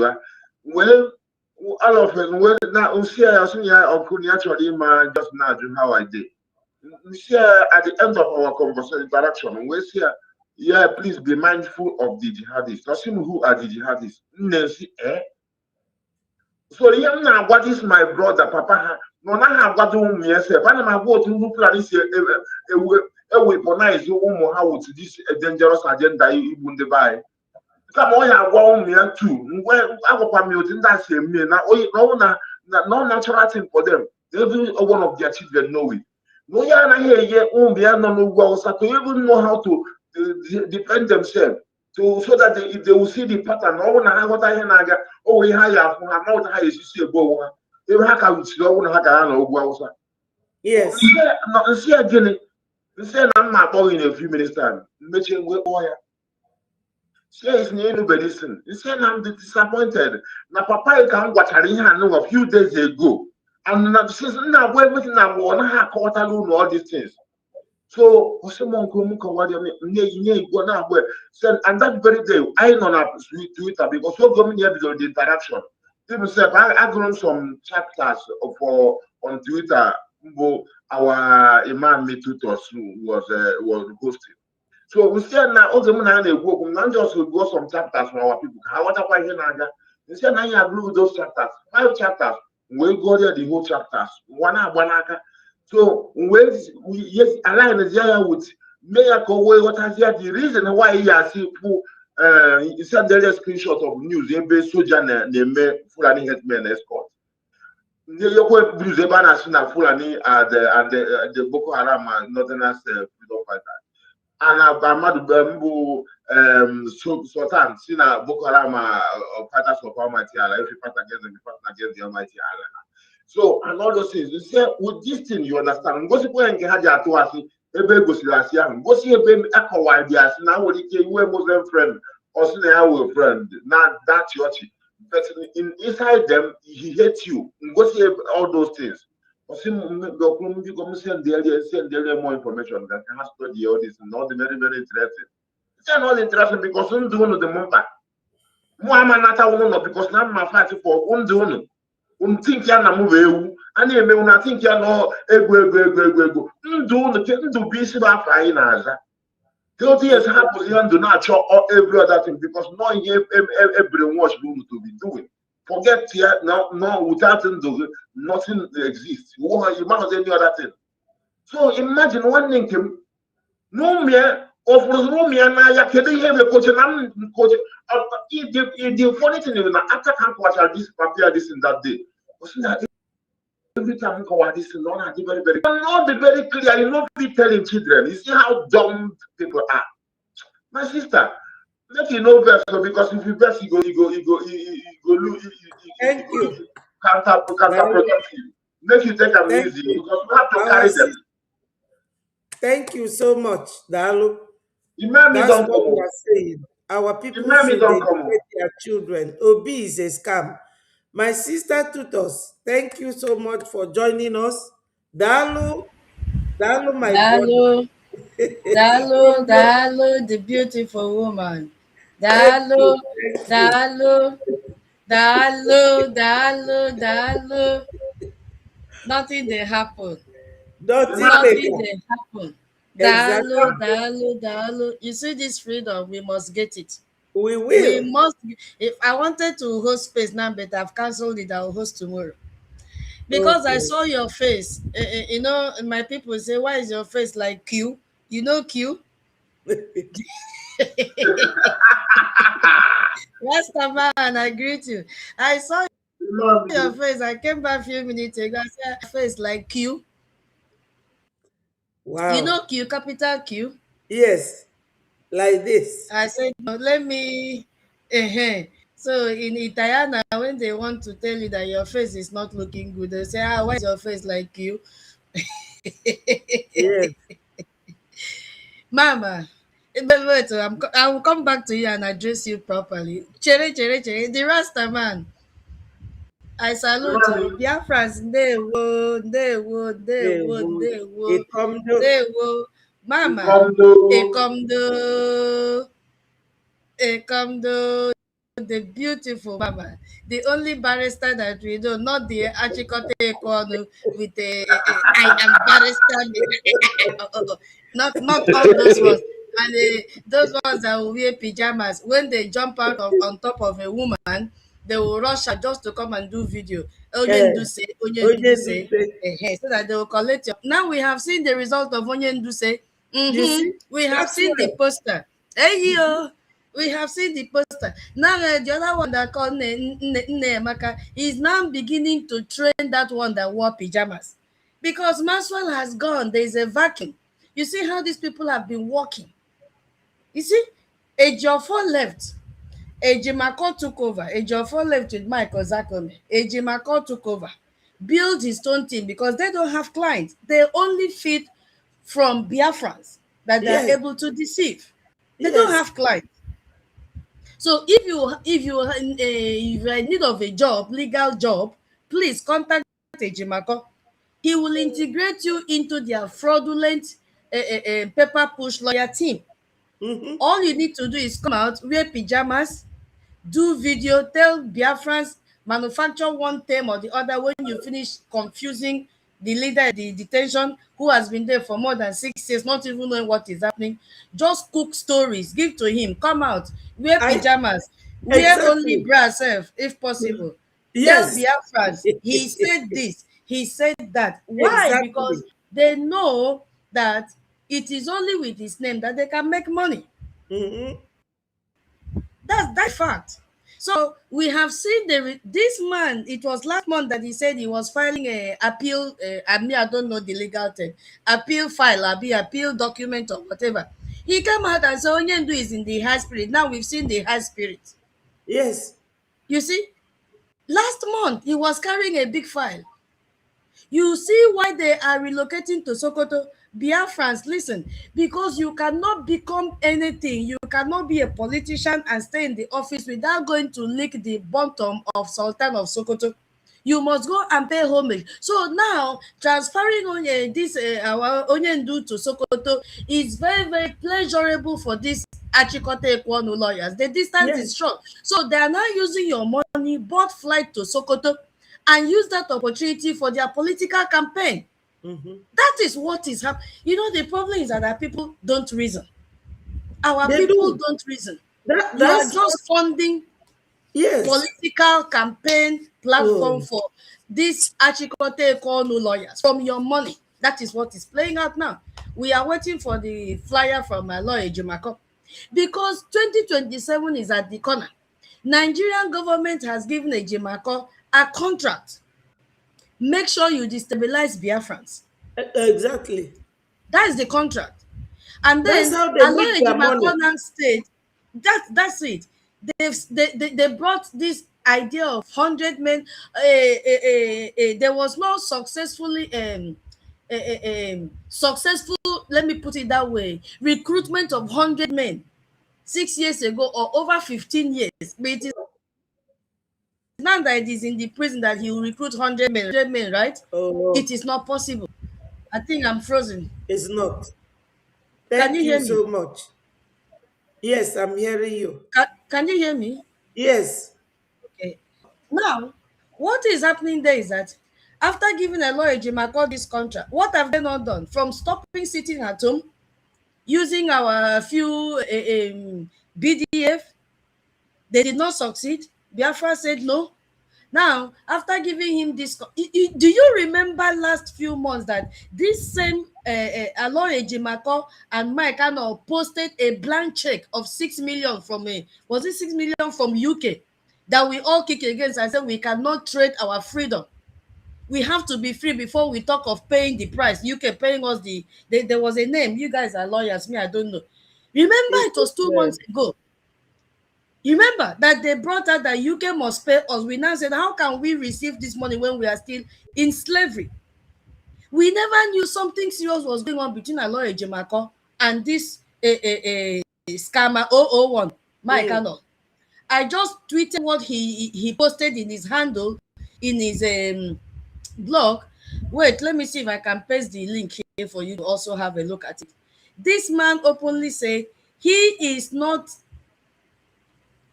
well, all of it. Well, now we see actually man just now how I did. We see at the end of our conversation interaction, we see. Yeah, please be mindful of the jihadists. Assume who are the jihadists. So now what is my brother, Papa? No, now have got to me yourself. And I'm going to plan this weaponize you how to this dangerous agenda you wouldn't buy. Come on, I want me too. Well, I will permit that same me now. No natural thing for them. Every one of their children know it. No, yeah, I hear you. No, well, so to even know how to defend themselves. So that if they will see the pattern, oh, we hire from our mouth high as you see a bow. They will hack out slow and hack around. Yes. No, see again. Say, I'm not going in a few minutes' time. Mention where boy. Say, nobody listen. Say, I'm disappointed. Now, Papa, can watch a few days ago. And now, everything I want to have caught all these things. So, someone come and that very day, I know on Twitter because so coming here because the interaction. Even say I grown some chapters for on Twitter. Our Imam Mitutos was hosting. So we said now all the money they go, not just will go some chapters for our people. How what about here now? We said now you agree with those chapters, 5 chapters. We go there the whole chapters. One. So when we yes align the area with Mayor what has here the reason why he has people he sent the screenshot of news in base soldier name Fulani Headman escort. You go Bruce Ebana Sina Fulani at the Boko Haram and Northerners freedom fighter. And Ahmadu Bambu Sultan Sina Boko Haram fighters of Almighty Allah, every fight against them, fight against the Almighty Allah. So, and all those things, you say, with this thing, you understand. Go see when you had your toasi, ebe go see last year. Go see ebe echo wide yes. Now, what you a Muslim friend or see a friend, not that church. But inside them, he hates you. Go see all those things. Or see, go send there more information that can study all this and all the very, very interesting. It's not interesting because we don't the moment. Muhammad Nata won't because now my fight for don't think ya na move ewu ana eme una think ya no ego ndu bi isi ba fa anyị na-aza 30 years hapụ ihe ndụ na-achọ every other thing because no ihe brainwash bụ to be doing forget here no without ndụ nothing exists you want any other thing so imagine one thing no mere ofuru me na ya kedu ihe be coach na coach the funny thing is na after camp watch this prepare this in that day every time we go this is not very very not be very clear you not be telling children you see how dumb people are my sister make you know verse because if you verse you go lose Thank you. counterproductive make you take them easy because you have to carry them. Thank you so much, Dalu. That's what we are saying. Our people should educate their children. Obi is a scam. My sister Tutos, thank you so much for joining us. Dalu, my brother. Dalu, the beautiful woman. Dalu. Nothing they happen. Nothing they happen. Dalu. You see this freedom, we must get it. We will. We must. If I wanted to host space now, but I've cancelled it, I'll host tomorrow. Because I saw your face. You know, my people say, why is your face like Q? You know Q? Yes, man, I greet you. I saw your face. I came back a few minutes ago. I said, face like Q. Wow. You know Q, capital Q? Yes, like this. I said, no, let me. So in Italiana, when they want to tell you that your face is not looking good, they say, why is your face like you? Yes. Mama, but wait, I will come back to you and address you properly. Chere, chere, chere, the Rasta man. I salute you. Biafrans, ndewo, ndewo, They ndewo, would. ndewo, It come to. ndewo. Mama, Ekomdo, the beautiful mama, the only barrister that we know, not the Achikote Ekono with I am barrister, not all those ones. And those ones that will wear pajamas, when they jump out on top of a woman, they will rush her just to come and do video. Eh, Onye Onye Nduse, Duse. so that they will collect your. Now we have seen the result of Onye Nduse. You see, We have that's seen the why. poster. Hey yo, we have seen the poster. Now the other one that called Nnemaka is now beginning to train that one that wore pajamas. Because Maxwell has gone, there is a vacuum. You see how these people have been working. You see, Ejiofor left. Ejimako took over. Ejiofor left with Mike Ozakome. Ejimako took over. Build his own team because they don't have clients. They only feed from Biafrans that they are Yes, able to deceive. They don't yes. have clients. So if you're in need of a job, legal job, please contact Ejimako. He will integrate you into their fraudulent paper push lawyer team. Mm-hmm. All you need to do is come out, wear pajamas, do video, tell Biafrans, manufacture one term or the other when you finish confusing the leader at the detention who has been there for more than 6 years, not even knowing what is happening. Just cook stories, give to him, come out, wear I pajamas, wear only exactly. bra self if possible. Tell Yes. Biafrans, he said this, he said that. Why? Exactly. Because they know that it is only with his name that they can make money. Mm-hmm. That's fact. So we have seen this man. It was last month that he said he was filing a appeal. I don't know the legal term. Appeal file, appeal document or whatever. He came out and said Onyendu is in the high spirit. Now we've seen the high spirit. Yes. You see, last month he was carrying a big file. You see why they are relocating to Sokoto? Biafrans, listen, because you cannot become anything. You cannot be a politician and stay in the office without going to lick the bottom of Sultan of Sokoto. You must go and pay homage. So now, transferring our Onyendu to Sokoto is very, very pleasurable for these Achikote Ekwonu lawyers. The distance Yes. is short. So they are now using your money, bought flight to Sokoto, and use that opportunity for their political campaign. Mm-hmm. That is what is happening. You know, the problem is that our people don't reason. Our They people do. don't reason. You are That's what. just funding Yes. political campaign platform Oh. for these Achikote Ekonu lawyers from your money. That is what is playing out now. We are waiting for the flyer from my lawyer Jumako because 2027 is at the corner. Nigerian government has given Ejimako a contract. Make sure you destabilize Biafrans. Exactly. That is the contract. And That's then how they Aloy make their money. Ejimako state that's it. They brought this idea of 100 men. There was no successful, let me put it that way, recruitment of 100 men 6 years ago or over 15 years. But it is now that it is in the prison that he will recruit 100 men, right? Oh, It is not possible. I think I'm frozen. it's not. Can you Thank you hear me? so much. Yes, I'm hearing you. Can you hear me? Yes. Okay. Now, what is happening there is that after giving a lawyer Jimako this contract, what have they not done? From stopping sitting at home, using our few BDF, they did not succeed. Biafra said no. Now, after giving him this, do you remember last few months that this same Aloy Ejimako and Mike Ano posted a blank check of 6 million from was it 6 million from UK that we all kick against and said we cannot trade our freedom. we have to be free before we talk of paying the price. UK paying us there was a name. You guys are lawyers, me, I don't know. Remember, it was 2 months ago. You remember that they brought out that UK must pay us. We now said, how can we receive this money when we are still in slavery? We never knew something serious was going on between Aloy Ejimako and this scammer 001, Mike Arnold. I just tweeted what he posted in his handle, in his blog. Wait, let me see if I can paste the link here for you to also have a look at it. This man openly said he is not.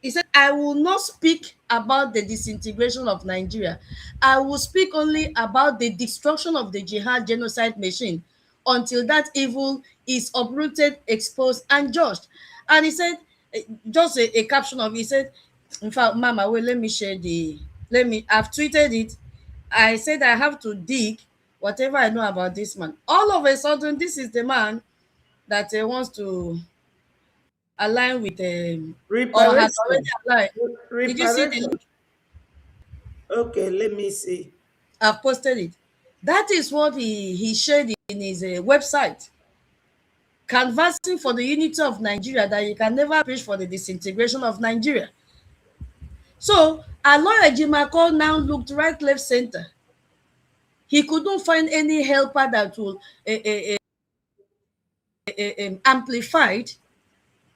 He said, I will not speak about the disintegration of Nigeria. I will speak only about the destruction of the jihad genocide machine until that evil is uprooted, exposed, and judged. And he said, just a caption of it, he said, in fact, Mama, wait, let me share I've tweeted it. I said I have to dig whatever I know about this man. All of a sudden, this is the man that wants to align with or has already aligned. Did you see the link? Okay, let me see. I've posted it. That is what he shared in his website. Canvassing for the unity of Nigeria, that you can never preach for the disintegration of Nigeria. So Aloy Ejimako now looked right, left, center. He couldn't find any helper that will amplified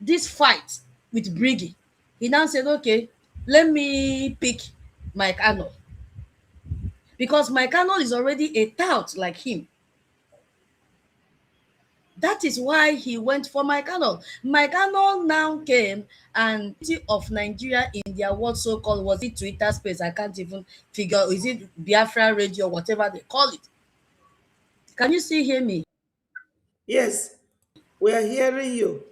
this fight with Brgie. He now said, okay, let me pick Mike Arnold. Because Mike Arnold is already a tout like him. That is why he went for Mike Arnold. Mike Arnold now came and of Nigeria in their what so-called, was it Twitter space? I can't even figure, is it Biafra radio, whatever they call it. Can you still hear me? Yes, we are hearing you.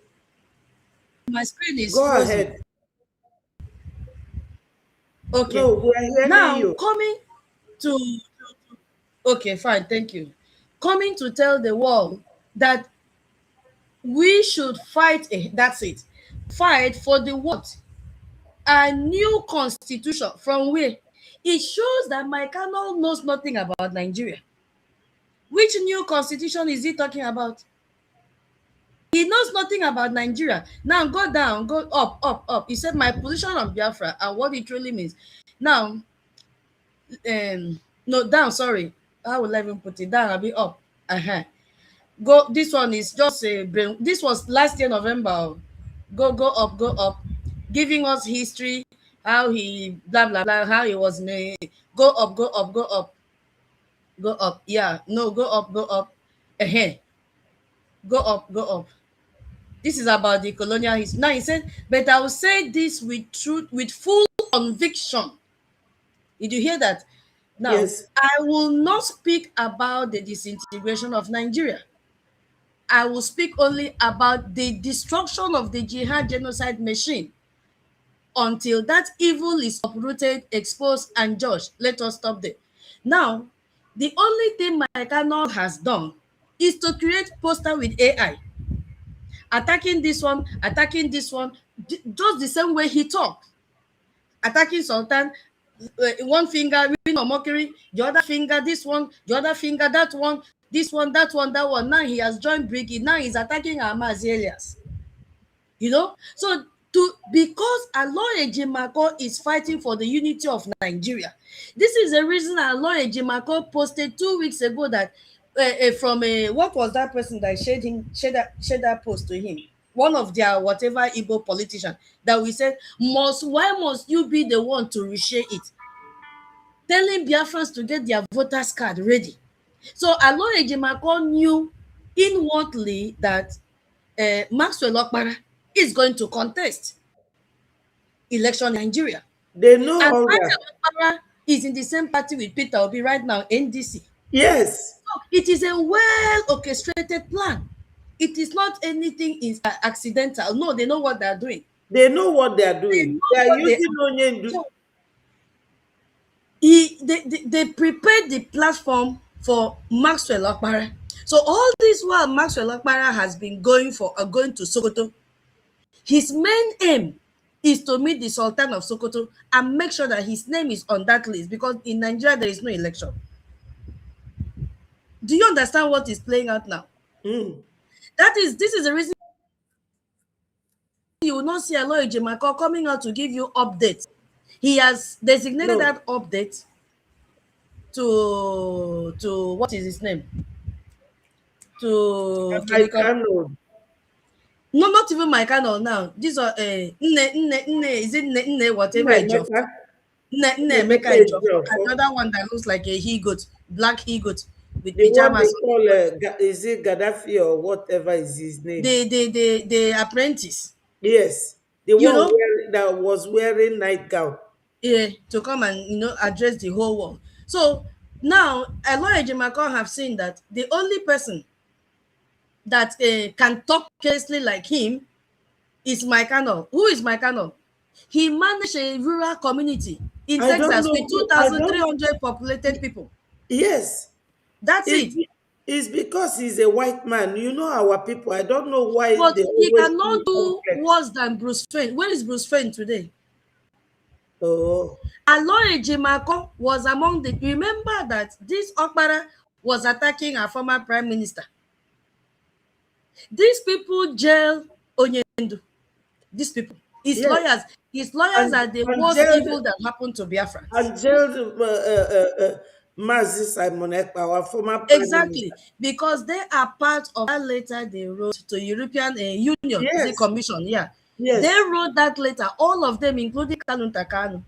My screen is Go frozen. ahead. Okay. No, we are hearing now, you. coming to okay, fine, thank you. Coming to tell the world that we should fight, that's it, fight for the what? A new constitution. From where? It shows that Mike Arnold knows nothing about Nigeria. Which new constitution is he talking about? He knows nothing about Nigeria. Now go down, go up, up, up. He said my position on Biafra and what it really means. Now, no, down, sorry. How will I even put it? Down, I'll be up. Go, this one is just a brain. This was last year, November. Go up, go up. Giving us history, how he, blah, blah, blah, how he was made. Go up, go up, go up. Go up. Yeah, no, go up, go up. Go up, go up. This is about the colonial history. Now he said, but I will say this with truth, with full conviction. Did you hear that? Now, yes. I will not speak about the disintegration of Nigeria. I will speak only about the destruction of the jihad genocide machine until that evil is uprooted, exposed, and judged. Let us stop there. Now, the only thing Mike Arnold has done is to create poster with AI. Attacking this one, just the same way he talks. Attacking Sultan, one finger, no mockery, the other finger, this one, the other finger, that one, this one, that one, that one. Now he has joined Brgie. Now he's attacking Ahmad Elias. You know? So, because Aloy Ejimako is fighting for the unity of Nigeria. This is the reason Aloy Ejimako posted 2 weeks ago that from what was that person that shared that post to him? One of their whatever Igbo politician that we said, why must you be the one to reshare it? Telling Biafrans to get their voters card ready. So Aloy Ejimako knew inwardly that Maxwell Okpara is going to contest election in Nigeria. They know and hunger. Maxwell Okpara is in the same party with Peter Obi right now, NDC. Yes. So it is a well orchestrated plan. It is not anything accidental. No, they know what they are doing. They know what they are doing. They are using Onyendu. They prepared the platform for Maxwell Okpara. So all this while Maxwell Okpara has been going to Sokoto. His main aim is to meet the Sultan of Sokoto and make sure that his name is on that list, because in Nigeria there is no election. Do you understand what is playing out now? This is the reason you will not see Aloy Ejimakor coming out to give you updates. He has designated that update to what is his name? To Kano. No, not even my channel now. These are is it Nne whatever Ejiofor? Nne Emeka Ejiofor. Another one that looks like a he-goat, black he-goat with the one pajamas. they call is it Gaddafi or whatever is his name? The apprentice. Yes, the one that was wearing nightgown. Yeah, to come and address the whole world. So now Aloy Ejimakor have seen that the only person that can talk closely like him is Mike Arnold. Who is Mike Arnold? He managed a rural community in Texas with 2,300 populated people. Yes. That's it. It's because he's a white man. You know our people. I don't know why but they he always cannot do worse than Bruce Fein. Where is Bruce Fein today? Oh. Aloy Ejimakor was among the... Remember that this Okpara was attacking our former prime minister. These people jail Onyendu. These people. His lawyers are the most evil that happened to Biafra. And jailed Mazi Simon Ekpa, our former prime Exactly, because they are part of that letter they wrote to European Union, Commission. Yeah. Yes. They wrote that letter, all of them, including Kanu Takano.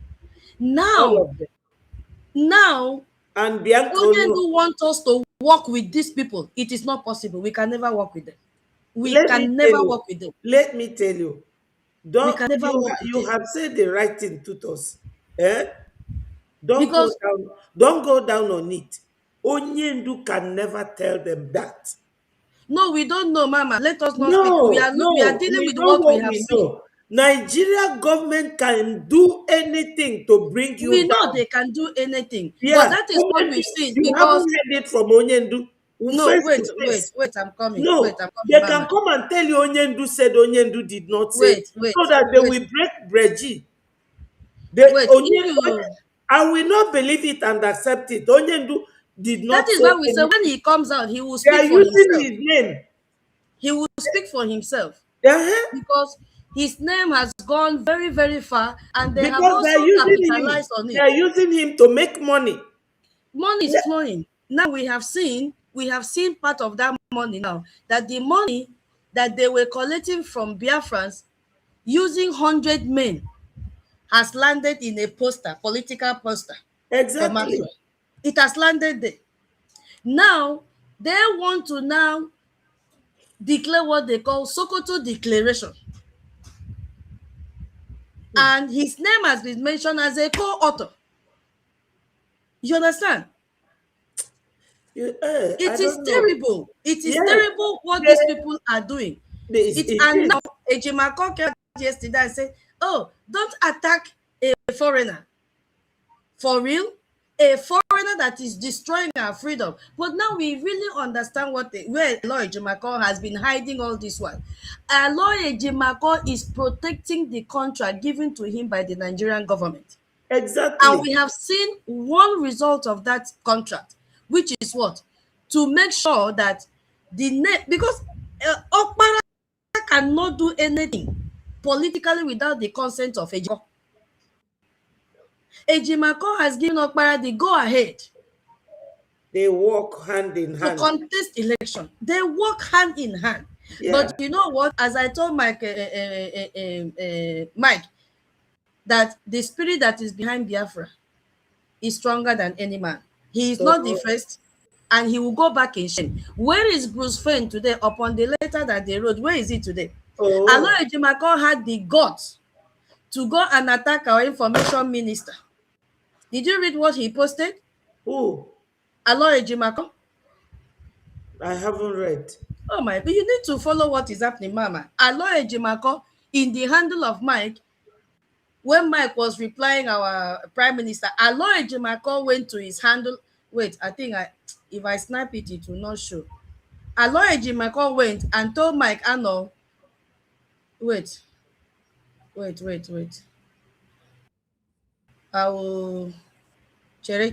Now, and Bianco who want us to work with these people, it is not possible. We can never work with them. We can never work with them. Let me tell you. You have said the right thing to us. Don't go down on it. Onyendu can never tell them that. No, we don't know, Mama. Let us not speak. We are dealing with what we have seen. Nigeria government can do anything to bring you We know down. They can do anything. Yeah. But that is what we've seen. You haven't heard it from Onyendu. No, wait, I'm coming. No, wait, I'm coming, they Mama. can come and tell you Onyendu said Onyendu did not say. So that they will break Brgie. I will not believe it and accept it. Onyendu did not. That is why we say when he comes out, he will speak for himself. His name. He will speak for himself. Because his name has gone very, very far, and they have also capitalized on it. They are using him to make money. Money is flowing. Now we have seen part of that money now. That the money that they were collecting from Biafrans using 100 men has landed in a political poster. Exactly. It has landed there. Now, they want to declare what they call Sokoto Declaration. And his name has been mentioned as a co-author. You understand? It is terrible. It is terrible what these people are doing. And now Ejimakor came yesterday and said, oh, don't attack a foreigner. For real? A foreigner that is destroying our freedom. But now we really understand where Aloy Ejimakor has been hiding all this while. Aloy Ejimakor is protecting the contract given to him by the Nigerian government. Exactly. And we have seen one result of that contract, which is what? To make sure that because Okpara cannot do anything politically without the consent of Ejimakor. Ejimakor has given Okpara the go-ahead. They work hand in hand. To contest election. They work hand in hand. Yeah. But you know what? As I told Mike, that the spirit that is behind Biafra is stronger than any man. He is not the first, and he will go back in shame. Where is Bruce Fein today upon the letter that they wrote? Where is he today? Aloy Ejimakor had the guts to go and attack our information minister. Did you read what he posted? Who? Aloy Ejimakor. I haven't read. Oh my, but you need to follow what is happening, Mama. Aloy Ejimakor, in the handle of Mike, when Mike was replying our prime minister, Aloy Ejimakor went to his handle. Wait, I think if I snap it, it will not show. Aloy Ejimakor went and told Mike Arnold, wait. I will... Chere.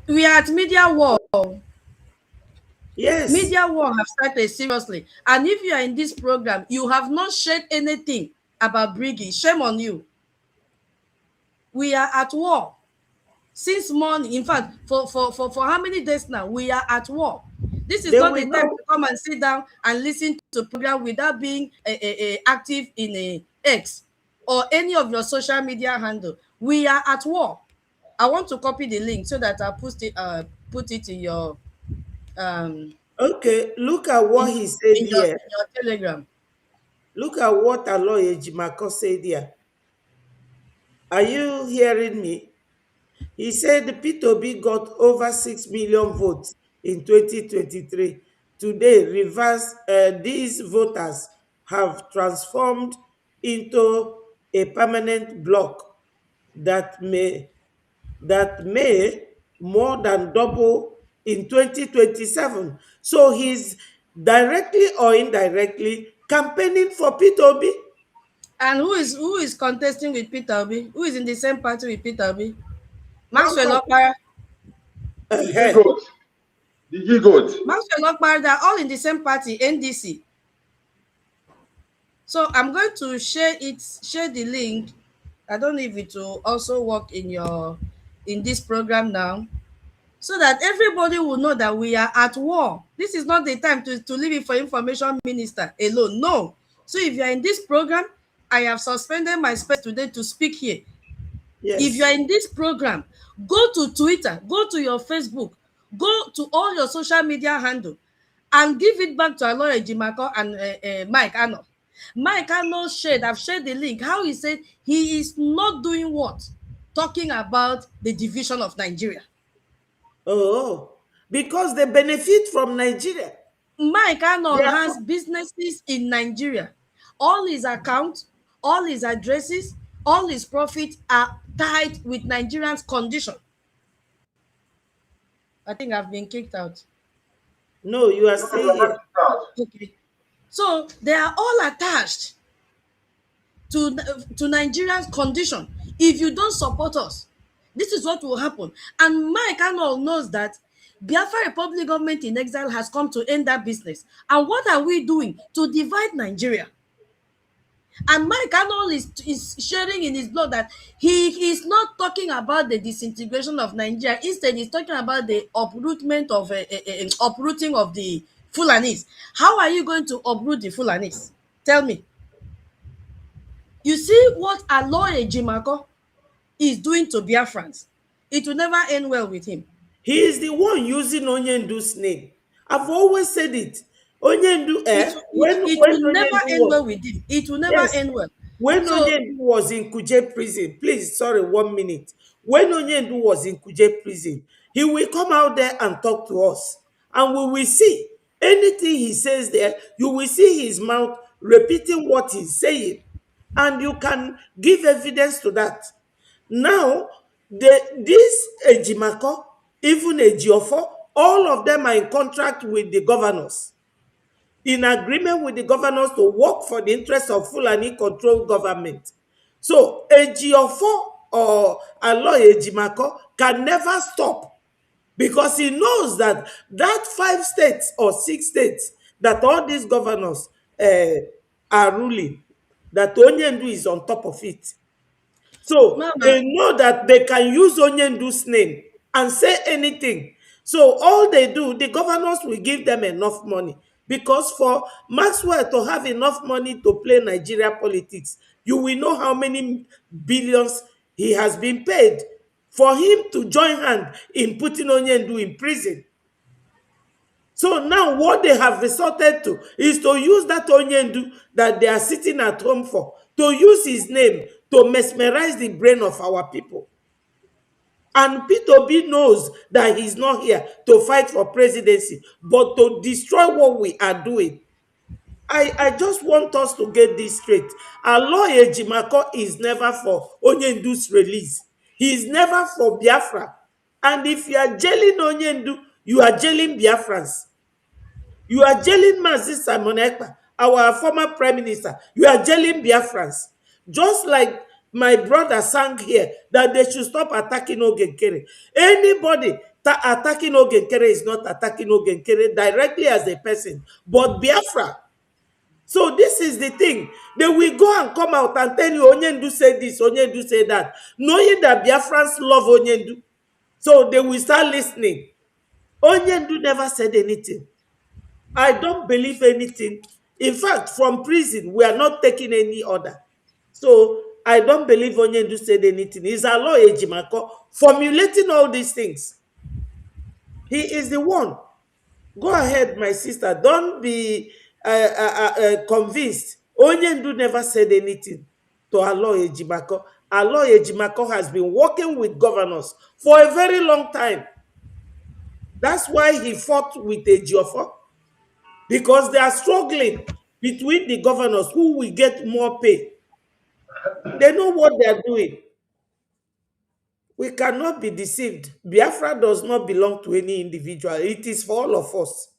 We are at media war. Yes. Media war have started seriously. And if you are in this program, you have not shared anything about Brgie. Shame on you. We are at war since morning. In fact, for how many days now? We are at war. This is They not will the time know. to come and sit down and listen to program without being active in a X or any of your social media handle. We are at war. I want to copy the link so that I'll put it um Okay, look at what in he said here. your Telegram. Look at what Aloy Ejimako said here. Are you hearing me? He said the P2B got over 6 million votes in 2023. Today, reverse these voters have transformed into a permanent bloc that may more than double in 2027. So he's directly or indirectly campaigning for P2B. And who is contesting with Peter Obi? Who is in the same party with Peter Obi? Maxwell Nobody. Okpara. The he-goat. The he-goat. Maxwell Okpara, they're all in the same party, NDC. So I'm going to share the link. I don't know if it will also work in this program now, so that everybody will know that we are at war. This is not the time to leave it for information minister alone. No. So if you are in this program, I have suspended my space today to speak here. If you Yes. are in this program, go to Twitter, go to your Facebook, go to all your social media handle and give it back to Aloy Ejimako and Mike Arnold. Mike Arnold I've shared the link, how he said he is not doing what? Talking about the division of Nigeria. Oh, because they benefit from Nigeria. Mike They Arnold are has businesses in Nigeria. All his accounts, all his addresses, all his profits are tied with Nigerians' condition. I think I've been kicked out. No, you are still here. Okay. So they are all attached to Nigerians' condition. If you don't support us, this is what will happen. And Mike Arnold knows that Biafra Republic government in exile has come to end that business. And what are we doing to divide Nigeria? And Mike Arnold is sharing in his blog that he is not talking about the disintegration of Nigeria. Instead, he's talking about the uprooting of the Fulanis. How are you going to uproot the Fulanis? Tell me. You see what Aloy Ejimako is doing to Biafrans. It will never end well with him. He is the one using Onyendu's name. I've always said it. Onyendu, It when will never Onyendu end was, well with him. It will never yes, end well. when So Onyendu was in Kuje prison, please, sorry, 1 minute. When Onyendu was in Kuje prison, he will come out there and talk to us. And we will see anything he says there, you will see his mouth repeating what he's saying. And you can give evidence to that. Now, this Ejimako, even Ejiofo, all of them are in contract with the governors, in agreement with the governors to work for the interests of Fulani controlled government. So Ejiofo or Aloy Ejimako can never stop, because he knows that 5 states or 6 states that all these governors are ruling, that Onyendu is on top of it. So Mama, they know that they can use Onyendu's name and say anything. So all they do, the governors will give them enough money. Because for Maxwell to have enough money to play Nigeria politics, you will know how many billions he has been paid for him to join hand in putting Onyendu in prison. So now what they have resorted to is to use that Onyendu that they are sitting at home for, to use his name to mesmerize the brain of our people. And P2B knows that he's not here to fight for presidency, but to destroy what we are doing. I just want us to get this straight. Aloy Ejimako is never for Onyendu's release. He is never for Biafra. And if you are jailing Onyendu, you are jailing Biafrans. You are jailing Mazi Simon Ekpa, our former prime minister. You are jailing Biafrans. Just like my brother sang here, that they should stop attacking Ogenkere. Anybody attacking Ogenkere is not attacking Ogenkere directly as a person, but Biafra. So this is the thing. They will go and come out and tell you, Onyendu say this, Onyendu say that, knowing that Biafrans love Onyendu. So they will start listening. Onyendu never said anything. I don't believe anything. In fact, from prison, we are not taking any order. So I don't believe Onyendu said anything. It's Alo Ejimako formulating all these things. He is the one. Go ahead, my sister. Don't be convinced. Onyendu never said anything to Alo Ejimako. Alo Ejimako has been working with governors for a very long time. That's why he fought with Ejiofor. Because they are struggling between the governors who will get more pay. They know what they are doing. We cannot be deceived. Biafra does not belong to any individual. It is for all of us.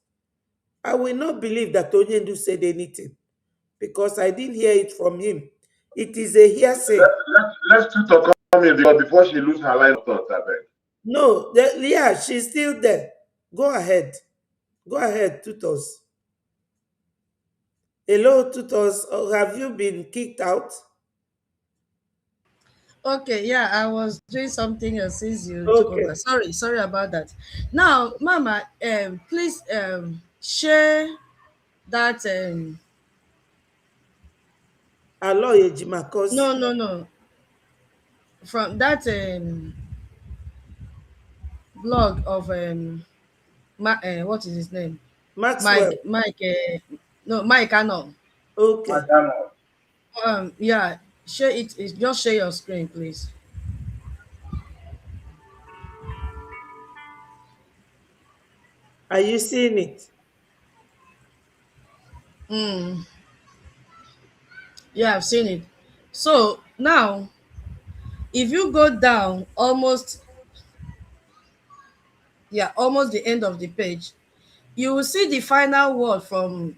I will not believe that Onyendu said anything because I didn't hear it from him. It is a hearsay. Let's talk before she loses her line of thought, I beg. No, yeah, she's still there. Go ahead. Go ahead, Tutos. Hello, Tutos. Have you been kicked out? Okay, yeah, I was doing something else since you took Okay. over. Sorry about that. Now, Mama, please share that Alo Ejimako's. no. From that blog of what is his name? Maxwell. Mike Arnold. Okay. Yeah, share it. Just share your screen, please. Are you seeing it? Yeah, I've seen it. So now, if you go down almost the end of the page, you will see the final word from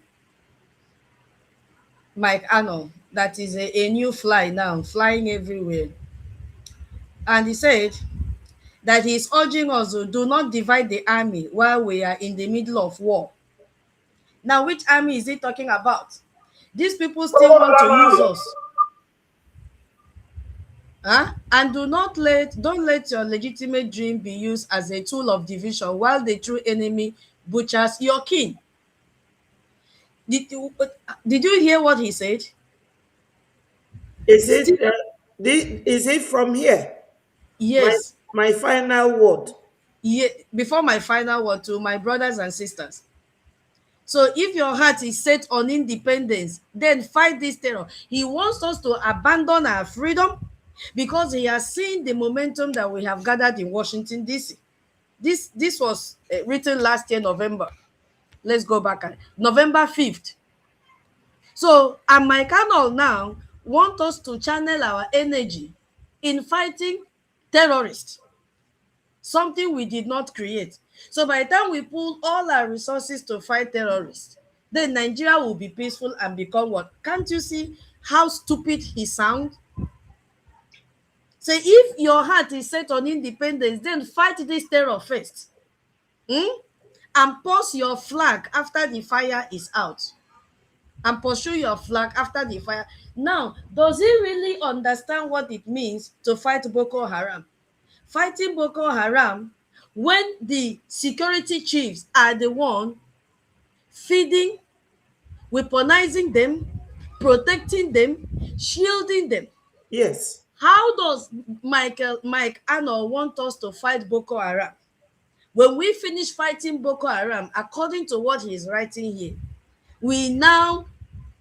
Mike Arnold. That is a new fly now, flying everywhere. And he said that he's urging us to do not divide the army while we are in the middle of war. Now, which army is he talking about? These people still want to use us. Huh? And don't let your legitimate dream be used as a tool of division while the true enemy butchers your king. Did you hear what he said? Is it from here? Yes. My final word. Yeah, before my final word to my brothers and sisters. So if your heart is set on independence, then fight this terror. He wants us to abandon our freedom because he has seen the momentum that we have gathered in Washington, D.C. This was written last year, November. Let's go back at November 5th. So, and my Colonel now want us to channel our energy in fighting terrorists, something we did not create. So by the time we pull all our resources to fight terrorists, then Nigeria will be peaceful and become what? Can't you see how stupid he sounds? So if your heart is set on independence, then fight this terror first. And pause your flag after the fire is out. And pursue your flag after the fire. Now, does he really understand what it means to fight Boko Haram? Fighting Boko Haram when the security chiefs are the one feeding, weaponizing them, protecting them, shielding them. Yes. How does Mike Arnold want us to fight Boko Haram? When we finish fighting Boko Haram, according to what he is writing here, we now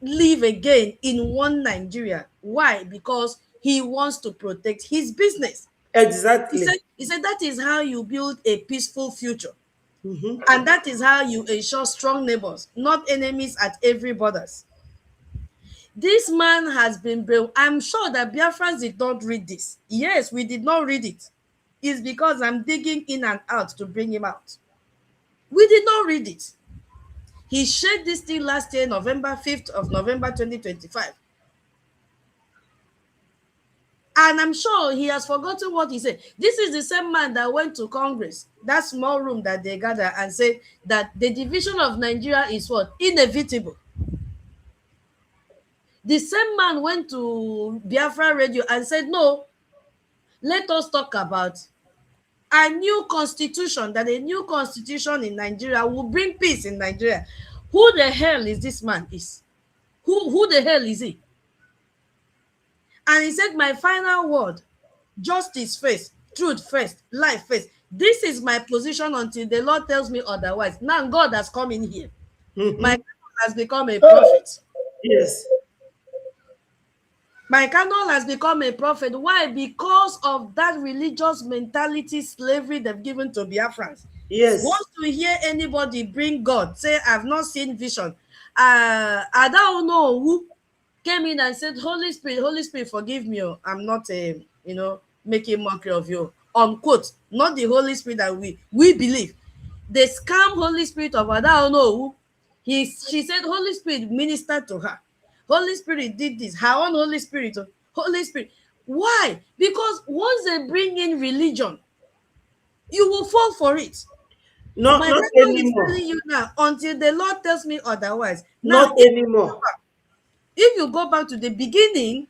live again in one Nigeria. Why? Because he wants to protect his business. Exactly. He said that is how you build a peaceful future. And that is how you ensure strong neighbors, not enemies at every borders. This man has been I'm sure that Biafrans did not read this. Yes, we did not read it. It's because I'm digging in and out to bring him out. We did not read it. He shared this thing last year, November 5th of November 2025. And I'm sure he has forgotten what he said. This is the same man that went to Congress, that small room that they gather, and said that the division of Nigeria is what? Inevitable. The same man went to Biafra radio and said, no, let us talk about a new constitution, that a new constitution in Nigeria will bring peace in Nigeria. Who the hell is this man? Who the hell is he? And he said, my final word, justice first, truth first, life first. This is my position until the Lord tells me otherwise. Now God has come in here. My canon has become a prophet. Yes. My canon has become a prophet. Why? Because of that religious mentality slavery they've given to Biafrans. Yes. Once you hear anybody bring God, say, I've not seen vision. I don't know who came in and said, Holy Spirit, forgive me. I'm not, making mockery of you. Unquote. Not the Holy Spirit that we believe. The scam Holy Spirit of I don't know who. She said, Holy Spirit ministered to her. Holy Spirit did this. Her own Holy Spirit. Holy Spirit. Why? Because once they bring in religion, you will fall for it. Not canon is anymore. telling you now, until the Lord tells me otherwise. Not Now, anymore. If you go back to the beginning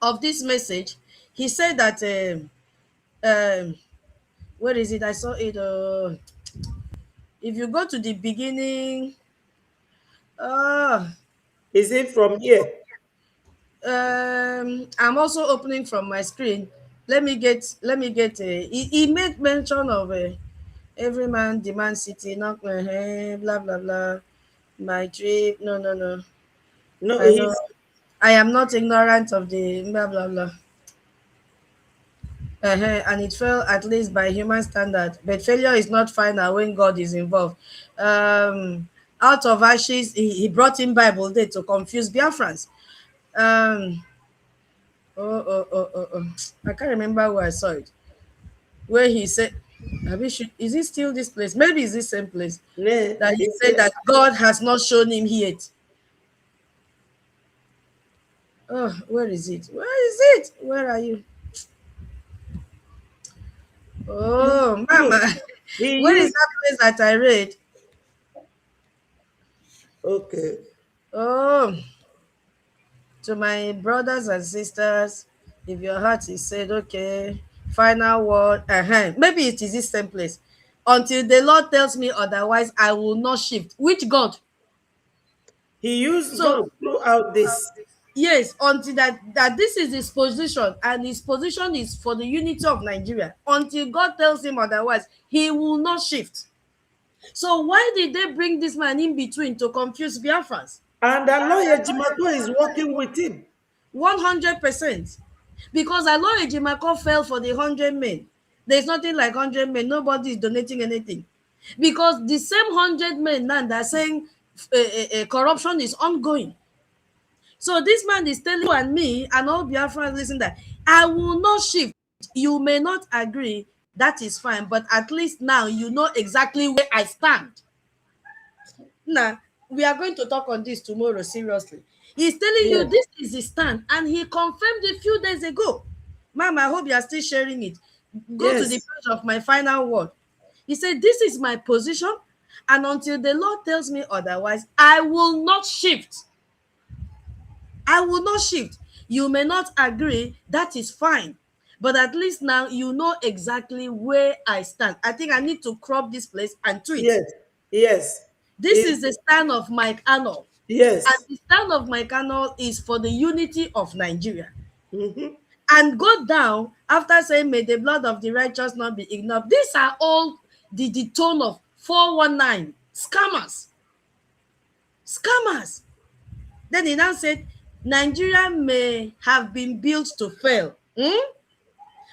of this message, he said that, where is it? I saw it. If you go to the beginning, is it from here? I'm also opening from my screen. Let me get he made mention of every man demands city, not blah blah blah. My trip, no. No, I know I am not ignorant of the blah blah blah. And it fell at least by human standard, but failure is not final when God is involved. Out of ashes, he brought in Bible there to confuse Biafrans. I can't remember where I saw it. Where he said, is it still this place? Maybe it's the same place. Yeah, That he said that God has not shown him yet. Oh, where is it? Where are you? Oh, Mama. Where is that place that I read? Okay. Oh, to my brothers and sisters, if your heart is said, okay, final word, maybe it is this same place. Until the Lord tells me otherwise, I will not shift. Which God? He used God throughout this. Yes, until that this is his position, and his position is for the unity of Nigeria. Until God tells him otherwise, he will not shift. So why did they bring this man in between to confuse Biafrans? And Aloy Ejimako is working with him. 100%. Because Aloy Ejimako fell for the 100 men. There's nothing like 100 men. Nobody is donating anything. Because the same 100 men now that are saying corruption is ongoing. So this man is telling you and me and all Biafrans listen that I will not shift. You may not agree. That is fine. But at least now you know exactly where I stand. Now, we are going to talk on this tomorrow, seriously. He's telling you this is his stand, and he confirmed a few days ago. Ma'am, I hope you are still sharing it. Go to the page of my final word. He said, this is my position, and until the Lord tells me otherwise, I will not shift. I will not shift. You may not agree, that is fine. But at least now you know exactly where I stand. I think I need to crop this place and tweet. Yes. This is the stand of Mike Arnold. Yes. And the stand of Mike Arnold is for the unity of Nigeria. Mm-hmm. And go down after saying, may the blood of the righteous not be ignored. These are all the tone of 419 scammers. Scammers. Then he now said, Nigeria may have been built to fail.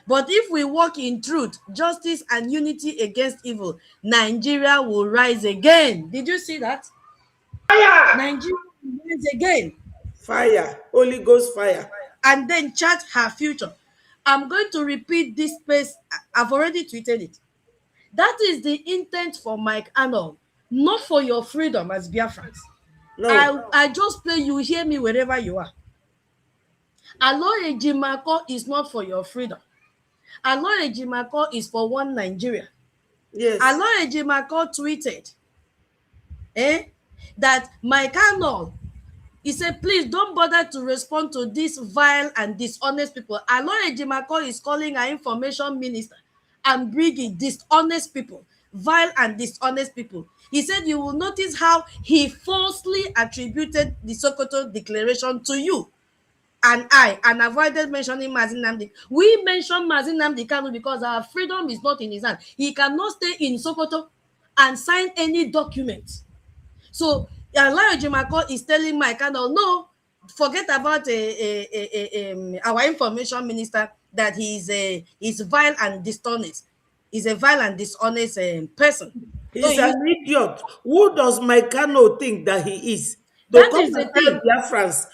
But if we walk in truth, justice, and unity against evil, Nigeria will rise again. Did you see that? Fire! Nigeria will rise again. Fire. Holy Ghost fire. And then chart her future. I'm going to repeat this space. I've already tweeted it. That is the intent for Mike Arnold, not for your freedom as Biafrans. No. I just play you, hear me wherever you are. Aloy Ejimako is not for your freedom. Aloy Ejimako is for one Nigeria. Yes. Aloy Ejimako tweeted that my Colonel, he said, please don't bother to respond to these vile and dishonest people. Aloy Ejimako is calling our information minister and Brgie dishonest people, vile and dishonest people. He said you will notice how he falsely attributed the Sokoto Declaration to you and I, and avoided mentioning Mazin Namdi. We mentioned Mazin Namdi Kanu because our freedom is not in his hand. He cannot stay in Sokoto and sign any document. So Aloy Ejimako is telling my Colonel, no, forget about our information minister, that he's vile and dishonest. He's a vile and dishonest person. So He's an idiot. Who does Maikano think that he is? To that come is the and tell thing. Biafrans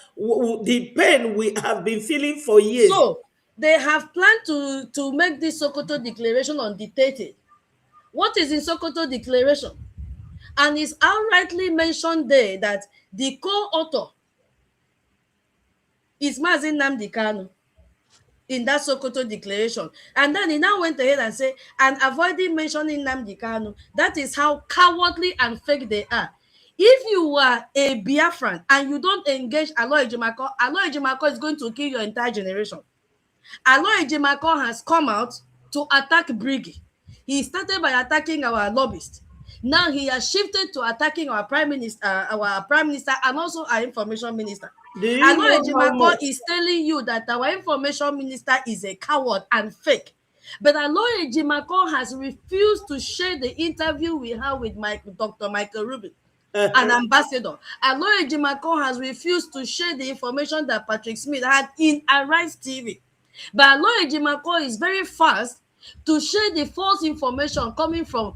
the pain we have been feeling for years. So they have planned to make this Sokoto Declaration undictated. What is in Sokoto Declaration? And it's outrightly mentioned there that the co-author is Mazin Namdi Kanu in that Sokoto Declaration. And then he now went ahead and said, and avoiding mentioning Namdi Kanu, that is how cowardly and fake they are. If you are a Biafran and you don't engage Aloy Ejimako is going to kill your entire generation. Aloy Ejimako has come out to attack Brgie. He started by attacking our lobbyists. Now he has shifted to attacking our prime minister, and also our information minister. Do you Aloy know how Ejimako much? is telling you that our information minister is a coward and fake. But Aloy Ejimako has refused to share the interview we had with Dr. Michael Rubin, an ambassador. Aloy Ejimako has refused to share the information that Patrick Smith had in Arise TV. But Aloy Ejimako is very fast to share the false information coming from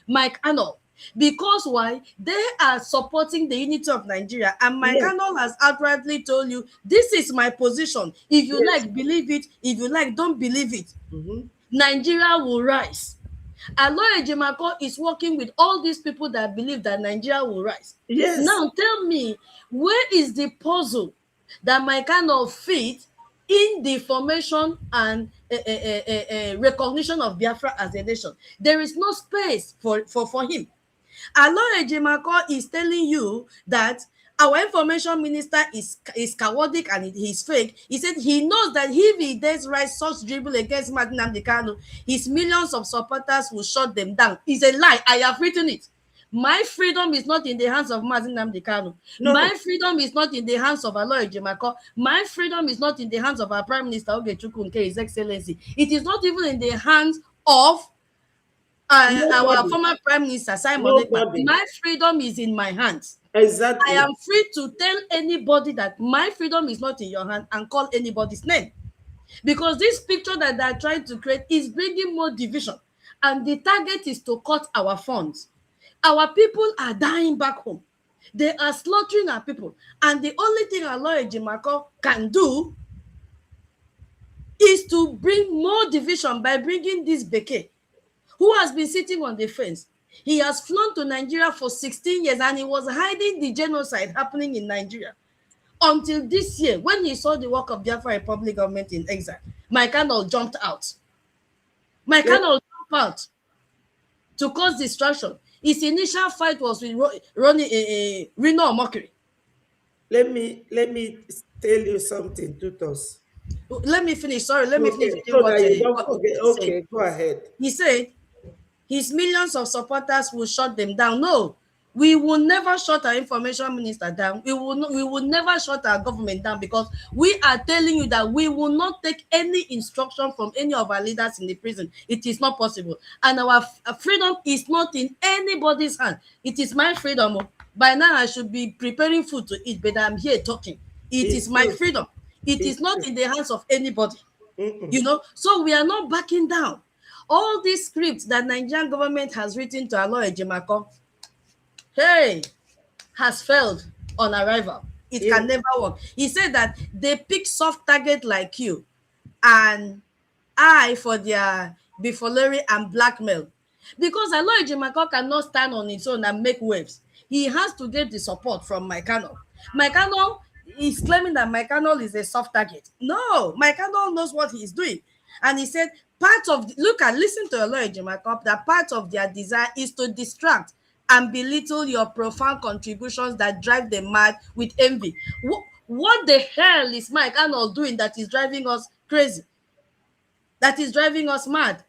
Mike Arnold. Because why? They are supporting the unity of Nigeria. And Mike Arnold has outrightly told you, this is my position. If you like, believe it. If you like, don't believe it. Nigeria will rise. Aloy Ejimako is working with all these people that believe that Nigeria will rise. Yes. Now tell me, where is the puzzle that Mike Arnold fit in the formation and recognition of Biafra as a nation? There is no space for him. Aloy Ejimako is telling you that our information minister is chaotic and he's fake. He said he knows that if he does write such dribble against Martin Nnamdi Kanu, his millions of supporters will shut them down. It's a lie. I have written it. My freedom is not in the hands of Martin Nnamdi Kanu. No. My freedom is not in the hands of Aloy Ejimako. My freedom is not in the hands of our Prime Minister Ogechukwu Nke, His Excellency. It is not even in the hands of our former Prime Minister Simon Ekpa. My freedom is in my hands. Exactly. I am free to tell anybody that my freedom is not in your hand and call anybody's name. Because this picture that they're trying to create is bringing more division. And the target is to cut our funds. Our people are dying back home. They are slaughtering our people. And the only thing Aloy Ejimako can do is to bring more division by bringing this Beke, who has been sitting on the fence. He has flown to Nigeria for 16 years and he was hiding the genocide happening in Nigeria. Until this year, when he saw the work of Biafra Republic government in exile, Mike Arnold jumped out. Mike Arnold jumped out to cause destruction. His initial fight was with Reno Omokri. Let me tell you something, Tutos. Let me finish. Sorry, let me finish. So that you don't forget. Okay, go ahead. He said his millions of supporters will shut them down. No, we will never shut our information minister down. We will never shut our government down, because we are telling you that we will not take any instruction from any of our leaders in the prison. It is not possible. And our freedom is not in anybody's hand. It is my freedom. By now, I should be preparing food to eat, but I'm here talking. It is my freedom. It is not in the hands of anybody. You know, so we are not backing down. All these scripts that Nigerian government has written to Aloy Ejimako, has failed on arrival. It can never work. He said that they pick soft target like you and I for their buffoonery and blackmail. Because Aloy Ejimako cannot stand on its own and make waves. He has to get the support from Mike Arnold. Mike Arnold he's claiming that Mike Arnold is a soft target. No, Mike Arnold knows what he's doing. And he said, listen to Aloy Ejimakor, that part of their desire is to distract and belittle your profound contributions that drive them mad with envy. What the hell is Mike Arnold doing that is driving us crazy? That is driving us mad?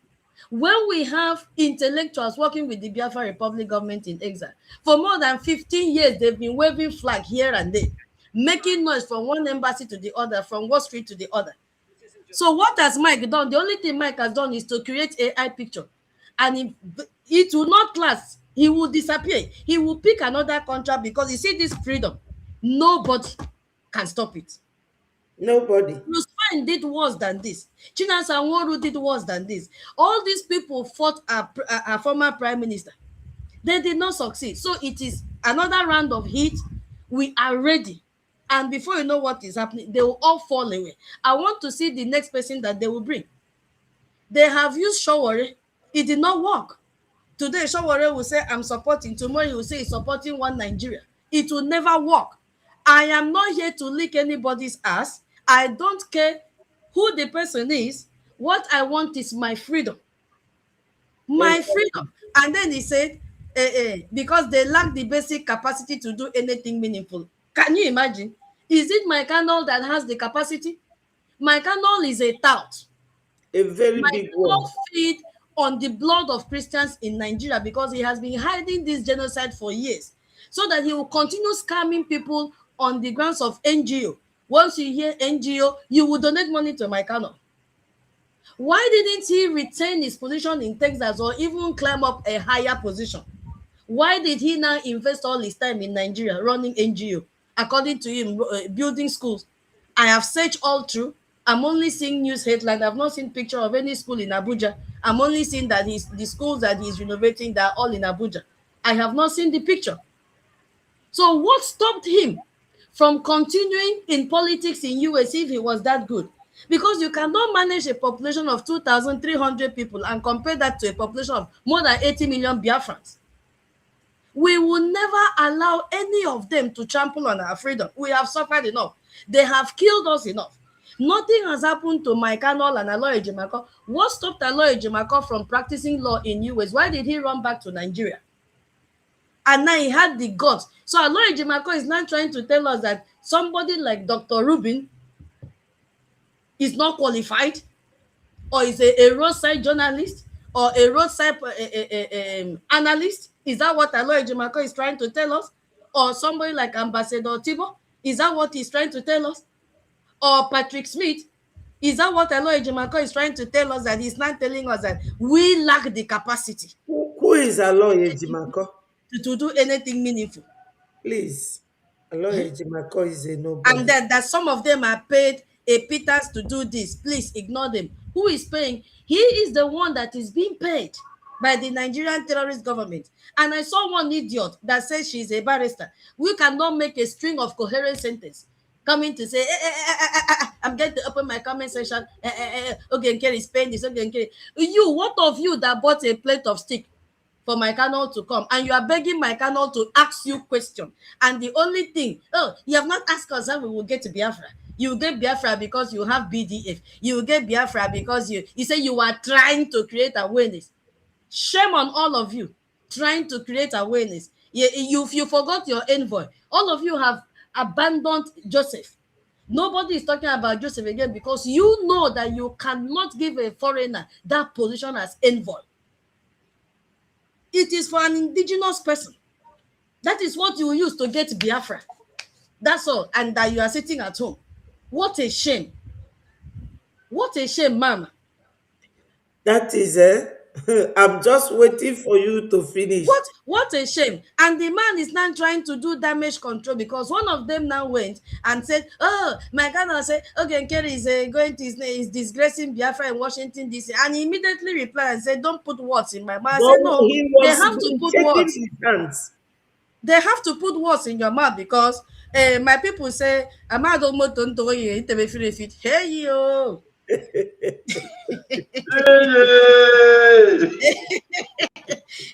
When we have intellectuals working with the Biafra Republic government in exile, for more than 15 years, they've been waving flag here and there, making noise from one embassy to the other, from Wall Street to the other. So what has Mike done? The only thing Mike has done is to create AI picture. And it will not last. He will disappear. He will pick another contract because you see this freedom. Nobody can stop it. Nobody. Usman did worse than this. Chinasa Nworu did worse than this. All these people fought a former prime minister. They did not succeed. So it is another round of heat. We are ready. And before you know what is happening, they will all fall away. I want to see the next person that they will bring. They have used Shawore. It did not work. Today, Shawore will say, I'm supporting. Tomorrow, he will say he's supporting one Nigeria. It will never work. I am not here to lick anybody's ass. I don't care who the person is. What I want is my freedom. My freedom. And then he said, because they lack the basic capacity to do anything meaningful. Can you imagine? Is it Mike Arnold that has the capacity? Mike Arnold is a tout. A very Mike big one. Arnold feed on the blood of Christians in Nigeria because he has been hiding this genocide for years, so that he will continue scamming people on the grounds of NGO. Once you hear NGO, you will donate money to Mike Arnold. Why didn't he retain his position in Texas or even climb up a higher position? Why did he now invest all his time in Nigeria running NGO? According to him, building schools. I have searched all through. I'm only seeing news headlines. I've not seen picture of any school in Abuja. I'm only seeing that the schools that he's renovating, they're all in Abuja. I have not seen the picture. So what stopped him from continuing in politics in US if he was that good? Because you cannot manage a population of 2,300 people and compare that to a population of more than 80 million Biafrans. We will never allow any of them to trample on our freedom. We have suffered enough. They have killed us enough. Nothing has happened to Mike Arnold and Aloy Ejimakor. What stopped Aloy Ejimakor from practicing law in US? Why did he run back to Nigeria? And now he had the guts. So Aloy Ejimakor is now trying to tell us that somebody like Dr. Rubin is not qualified, or is a roadside journalist, or a roadside analyst. Is that what Aloy Ejimakor is trying to tell us? Or somebody like Ambassador Tibo? Is that what he's trying to tell us? Or Patrick Smith? Is that what Aloy Ejimakor is trying to tell us, that he's not telling us that we lack the capacity? Who is Aloy Ejimakor? To do anything meaningful. Please. Aloy Ejimakor is a nobody. And that some of them are paid a pittance to do this. Please ignore them. Who is paying? He is the one that is being paid by the Nigerian terrorist government. And I saw one idiot that says she's a barrister. We cannot make a string of coherent sentence coming to say, I'm going to open my comment section. Okay, Kerry is paying this. Okay, you, what of you that bought a plate of steak for Mike Arnold to come, and you are begging Mike Arnold to ask you question, and the only thing, you have not asked us how we will get to Biafra. You will get Biafra because you have BDF. You will get Biafra because you say you are trying to create awareness. Shame on all of you trying to create awareness. You forgot your envoy. All of you have abandoned Joseph. Nobody is talking about Joseph again because you know that you cannot give a foreigner that position as envoy. It is for an indigenous person. That is what you use to get Biafra. That's all. And that you are sitting at home. What a shame. What a shame, Mama. That is I'm just waiting for you to finish. What a shame. And the man is now trying to do damage control because one of them now went and said, my Ghana said, okay, Kerry is going to is disgracing Biafra in Washington, D.C. And he immediately replied and said, don't put words in my mouth. I said, no, they have to put words. They have to put words in your mouth because my people say, hey, yo.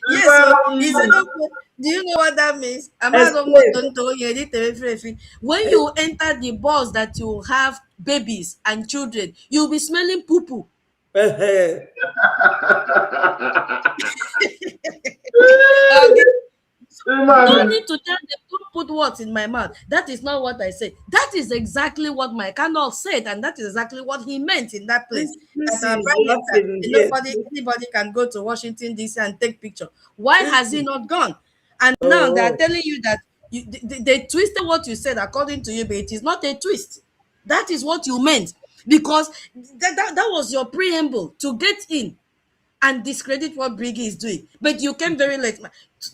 Yes, so he said, "Okay, do you know what that means? Explain. When you enter the bus that you have babies and children, you'll be smelling poo poo. Okay. No Imagine. need to tell them, don't put words in my mouth. That is not what I said. That is exactly what my Colonel said, and that is exactly what he meant in that place. This That our is prime minister, laughing here. anybody can go to Washington DC and take picture. Why has he not gone? And now they are Oh, telling you that they twisted what you said according to you, but it is not a twist. That is what you meant, because that was your preamble to get in and discredit what Brigi is doing. But you came very late.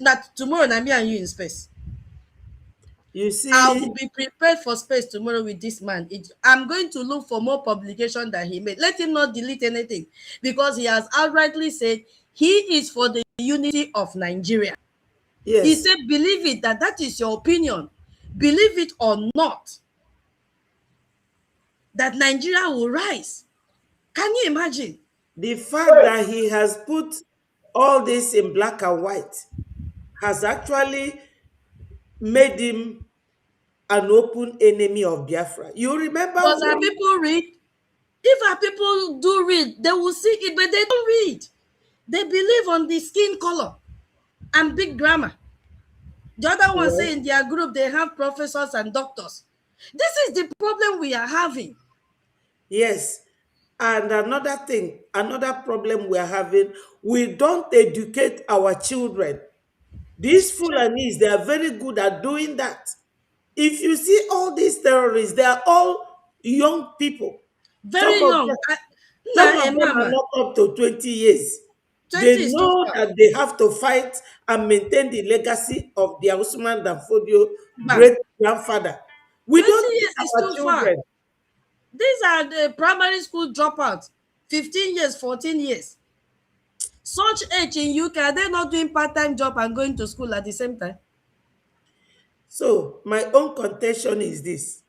That tomorrow, na me and you in space. you I will see, be prepared for space tomorrow with this man. I'm going to look for more publication that he made. Let him not delete anything, because he has outrightly said he is for the unity of Nigeria. He yes, said, believe it, that is your opinion. Believe it or not, that Nigeria will rise. Can you imagine? the fact that he has put all this in black and white has actually made him an open enemy of Biafra. You remember Does our one? people read? If our people do read, they will see it, but they don't read. They believe on the skin color and big grammar. The other one say in their group they have professors and doctors. This is the problem we are having. Yes. And another thing, another problem we are having, we don't educate our children. These Fulanis, they are very good at doing that. If you see all these terrorists, they are all young people. Some Very of them, young. some Na of them are mama, not up to 20 years. 20 They is too know far. that they have to fight and maintain the legacy of their Usman Danfodio Bam. great grandfather. We 20 don't teach years is our too far. children. These are the primary school dropouts. 15 years, 14 years. Such age in UK, are they not doing part-time job and going to school at the same time? So, my own contention is this.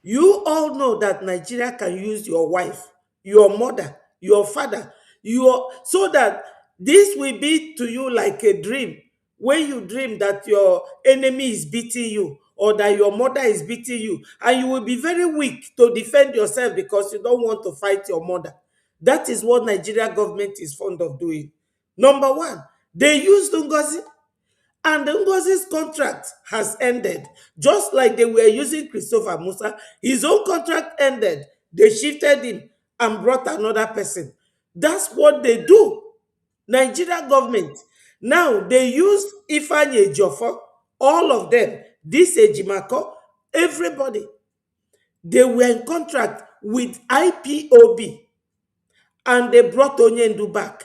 You all know that Nigeria can use your wife, your mother, your father, so that this will be to you like a dream. When you dream that your enemy is beating you or that your mother is beating you, and you will be very weak to defend yourself because you don't want to fight your mother. That is what Nigeria government is fond of doing. Number one, they used Ngozi, and Ngozi's contract has ended. Just like they were using Christopher Musa, his own contract ended. They shifted him and brought another person. That's what they do. Nigeria government. Now they used Ifeanyi Ejiofor, all of them, this Ejimako, everybody. They were in contract with IPOB and they brought Onyendu back.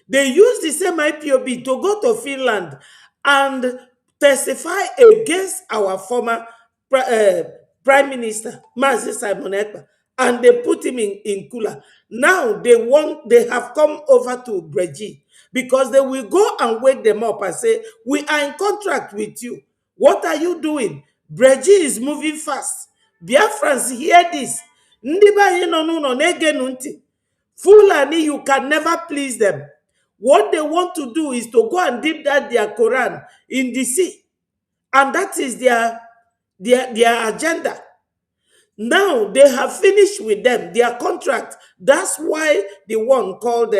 They used the same IPOB to go to Finland and testify against our former Prime Minister, Mazi Simon Ekpa, and they put him in Kula. Now they have come over to Brgie because they will go and wake them up and say, we are in contract with you. What are you doing? Brgie is moving fast. Biafrans, hear this. Ndị be anyị nọ n'ụlọ na-egenu ntị. Fulani, you can never please them. What they want to do is to go and dip that their Quran in the sea. And that is their agenda. Now they have finished with them, their contract. That's why the one called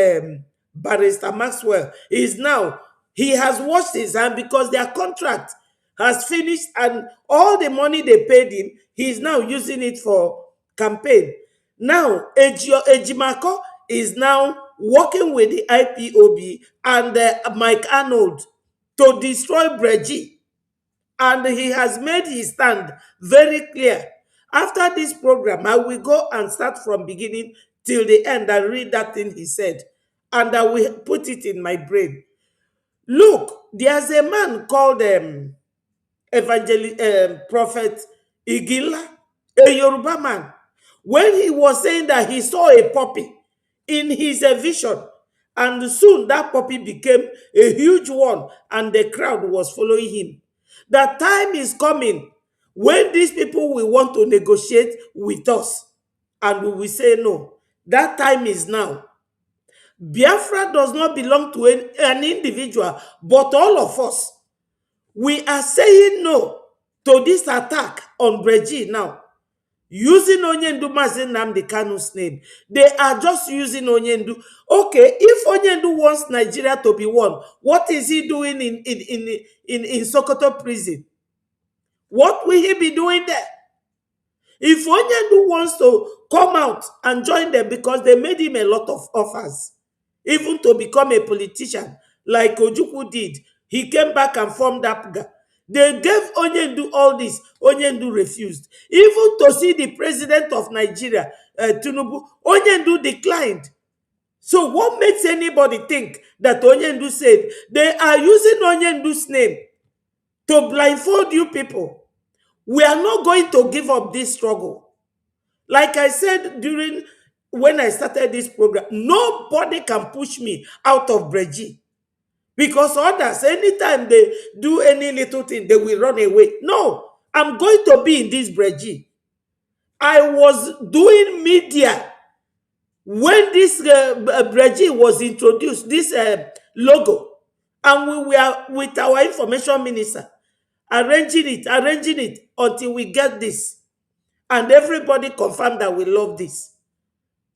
Barrister Maxwell is now, he has washed his hand because their contract has finished and all the money they paid him, he is now using it for campaign. Now, Ejimako is now working with the IPOB and Mike Arnold to destroy Brgie. And he has made his stand very clear. After this program, I will go and start from beginning till the end and read that thing he said. And I will put it in my brain. Look, there's a man called Prophet Igila, a Yoruba man. When he was saying that he saw a puppy in his vision, and soon that puppy became a huge one, and the crowd was following him. The time is coming when these people will want to negotiate with us. and we will say no. That time is now. Biafra does not belong to an individual, but all of us. We are saying no to this attack on Brgie now. Using Onyendu Mazi Nnamdi Kanu's name. They are just using Onyendu. Okay, if Onyendu wants Nigeria to be one, what is he doing in Sokoto prison? What will he be doing there? If Onyendu wants to come out and join them because they made him a lot of offers, even to become a politician, like Ojukwu did, he came back and formed APGA. They gave Onyendu all this. Onyendu refused. Even to see the president of Nigeria, Tinubu, Onyendu declined. So what makes anybody think that Onyendu said they are using Onyendu's name to blindfold you people? We are not going to give up this struggle. Like I said when I started this program, nobody can push me out of Brgie. Because others, anytime they do any little thing, they will run away. No, I'm going to be in this Brgie. I was doing media when this Brgie was introduced, this logo. And we were with our information minister, arranging it until we get this. And everybody confirmed that we love this.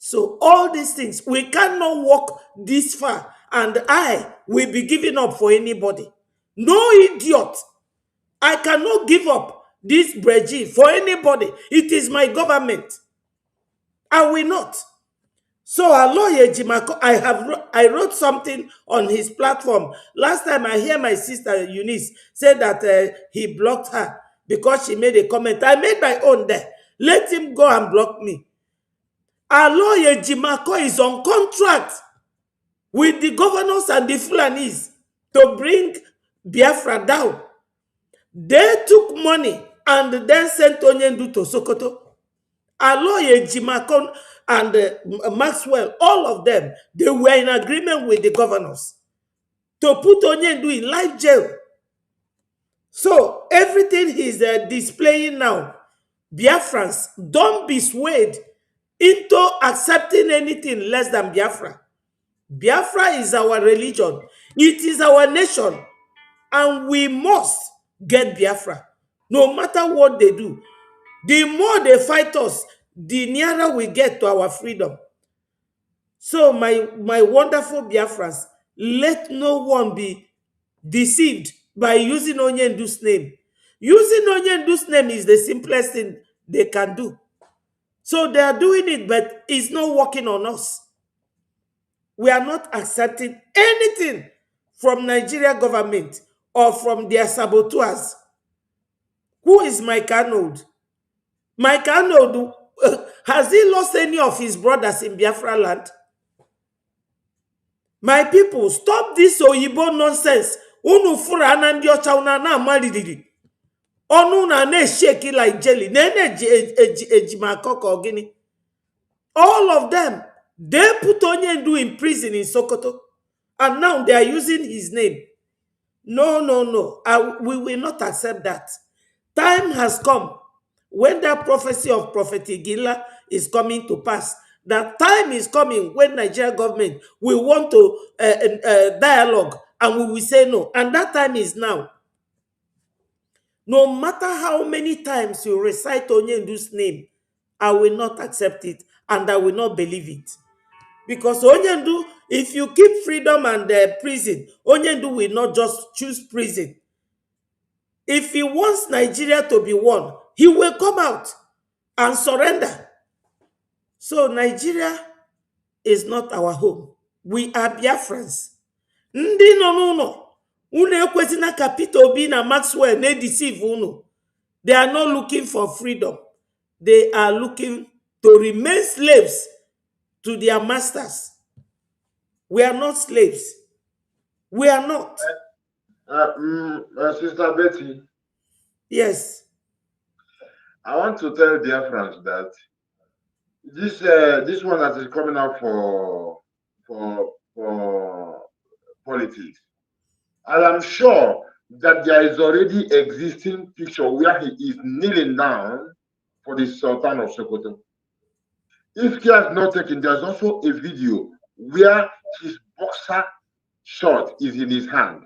So all these things, we cannot walk this far and I will be giving up for anybody. No idiot. I cannot give up this Brgie for anybody. It is my government. I will not. So our lawyer Jimako, I wrote something on his platform. Last time I hear my sister Eunice say that he blocked her because she made a comment. I made my own there. Let him go and block me. Our lawyer Jimako is on contract with the governors and the Fulanis to bring Biafra down. They took money and then sent Onyendu to Sokoto. Our lawyer Jimako and Maxwell, all of them, they were in agreement with the governors to put Onyendu in life jail. So everything he's displaying now, Biafrans, don't be swayed into accepting anything less than Biafra. Biafra is our religion. It is our nation. And we must get Biafra. No matter what they do. The more they fight us, the nearer we get to our freedom. So my wonderful Biafrans, let no one be deceived by using Onyendu's name. Using Onyendu's name is the simplest thing they can do. So they are doing it, but it's not working on us. We are not accepting anything from Nigeria government or from their saboteurs. Who is Mike Arnold? Mike Arnold, has he lost any of his brothers in Biafra land? My people, stop this Oyibo nonsense. Unu fura anandi ocha una na malididi. Onu na ne shake like jelly. Nene ejima koko gini. All of them, they put Onyendu in prison in Sokoto. And now they are using his name. No, no, no. We will not accept that. Time has come when that prophecy of Prophet Igila is coming to pass. That time is coming when Nigeria government will want to dialogue and we will say no. And that time is now. No matter how many times you recite Onyendu's name, I will not accept it and I will not believe it. Because Onyendu, if you keep freedom and prison, Onyendu will not just choose prison. If he wants Nigeria to be one, he will come out and surrender. So Nigeria is not our home. We are Biafrans. Ndi no no no. Unu ekwesina ka Peter Obi na Maxwell ne deceive unu. They are not looking for freedom. They are looking to remain slaves to their masters. We are not slaves. We are not. Sister Betty. Yes. I want to tell dear friends that this one that is coming up for politics, and I'm sure that there is already existing picture where he is kneeling down for the Sultan of Sokoto. If care is not taken, there's also a video where his boxer short is in his hand.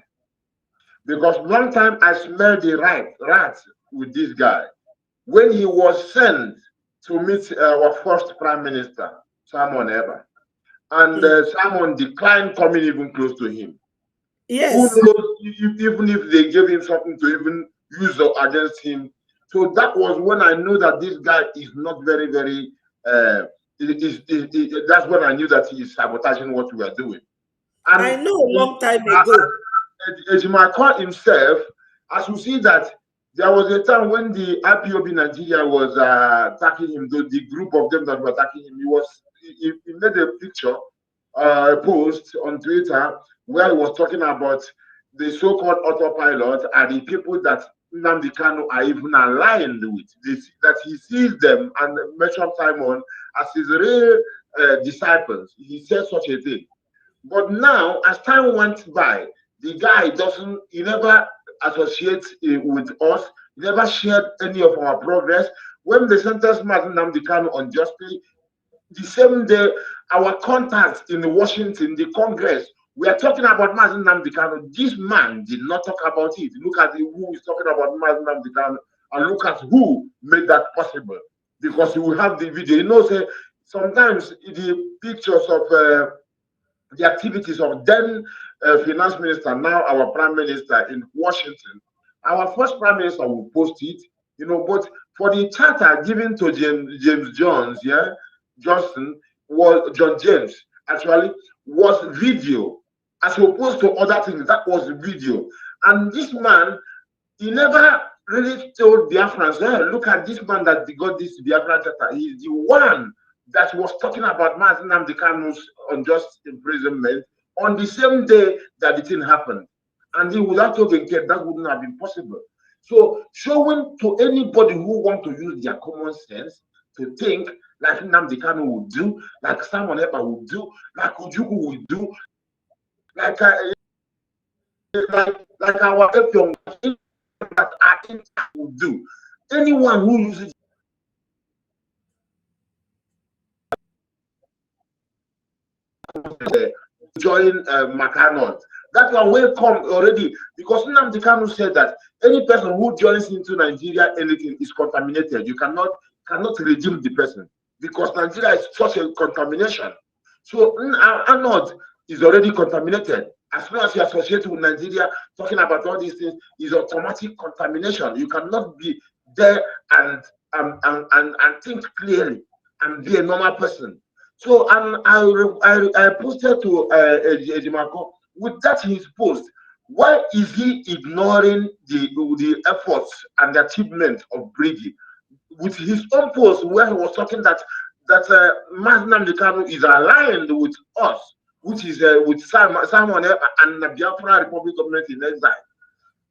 Because one time I smelled the rat with this guy when he was sent to meet our first prime minister, Simon Eber. And Simon declined coming even close to him. Yes. Who knows even if they gave him something to even use against him. So that was when I knew that this guy is not very, very, that's when I knew that he is sabotaging what we are doing. And I know a long time ago. Ejimako himself, as you see that there was a time when the IPOB Nigeria was attacking him, the group of them that were attacking him, he made a picture, a post on Twitter where he was talking about the so-called autopilot and the people that Nnamdi Kanu are even aligned with, that he sees them and mentioned Simon as his real disciples. He said such a thing. But now, as time went by, the guy he never associates with us, he never shared any of our progress. When they sentenced Nnamdi Kanu unjustly, the same day, our contacts in Washington, the Congress, we are talking about Nnamdi Kanu. This man did not talk about it. Look at who is talking about Nnamdi Kanu, and look at who made that possible. Because you will have the video. You know, say sometimes the pictures of the activities of then finance minister, now our prime minister in Washington, our first prime minister will post it, you know, but for the charter given to James Jones, Johnson, was John James, actually, was video, as opposed to other things, that was video. And this man, he never really told Bifrans, look at this man that got this Biafran charter. He's the one that was talking about Nnamdi Kanu's unjust imprisonment on the same day that the thing happened. And he would have told them that wouldn't have been possible. So showing to anybody who want to use their common sense to think like Nnamdi Kanu would do, like Simon Eber would do, like Ojukwu would do, like our Effiong would do. Anyone who uses join McCarnot. That one will come already, because Nnamdi Kanu said that any person who joins into Nigeria anything is contaminated. You cannot redeem the person, because Nigeria is such a contamination. So Arnold is already contaminated. As soon as you associate with Nigeria, talking about all these things is automatic contamination. You cannot be there and think clearly and be a normal person. So I posted to Ejimako with that his post. Why is he ignoring the efforts and the achievement of Brgie? With his own post where he was talking that Nnamdi Kanu is aligned with us, which is with Simon and the Biafra Republic government in exile.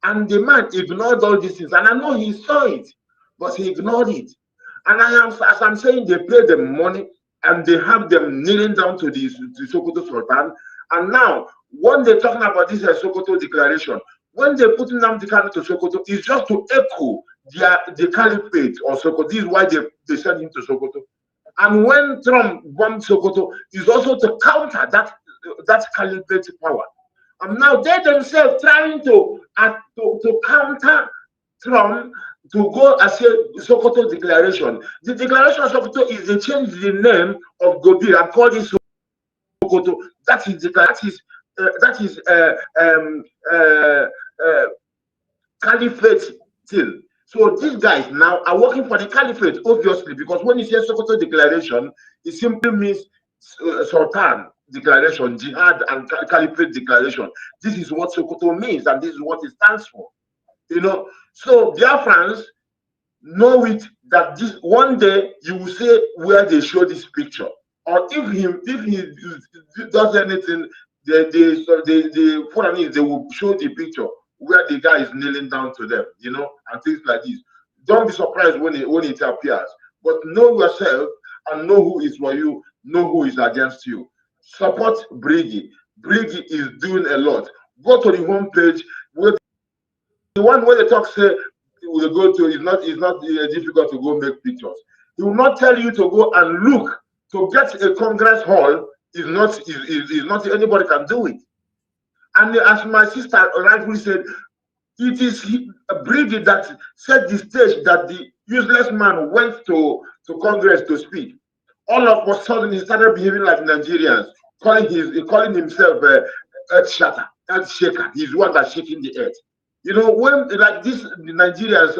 And the man ignored all these things. And I know he saw it, but he ignored it. And as I'm saying, they pay them money and they have them kneeling down to the Sokoto Sultan. And now, when they're talking about this Sokoto declaration, when they put Nnamdi Kanu to Sokoto, it's just to echo the caliphate of Sokoto. This is why they sent him to Sokoto. And when Trump bombed Sokoto, it's also to counter that caliphate power. And now they themselves trying to counter Trump to go and say Sokoto declaration. The declaration of Sokoto is they change the name of Gobir and call it Sokoto. That is caliphate thing. So these guys now are working for the caliphate, obviously, because when you say Sokoto declaration, it simply means Sultan declaration, jihad and caliphate declaration. This is what Sokoto means, and this is what it stands for. You know, so Biafrans know it, that this one day you will say where they show this picture, or if he does anything, the Fulanis, they will show the picture where the guy is kneeling down to them, you know, and things like this. Don't be surprised when it appears, but know yourself and know who is for you, know who is against you. Support Brgie. Brgie is doing a lot. Go to the homepage where the one where the talk say will go to is not difficult to go make pictures. He will not tell you to go and look to get a Congress hall is not anybody can do it. And as my sister rightfully said, it is Brgie that set the stage that the useless man went to Congress to speak. All of a sudden, he started behaving like Nigerians, calling himself earth shaker, earth shaker. He's one that's shaking the earth. You know, when like this, the Nigerians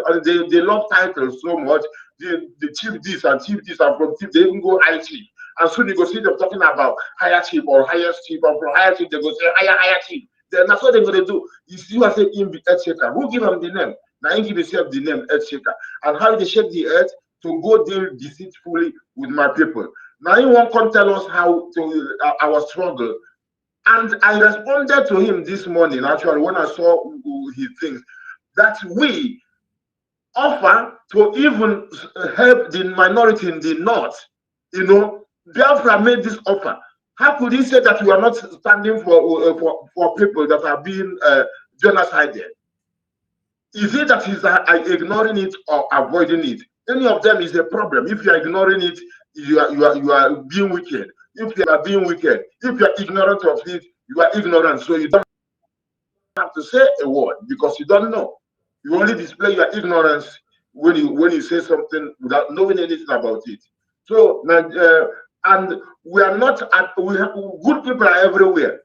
they love titles so much. The chief this and chief this, and from chief they even go high chief. And soon you go see them talking about higher chief or highest chief, and from higher chief they go say higher chief. Then that's what they're gonna do. You see what I say in the earth shaker. Who give him the name? Now he give himself the name earth shaker. And how they shake the earth to go deal deceitfully with my people. Now he won't come tell us how to our struggle. And I responded to him this morning, actually, when I saw his things, that we offer to even help the minority in the north. You know, Biafra made this offer. How could he say that we are not standing for people that are being genocided? Is it that he's ignoring it or avoiding it? Any of them is a problem. If you are ignoring it, you are being wicked. If you are being wicked, if you are ignorant of it, you are ignorant. So you don't have to say a word because you don't know. You only display your ignorance when you say something without knowing anything about it. So and we are not good people are everywhere.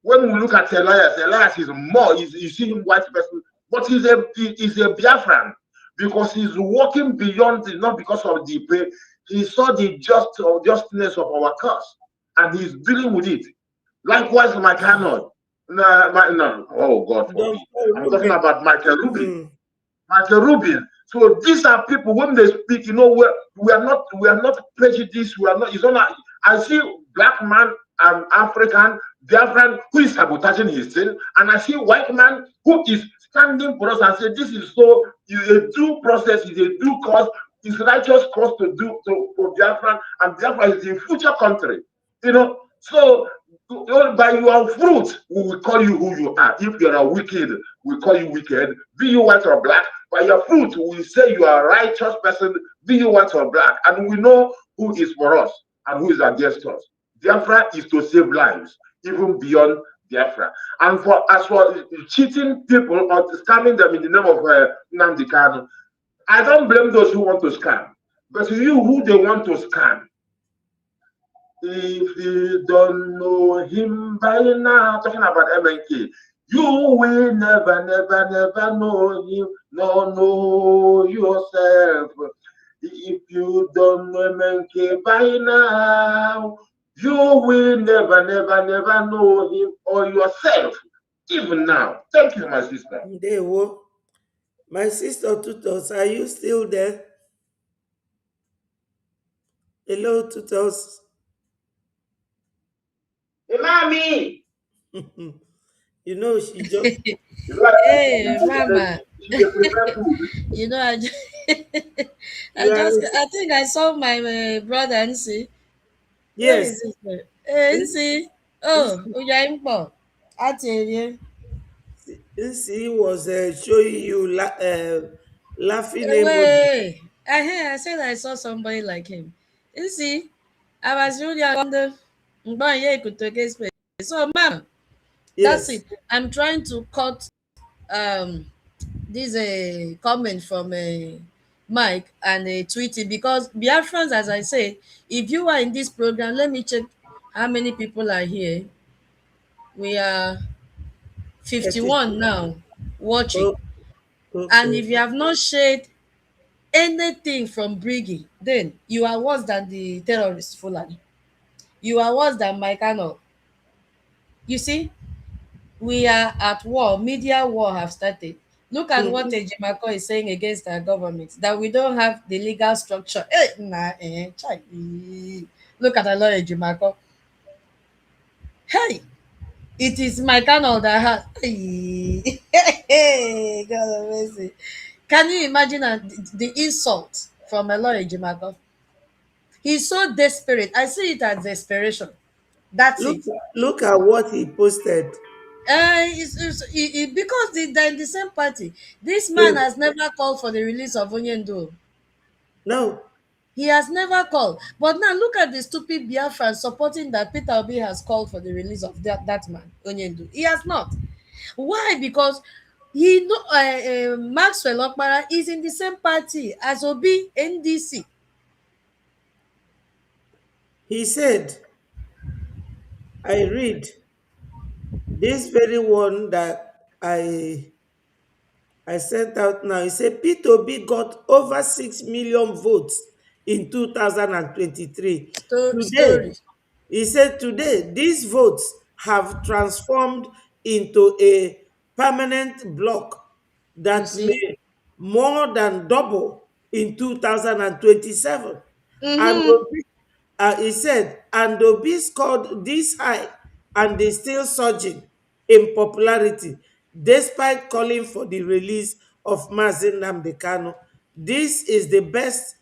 When we look at Elias is more. You see him white person, but he's a Biafran because he's walking beyond. Not because of the pay. He saw the justness of our cause, and he's dealing with it. Likewise, Michael oh God forbid. I'm talking about Michael Rubin. Michael Rubin. So these are people when they speak, you know, we are not prejudiced. We are not. It's not. I see black man and African Biafran who is sabotaging his thing, and I see white man who is standing for us and say this is so. Is a due process. Is a due cause. It's righteous cause to do for Biafran, and Biafra is the future country. You know, so by your fruit we will call you who you are. If you are wicked, we call you wicked. Be you white or black, by your fruit we will say you are a righteous person. Be you white or black, and we know who is for us and who is against us. Biafra is to save lives, even beyond Biafra. And as for cheating people or scamming them in the name of Nnamdi Kanu, I don't blame those who want to scam, but you who they want to scam. If you don't know him by now, talking about MNK, you will never know him, nor know yourself. If you don't know MNK by now, you will never know him or yourself, even now. Thank you, my sister. Ndewo. My sister Tutos, are you still there? Hello, Tutos. Hey, mommy. You know, she just. Hey, Mama. You know, I think I saw my brother Nsi. Where Yes. is it? Hey, Nsi. Oh, Ujaimpo. I tell you. Nsi was showing you laughing emoji. Wait. I said I saw somebody like him. Nsi. I was really on the. So, Mama, that's Yes. it. I'm trying to cut this comment from Mike and Tweety because Biafrans, as I say, if you are in this program, let me check how many people are here. We are 51 now watching. Oh, okay. And if you have not shared anything from Brgie, then you are worse than the terrorist Fulani. You are worse than Mike Arnold. You see, we are at war. Media war have started. Look at what Ejimako is saying against our government, that we don't have the legal structure. Look at a lawyer Ejimako. Hey, it is my Arnold that has. Hey, God have mercy. Can you imagine the insult from a lawyer Ejimako? He's so desperate. I see it as desperation. That's it. Look at what he posted. Because they're in the same party. This man Yes. has never called for the release of Onyendo. No. He has never called. But now look at the stupid Biafran supporting that Peter Obi has called for the release of that man, Onyendu. He has not. Why? Because he know Maxwell Okpara is in the same party as Obi NDC. He said, I read this very one that I sent out now. He said Peter Obi got over 6 million votes in 2023. Today, Story. he said today, these votes have transformed into a permanent bloc You that see? may more than double in 2027. And Mm-hmm. he said, and Obi scored this high and is still surging in popularity despite calling for the release of Mazi Nnamdi Kanu. This is the best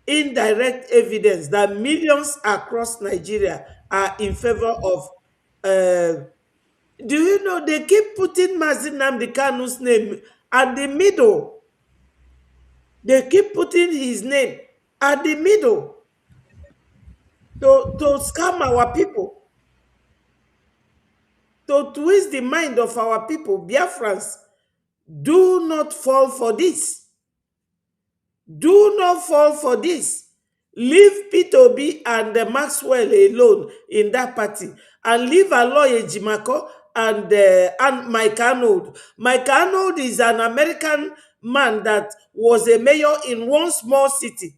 indirect evidence that millions across Nigeria are in favor of. Do you know they keep putting Mazi Nnamdi Kanu's name at the middle? They keep putting his name at the middle to scam our people, to twist the mind of our people. Biafrans, do not fall for this. Do not fall for this. Leave Peter Obi and Maxwell alone in that party, and leave Aloy Ejimako and Mike Arnold. Mike Arnold is an American man that was a mayor in one small city,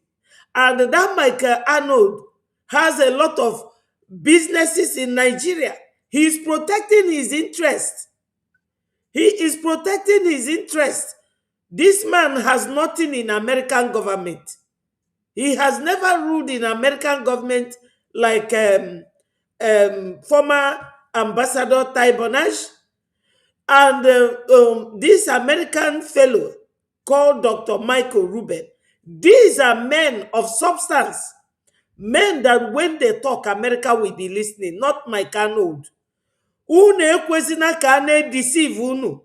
and that Mike Arnold has a lot of businesses in Nigeria. He is protecting his interest. He is protecting his interest. This man has nothing in American government. He has never ruled in American government like former Ambassador Ty Bonage. And this American fellow called Dr. Michael Rubin. These are men of substance. Men that when they talk, America will be listening, not Mike Arnold. Unu ekwesina ka na-deceive unu.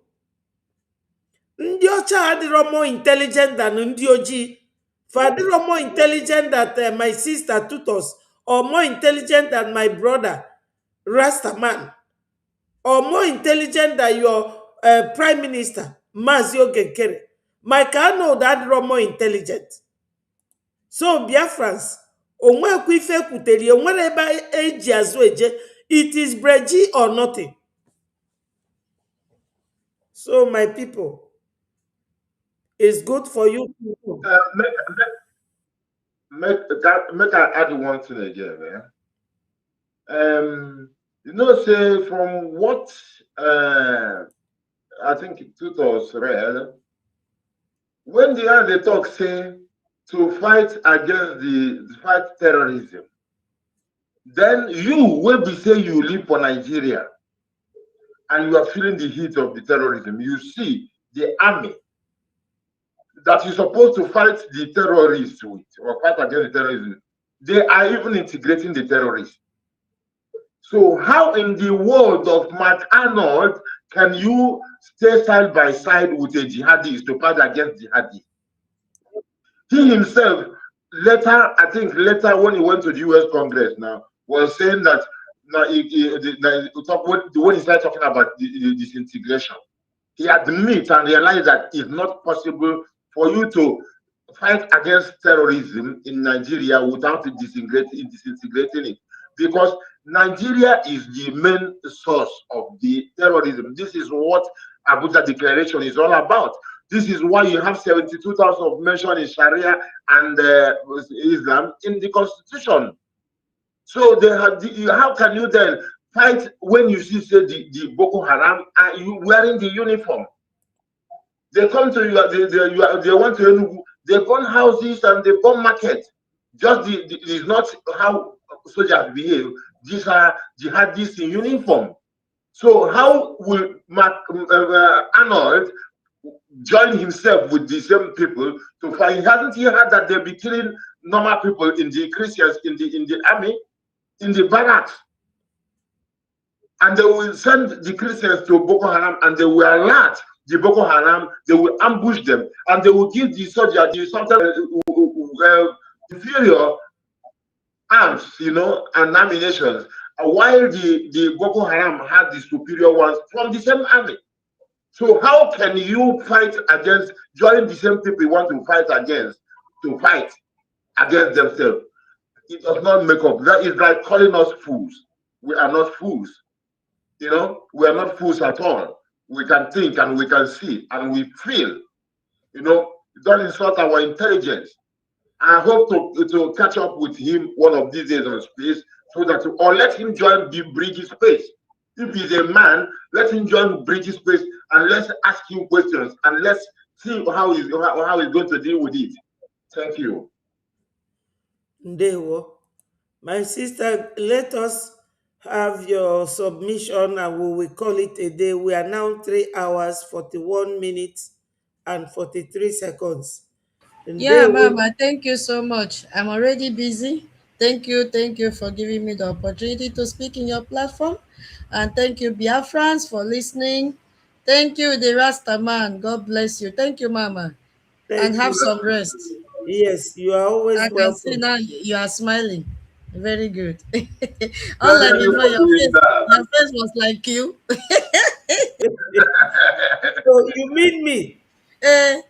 Ndị ọcha adịrọ more intelligent than ndị ojii. Fadiro more intelligent than my sister Tutos, or more intelligent than my brother Rastaman, or more intelligent than your prime minister Mazio Genkere. My Kano that more intelligent. So Biafrans, onwekwa ife kwuteri, onwere ebe eji azụ eje. It is Brgie or nothing. So my people, it's good for you to know. Make I add one thing again, you know, say from what I think it was read, when they talk say to fight against the fight terrorism, then you will be say you live for Nigeria and you are feeling the heat of the terrorism. You see the army that you're supposed to fight the terrorists with or fight against the terrorism, they are even integrating the terrorists. So how in the world of Matt Arnold can you stay side by side with a jihadist to fight against jihadists? He himself later, I think later when he went to the US Congress now, was saying that now when he started talking about the disintegration, he admits and realized that it's not possible for you to fight against terrorism in Nigeria without disintegrating it, because Nigeria is the main source of the terrorism. This is what Abuja Declaration is all about. This is why you have 72,000 of mention in Sharia and Islam in the Constitution. So they have how can you then fight when you see say the Boko Haram are you wearing the uniform? They come to you, they want to Enugu, they burn houses and they burn markets. Just is not how soldiers behave. These are jihadists in uniform. So how will Arnold join himself with the same people to fight? Hasn't he heard that they'll be killing normal people in the Christians in the army, in the barracks? And they will send the Christians to Boko Haram and they will alert the Boko Haram, they will ambush them, and they will give the soldier the inferior arms, and ammunitions, while the Boko Haram had the superior ones from the same army. So how can you fight against, join the same people you want to fight against themselves? It does not make up. That is like calling us fools. We are not fools. We are not fools at all. We can think and we can see and we feel. Don't insult our intelligence. I hope to catch up with him one of these days on space, so that, or let him join the Brgie space. If he's a man, let him join Brgie space and let's ask him questions and let's see how he's going to deal with it. Thank you. Ndewo. My sister, let us have your submission and we will call it a day. We are now 3 hours, 41 minutes, and 43 seconds. Yeah, Mama, thank you so much. I'm already busy. Thank you for giving me the opportunity to speak in your platform. And thank you, Biafrans, for listening. Thank you, the Rasta man. God bless you. Thank you, Mama. And Thank have you. some rest. Yes, you are always I can see welcome. now you are smiling. Very good. Unlike Thank you before, for doing that. your face was like you. So you mean me? Eh,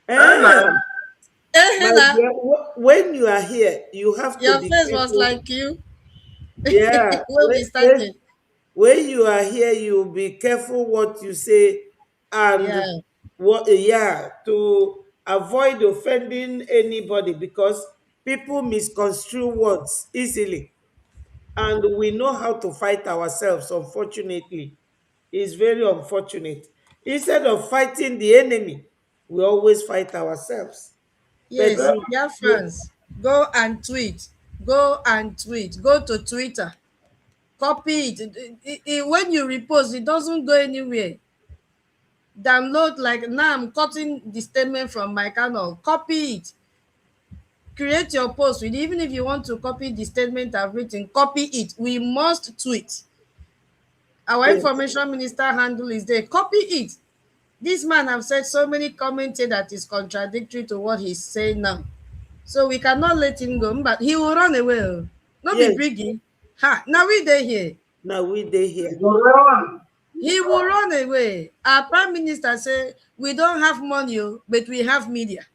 Eh, my nah. dear, when you are here, you have to Your be face was careful. like you Yeah, when we started. when you are here, you be careful what you say and Yeah. what, yeah, to avoid offending anybody because people misconstrue words easily. And we know how to fight ourselves, unfortunately. It's very unfortunate. Instead of fighting the enemy, we always fight ourselves. But Yes, dear friends, go and tweet. Go and tweet. Go to Twitter. Copy it. When you repost, it doesn't go anywhere. Download, like now I'm cutting the statement from my channel. Copy it. Create your post with, even if you want to copy the statement I've written, copy it. We must tweet. Our yes, information minister handle is there. Copy it. This man have said so many comments that is contradictory to what he's saying now. So we cannot let him go. But he will run away. Not be yes, Brgie. Ha, now we dey here. now we they here. He will run away. Our prime minister say, we don't have money, but we have media.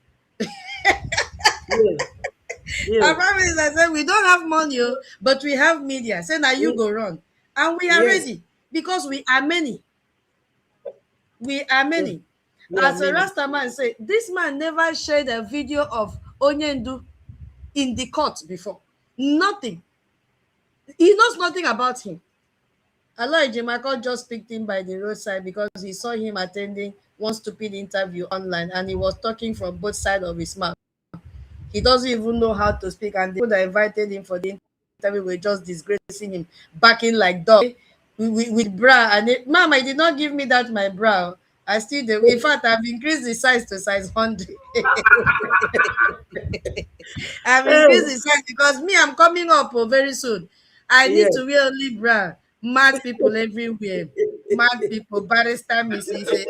Yes, Our yes, prime minister say, we don't have money, but we have media. Say, now you we, go run. And we are yes, ready because we are many. We are yes, many. we are As a many. Rasta man say, this man never shared a video of Onyendu in the court before. Nothing. He knows nothing about him. Aloy Michael just picked him by the roadside because he saw him attending one stupid interview online and he was talking from both sides of his mouth. He doesn't even know how to speak, and the people that invited him for the interview were just disgracing him, barking like dog with bra. And Mom, I did not give me that my bra. I still do. In fact, I've increased the size to size 100. I've increased Oh, the size because me, I'm coming up very soon. I need yes, to wear only bra. Mad people everywhere. Mad people, barrister, Mrs.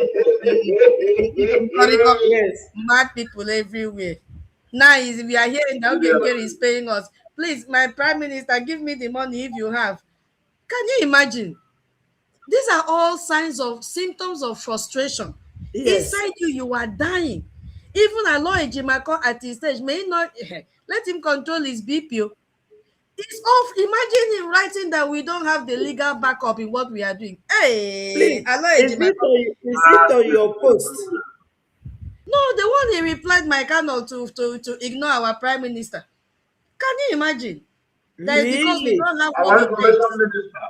yes, Mad people everywhere. Now is we are hearing that Gengeri is paying us. Please, my prime minister, give me the money if you have. Can you imagine? These are all signs of symptoms of frustration. yes. Inside you, you are dying. Even Aloy Ejimako at his stage may not let him control his BPO. It's off. Imagine him writing that we don't have the legal backup in what we are doing. Hey, Please, Aloy Ejimako. is it on your post? No, the one he replied my channel to ignore our prime minister. Can you imagine? That is because we Really? don't have what Our it information takes. minister.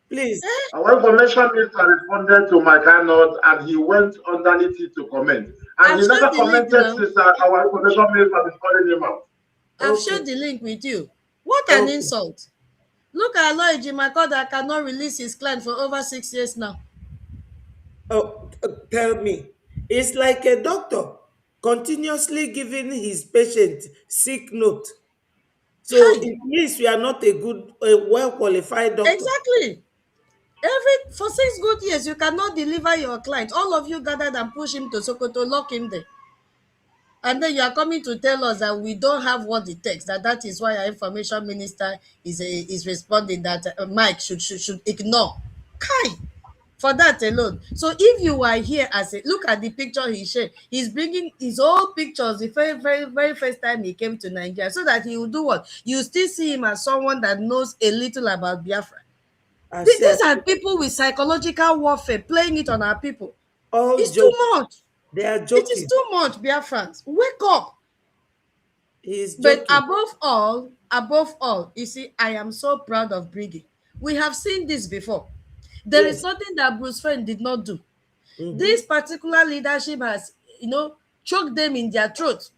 Please. Our information minister responded to my note and he went underneath it to comment. And I've he shared never the link commented now. since our information minister is calling him out. I've Okay. shared the link with you. What an Okay. insult. Look at Aloy Ejimako that cannot release his client for over 6 years now. Oh, tell me. It's like a doctor continuously giving his patient sick note. So Hi, it means we are not a well qualified doctor. exactly. For 6 good years, you cannot deliver your client. All of you gathered and push him to Sokoto, lock him there. And then you are coming to tell us that we don't have what it takes. That is why our information minister is responding that Mike should ignore. Kai, for that alone. So if you are here as a look at the picture he shared, he's bringing his old pictures the very first time he came to Nigeria, so that he will do what? You still see him as someone that knows a little about Biafra. These are people with psychological warfare playing it on our people. All It's too joke. much. They are It is joking. too much, Biafrans. Wake up. He's But joking. above all, you see, I am so proud of Brgie. We have seen this before. There is Yes. nothing that Bruce Friend did not do. Mm-hmm. This particular leadership has, choked them in their throat.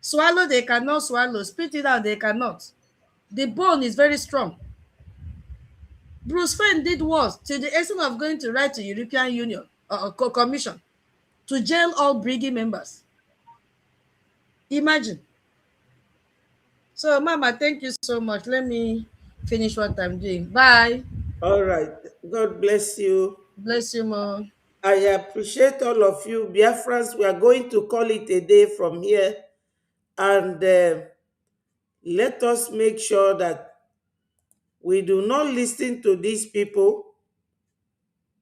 Swallow, they cannot swallow. Spit it out, they cannot. The bone is very strong. Bruce Friend did worse, to the extent of going to write to European Union Commission to jail all Brgie members. Imagine. So, Mama, thank you so much. Let me finish what I'm doing. Bye. All right. God bless you. Bless you, Mom. I appreciate all of you. Biafrans, we are going to call it a day from here. And let us make sure that we do not listen to these people.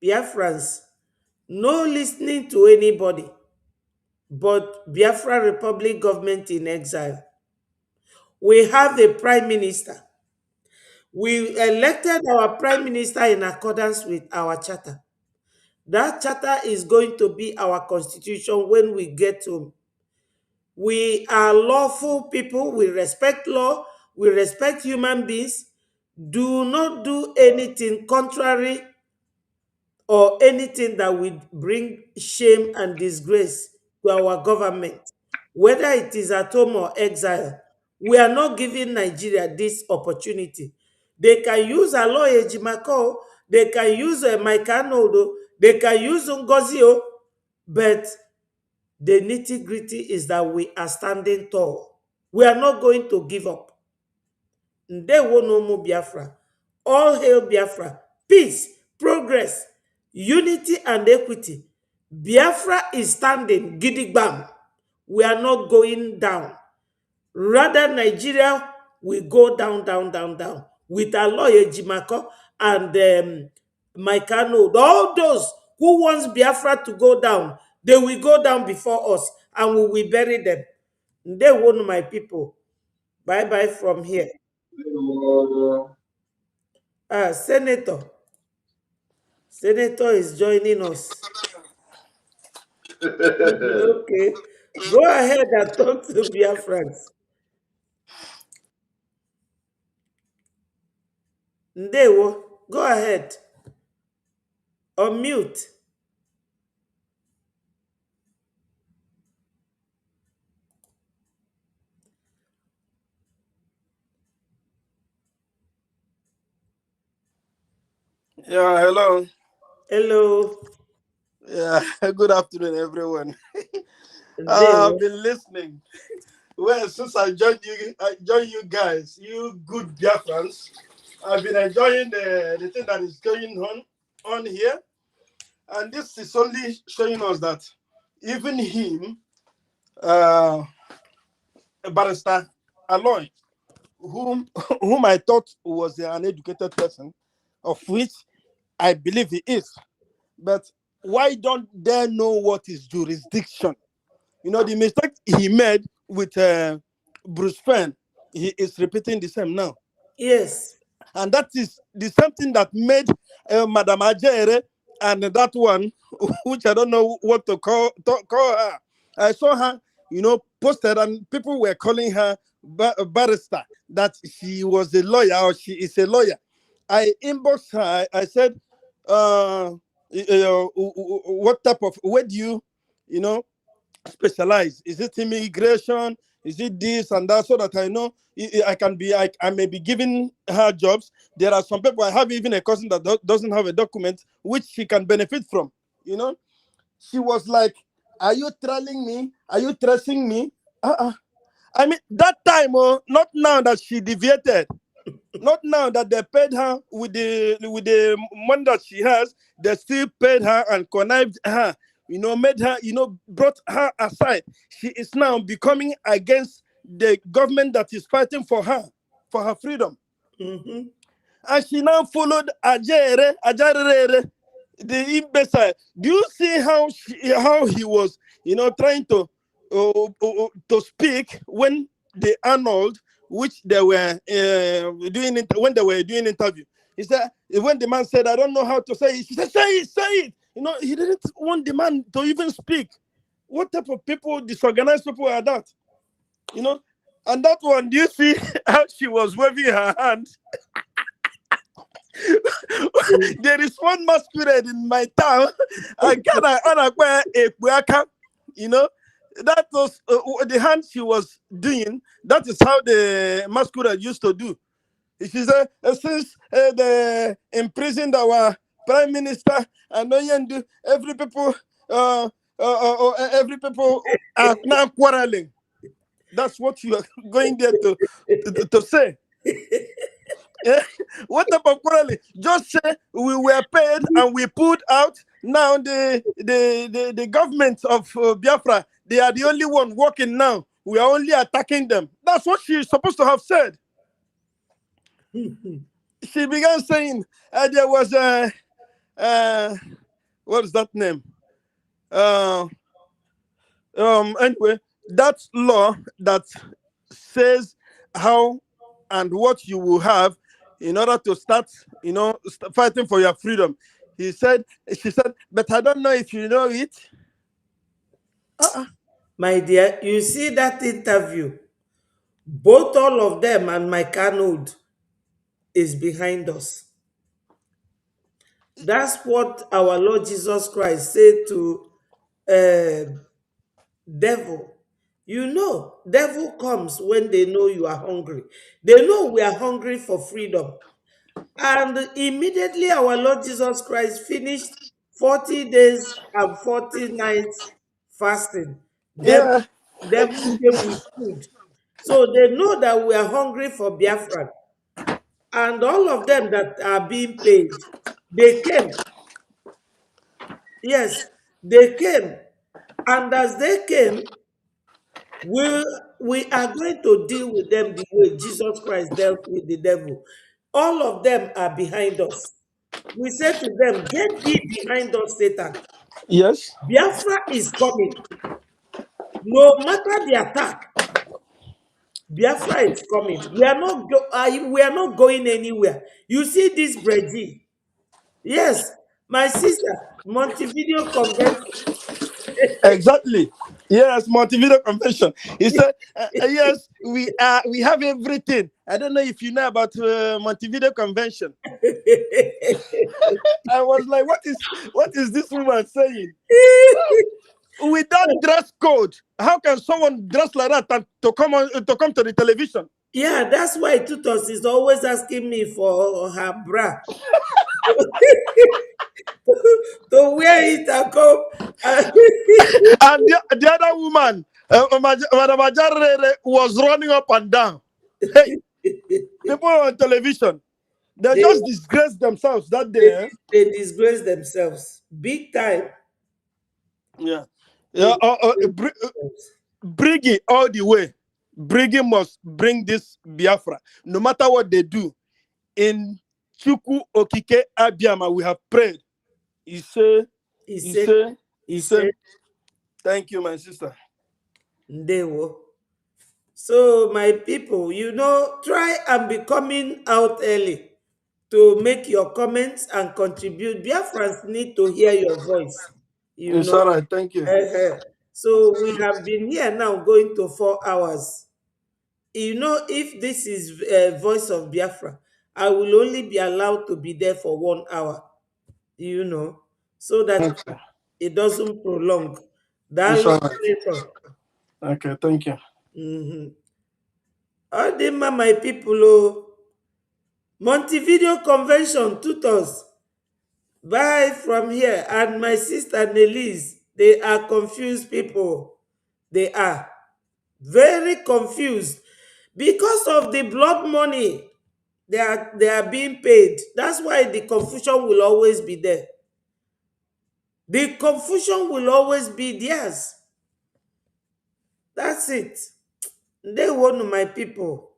Biafrans, no listening to anybody but Biafra Republic government in exile. We have a prime minister. We elected our prime minister in accordance with our charter. That charter is going to be our constitution when we get home. We are lawful people. We respect law. We respect human beings. Do not do anything contrary or anything that will bring shame and disgrace to our government, whether it is at home or exile. We are not giving Nigeria this opportunity. They can use Aloy Ejimako, they can use Mike Arnoldo, they can use Ngozio, but the nitty-gritty is that we are standing tall. We are not going to give up. Ndewo no mu Biafra. All hail Biafra. Peace, progress, unity and equity. Biafra is standing gidigbam. We are not going down. Rather, Nigeria will go down, down, down, down. With Aloy Ejimako and Mike Arnold. All those who wants Biafra to go down, they will go down before us and we will bury them. They won my people. Bye-bye from here. Senator. Senator is joining us. Okay. Go ahead and talk to Biafrans. Ndewo, go ahead. Unmute. Yeah, hello. Hello. Yeah, good afternoon, everyone. Ndewo. I've been listening. Well, since I joined you guys, you good Biafrans. I've been enjoying the thing that is going on here, and this is only showing us that even him, Barrister Aloy, whom I thought was an educated person, of which I believe he is, but why don't they know what is jurisdiction? You know, the mistake he made with Bruce Fenn, he is repeating the same now. Yes. And that is the same thing that made Madame Ajere and that one, which I don't know what to call her. I saw her, posted, and people were calling her barrister, that she was a lawyer or she is a lawyer. I inboxed her. I said, what type of, where do you, specialize? Is it immigration? Is it this and that? So that I know I may be giving her jobs. There are some people, I have even a cousin that doesn't have a document which she can benefit from. She was like, are you trailing me? Are you tracing me? I mean, that time, not now that she deviated. Not now that they paid her with the money that she has, they still paid her and connived her made her, brought her aside. She is now becoming against the government that is fighting for her freedom. Mm-hmm. And she now followed Ajarere, the imbecile. Do you see how he was, trying to speak when they annulled, which they were doing it when they were doing interview? He said, when the man said, "I don't know how to say it," she said, "Say it, say it." He didn't want the man to even speak. What type of people, disorganized people, are that? And that one, do you see how she was waving her hand? There is one masquerade in my town. I got a that was the hand she was doing. That is how the masquerade used to do. She said, since they imprisoned our prime minister, and every people, every people are now quarreling. That's what you are going there to say. What type of quarreling? Just say we were paid and we pulled out. Now the government of Biafra, they are the only one working now. We are only attacking them. That's what she's supposed to have said. She began saying there was what is that name? Anyway, that law that says how and what you will have in order to start, fighting for your freedom. She said, but I don't know if you know it. My dear, you see that interview? Both all of them and my Canode is behind us. That's what our Lord Jesus Christ said to devil. Devil comes when they know you are hungry. They know we are hungry for freedom. And immediately our Lord Jesus Christ finished 40 days and 40 nights fasting. Yeah. Devil came with food. So they know that we are hungry for Biafra. And all of them that are being paid, they came. Yes, they came. And as they came, we are going to deal with them the way Jesus Christ dealt with the devil. All of them are behind us. We said to them, "Get thee behind us, Satan." Yes. Biafra is coming. No matter the attack, Biafra is coming. We are not going anywhere. You see this Brgie? Yes, my sister, Montevideo Convention. Exactly. Yes, Montevideo Convention. He said, yes, we have everything. I don't know if you know about Montevideo Convention. I was like, what is this woman saying? Without dress code, how can someone dress like that and to come to the television? Yeah, that's why Tutos is always asking me for her bra. To wear it and come. And the other woman, Madam Ajarere, was running up and down. Hey, people on television, they just disgrace themselves that day. They disgrace themselves big time. Yeah. They Brgie all the way. Brgie must bring this Biafra, no matter what they do. In Chuku Okike Abiama, we have prayed. He said, thank you, my sister. Ndewo. So, my people, try and be coming out early to make your comments and contribute. Biafrans need to hear your voice. It's all right, thank you. So, we have been here now going to 4 hours. If this is Voice of Biafra, I will only be allowed to be there for 1 hour, so that it doesn't prolong. It's all right. Okay, thank you. Odima, my people, Montevideo Convention, Tutos. Bye from here. And my sister Nelise, they are confused people. They are very confused because of the blood money they are being paid. That's why the confusion will always be there. The confusion will always be theirs. That's it. They want my people.